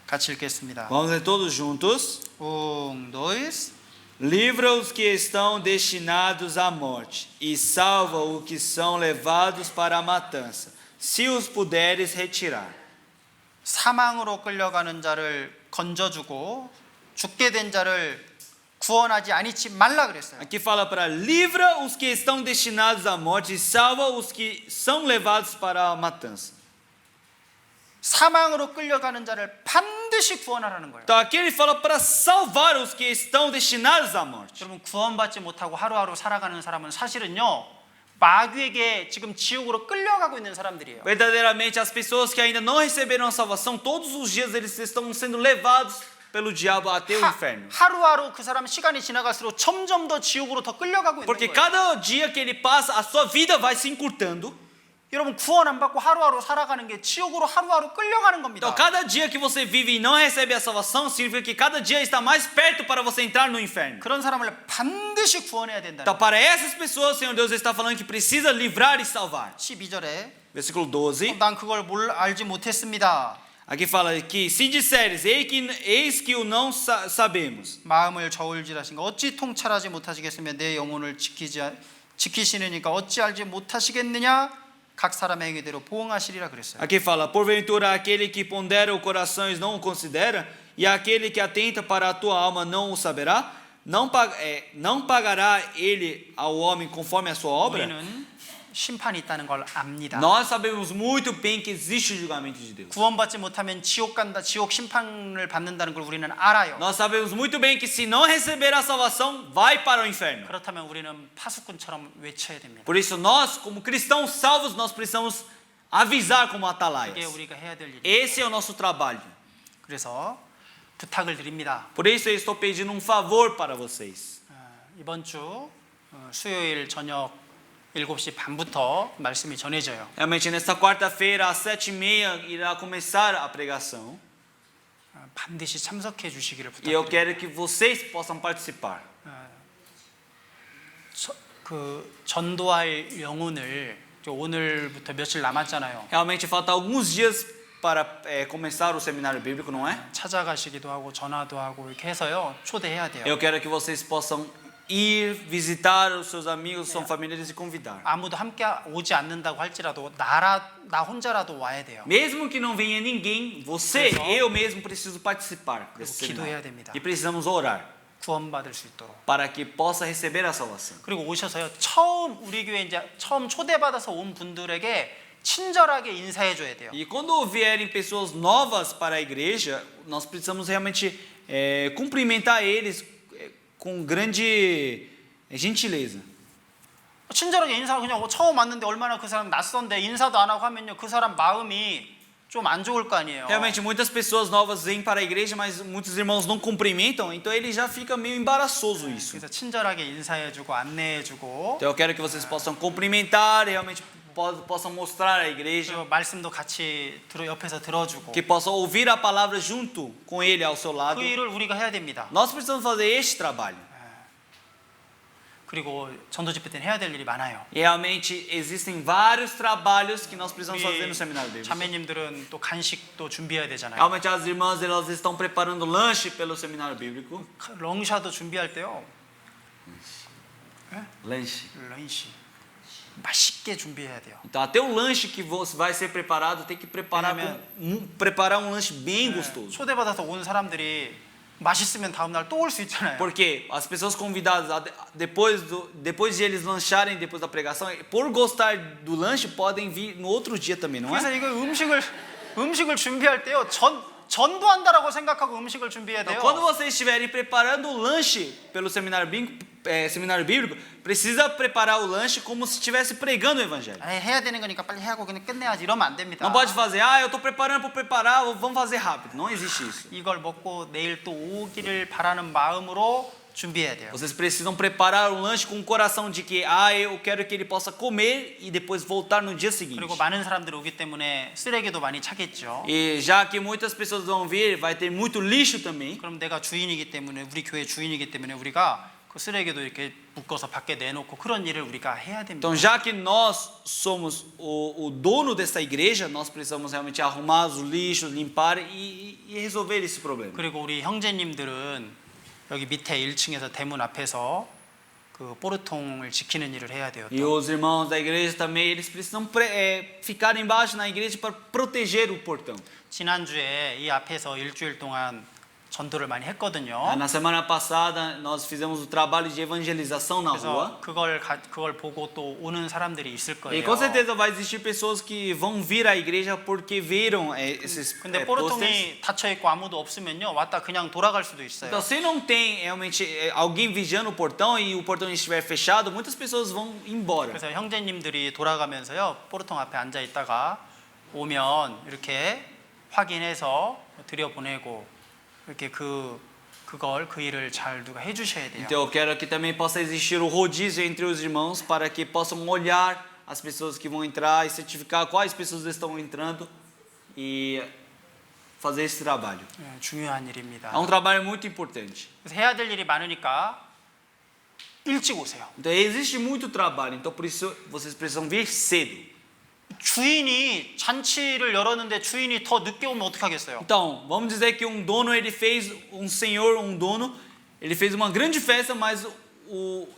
Speaker 1: 같이 읽겠습니다.
Speaker 2: Vamos ler todos juntos.
Speaker 1: 1, 2.
Speaker 2: Livra os que estão destinados à morte e salva os que são levados para a matança, se os puderes retirar.
Speaker 1: 사망으로 끌려가는 자를 건져주고 죽게 된 자를 구원하지 아니치 말라 그랬어요.
Speaker 2: Aqui fala para livra os que estão destinados à morte e salva os que são levados para a matança.
Speaker 1: 사망으로 끌려가는 자를 반드시 구원하라는 거예요.
Speaker 2: Então aqui ele fala para salvar os que estão destinados à morte.
Speaker 1: 여러분 구원받지 못하고 하루하루 살아가는 사람은 사실은요 마귀에게 지금 지옥으로 끌려가고 있는 사람들이에요.
Speaker 2: Verdadeiramente as pessoas que ainda não receberam a salvação, todos os dias eles estão sendo levados pelo diabo até o inferno.
Speaker 1: 하루하루 그 사람 시간이 지나갈수록 점점 더 지옥으로 더 끌려가고 있는
Speaker 2: Porque
Speaker 1: 거예요.
Speaker 2: cada dia que ele passa, a sua vida vai se encurtando.
Speaker 1: 여러분 구원 안 받고 하루하루 살아가는 게 지옥으로 하루하루 끌려가는 겁니다.
Speaker 2: Então, cada dia que você vive e não recebe a salvação, significa que cada dia está mais perto para você entrar no inferno.
Speaker 1: 그런 사람을 반드시 구원해야 된다.
Speaker 2: Então, para essas pessoas, o Senhor Deus está falando que precisa livrar e salvar.
Speaker 1: 12절에
Speaker 2: Versículo 12.
Speaker 1: 난 그걸 알지 못했습니다.
Speaker 2: Aqui fala que se disseres, eis que o não sabemos.
Speaker 1: 마음을 저울질하신가 어찌 통찰하지 못하시겠으며 내 영혼을 지키시느니까 어찌 알지 못하시겠느냐. 각 사람의 행위대로 보응하시리라 그랬어요.
Speaker 2: Aqui fala, porventura aquele que pondera o coração não o considera, e aquele que atenta para a tua alma não o saberá? Não pagará ele ao homem conforme a sua obra?
Speaker 1: 우리는 심판이 있다는 걸 압니다.
Speaker 2: Nós sabemos muito bem que existe o julgamento de Deus.
Speaker 1: 구원받지 못하면 지옥 간다, 지옥 심판을 받는다는 걸 우리는 알아요.
Speaker 2: Nós sabemos muito bem que se não receber a salvação, vai para o inferno.
Speaker 1: 그렇다면 우리는 파수꾼처럼 외쳐야 됩니다.
Speaker 2: Por isso nós, como cristãos salvos, nós precisamos avisar como
Speaker 1: 이게
Speaker 2: atalaias.
Speaker 1: 우리가 해야 될 일이에요.
Speaker 2: Esse é o nosso trabalho.
Speaker 1: 그래서 부탁을 드립니다.
Speaker 2: Por isso eu estou pedindo um favor para vocês.
Speaker 1: 이번 주 수요일 저녁 7시 반부터 말씀이 전해져요.
Speaker 2: Realmente nesta quarta-feira às 7h30 irá começar a pregação.
Speaker 1: 반드시 참석해 주시기를
Speaker 2: E eu
Speaker 1: 부탁드립니다.
Speaker 2: quero que vocês possam participar.
Speaker 1: 그 전도할 영혼을 오늘부터 며칠 남았잖아요.
Speaker 2: Realmente falta alguns dias para começar o seminário bíblico, não é?
Speaker 1: 찾아가시기도 하고 전화도 하고 이렇게 해서요 초대해야 돼요.
Speaker 2: Eu quero que vocês possam ir visitar os seus amigos, seus familiares e convidar.
Speaker 1: 아무도 함께 오지 않는다고 할지라도 나 혼자라도 와야 돼요.
Speaker 2: Mesmo que não venha ninguém, você, eu mesmo preciso participar desse
Speaker 1: 기도해야
Speaker 2: seminário.
Speaker 1: 됩니다.
Speaker 2: E precisamos orar
Speaker 1: 구원받을 수 있도록.
Speaker 2: para que possa receber a salvação.
Speaker 1: 그리고 오셔서요 처음 우리 교회 이제 처음 초대받아서 온 분들에게 친절하게 인사해 줘야 돼요.
Speaker 2: E quando vierem pessoas novas para a igreja, nós precisamos realmente cumprimentar eles com grande gentileza.
Speaker 1: 친절하게 인사하고 그냥 처음 왔는데 얼마나 그 사람 낯선데 인사도 안 하고 하면요 그 사람 마음이 좀 안 좋을 거 아니에요.
Speaker 2: Realmente muitas pessoas novas vêm para a igreja, mas muitos irmãos não cumprimentam, então ele já fica meio embaraçoso isso.
Speaker 1: 그래서 친절하게 인사해주고 안내해주고
Speaker 2: Então eu quero que vocês possam cumprimentar, realmente possam mostrar a igreja,
Speaker 1: 그리고 말씀도 같이 옆에서 들어주고
Speaker 2: que possam ouvir a palavra junto com ele ao seu lado.
Speaker 1: 그 일을 우리가 해야 됩니다.
Speaker 2: Nós precisamos fazer este trabalho.
Speaker 1: 그리고 전도 집회 때는 해야 될 일이 많아요.
Speaker 2: E realmente existem vários trabalhos que nós precisamos fazer no seminário bíblico.
Speaker 1: 자매님들은 또 간식도 준비해야 되잖아요.
Speaker 2: Realmente as irmãs elas estão preparando lanche pelo seminário bíblico.
Speaker 1: 렁샤도 준비할 때요.
Speaker 2: Lanche.
Speaker 1: 런시 맛있게 준비해야 돼요.
Speaker 2: Então até o lanche que vai ser preparado tem que preparar preparar um lanche bem gostoso.
Speaker 1: 초대받아서 온 사람들이 맛있으면 다음 날 또 올 수 있잖아요.
Speaker 2: Porque as pessoas convidadas depois de eles lancharem depois da pregação, por gostar do lanche podem vir no outro dia também, não
Speaker 1: 그래서
Speaker 2: é?
Speaker 1: 이거 음식을 준비할 때요. 전도한다라고 생각하고 음식을 준비해야 돼요.
Speaker 2: Então, quando vocês estiverem preparando o lanche pelo seminário bíblico, precisa preparar o lanche como se estivesse pregando o evangelho.
Speaker 1: 해야 되는 거니까 빨리 해하고 그냥 끝내야지 이러면 안 됩니다.
Speaker 2: Não pode fazer, eu estou preparando por preparar, vamos fazer rápido. Não existe isso.
Speaker 1: 이걸 먹고 내일 또 오기를 바라는 마음으로 준비해야 돼요.
Speaker 2: Vocês precisam preparar o lanche com o coração de que, eu quero que ele possa comer e depois voltar no dia seguinte.
Speaker 1: 그리고 많은 사람들이 오기 때문에 쓰레기도 많이 차겠죠.
Speaker 2: E já que muitas pessoas vão vir, vai ter muito lixo também.
Speaker 1: 그럼 내가 주인이기 때문에 우리 교회 주인이기 때문에 우리가 그 쓰레기도 이렇게 묶어서 밖에 내놓고 그런 일을 우리가 해야 됩니다.
Speaker 2: Então, já que nós somos o dono dessa igreja, nós precisamos realmente arrumar os lixos, limpar e resolver esse problema.
Speaker 1: 그리고 우리 형제님들은 여기 밑에 1층에서 대문 앞에서 그 포르통을 지키는 일을 해야 돼요.
Speaker 2: E os irmãos da igreja também, eles precisam ficar embaixo na igreja para proteger o portão.
Speaker 1: 지난주에 이 앞에서 일주일 동안 전도를 많이 했거든요.
Speaker 2: Na semana passada, nós fizemos o trabalho de evangelização na rua.
Speaker 1: 그래서 그걸 보고 또 오는 사람들이 있을
Speaker 2: E
Speaker 1: 거예요.
Speaker 2: com certeza vai existir pessoas que vão vir à igreja porque viram esses
Speaker 1: 근데
Speaker 2: posters.
Speaker 1: 포르통이 닫혀 있고 아무도 없으면요 왔다 그냥 돌아갈 수도 있어요.
Speaker 2: Então, se não tem realmente alguém vigiando o portão e o portão estiver fechado, muitas pessoas vão embora.
Speaker 1: 그래서 형제님들이 돌아가면서요 포르통 앞에 앉아 있다가 오면 이렇게 확인해서 들여보내고 이렇게 그 일을 잘 누가 해주셔야 돼요.
Speaker 2: Então eu quero que também possa existir o rodízio entre os irmãos para que possam olhar as pessoas que vão entrar e certificar quais pessoas estão entrando e fazer esse trabalho.
Speaker 1: 중요한 일입니다.
Speaker 2: É um trabalho muito importante.
Speaker 1: 그래서 해야 될 일이 많으니까 일찍 오세요.
Speaker 2: Então existe muito trabalho, então por isso vocês precisam vir cedo.
Speaker 1: 주인이 잔치를 열었는데 주인이 더 늦게 오면 어떻게 하겠어요?
Speaker 2: Então, vamos dizer que um dono, ele fez uma grande festa, mas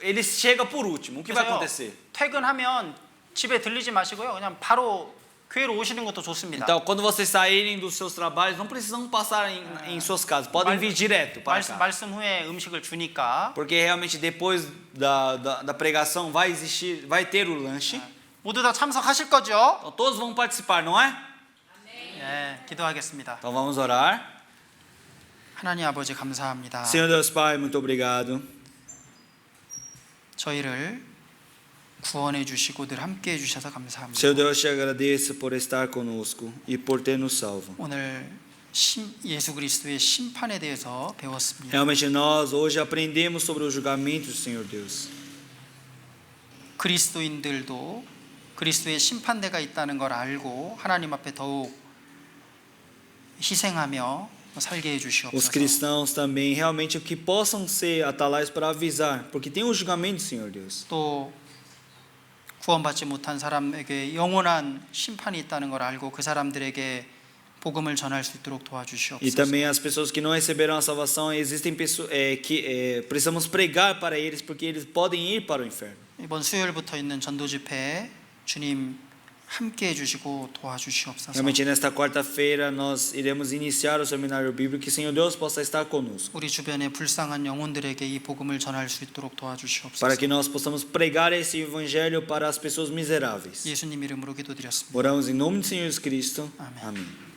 Speaker 2: ele chega por último. O que vai acontecer?
Speaker 1: 퇴근하면 집에 들리지 마시고요. 그냥 바로 교회로 오시는 것도 좋습니다.
Speaker 2: Então, quando vocês saírem dos seus trabalhos, não precisam passar em suas casas, podem vir direto para cá.
Speaker 1: 말씀 후에 음식을 주니까
Speaker 2: Porque realmente depois da pregação vai ter o lanche.
Speaker 1: 모두 다 참석하실 거죠?
Speaker 2: Então todos vão participar, não é?
Speaker 1: 네, 기도하겠습니다.
Speaker 2: Então vamos orar.
Speaker 1: 하나님 아버지 감사합니다.
Speaker 2: Senhor Deus Pai, muito obrigado.
Speaker 1: 저희를 구원해 주시고 늘 함께 해 주셔서 감사합니다.
Speaker 2: Senhor Deus, te agradeço por estar conosco e por ter nos salvo.
Speaker 1: 오늘 예수 그리스도의 심판에 대해서 배웠습니다.
Speaker 2: Realmente nós hoje aprendemos sobre o julgamento, Senhor Deus.
Speaker 1: 그리스도인들도 그리스도의 심판대가 있다는 걸 알고 하나님 앞에 더욱 희생하며 살게 해
Speaker 2: Os
Speaker 1: 주시옵소서.
Speaker 2: cristãos também realmente que possam ser atalaios para avisar, porque tem um julgamento, Senhor Deus.
Speaker 1: 또 구원받지 못한 사람에게 영원한 심판이 있다는 걸 알고 그 사람들에게 복음을 전할 수 있도록
Speaker 2: E
Speaker 1: 도와주시옵소서.
Speaker 2: também as pessoas que não receberam a salvação, existem pessoas que precisamos pregar para eles, porque eles podem ir para o inferno.
Speaker 1: 이번 수요일부터 있는 전도 집회에 주님 함께 해주시고 도와주시옵소서.
Speaker 2: Realmente nesta quarta-feira nós iremos iniciar o seminário bíblico, que Senhor Deus possa estar conosco,
Speaker 1: 우리 주변의 불쌍한 영혼들에게 이 복음을 전할 수 있도록 도와주시옵소서.
Speaker 2: para que nós possamos pregar esse evangelho para as pessoas miseráveis.
Speaker 1: 예수님 이름으로 기도드렸습니다.
Speaker 2: Oramos em nome do Senhor Jesus Cristo.
Speaker 1: Amém.
Speaker 2: Amém.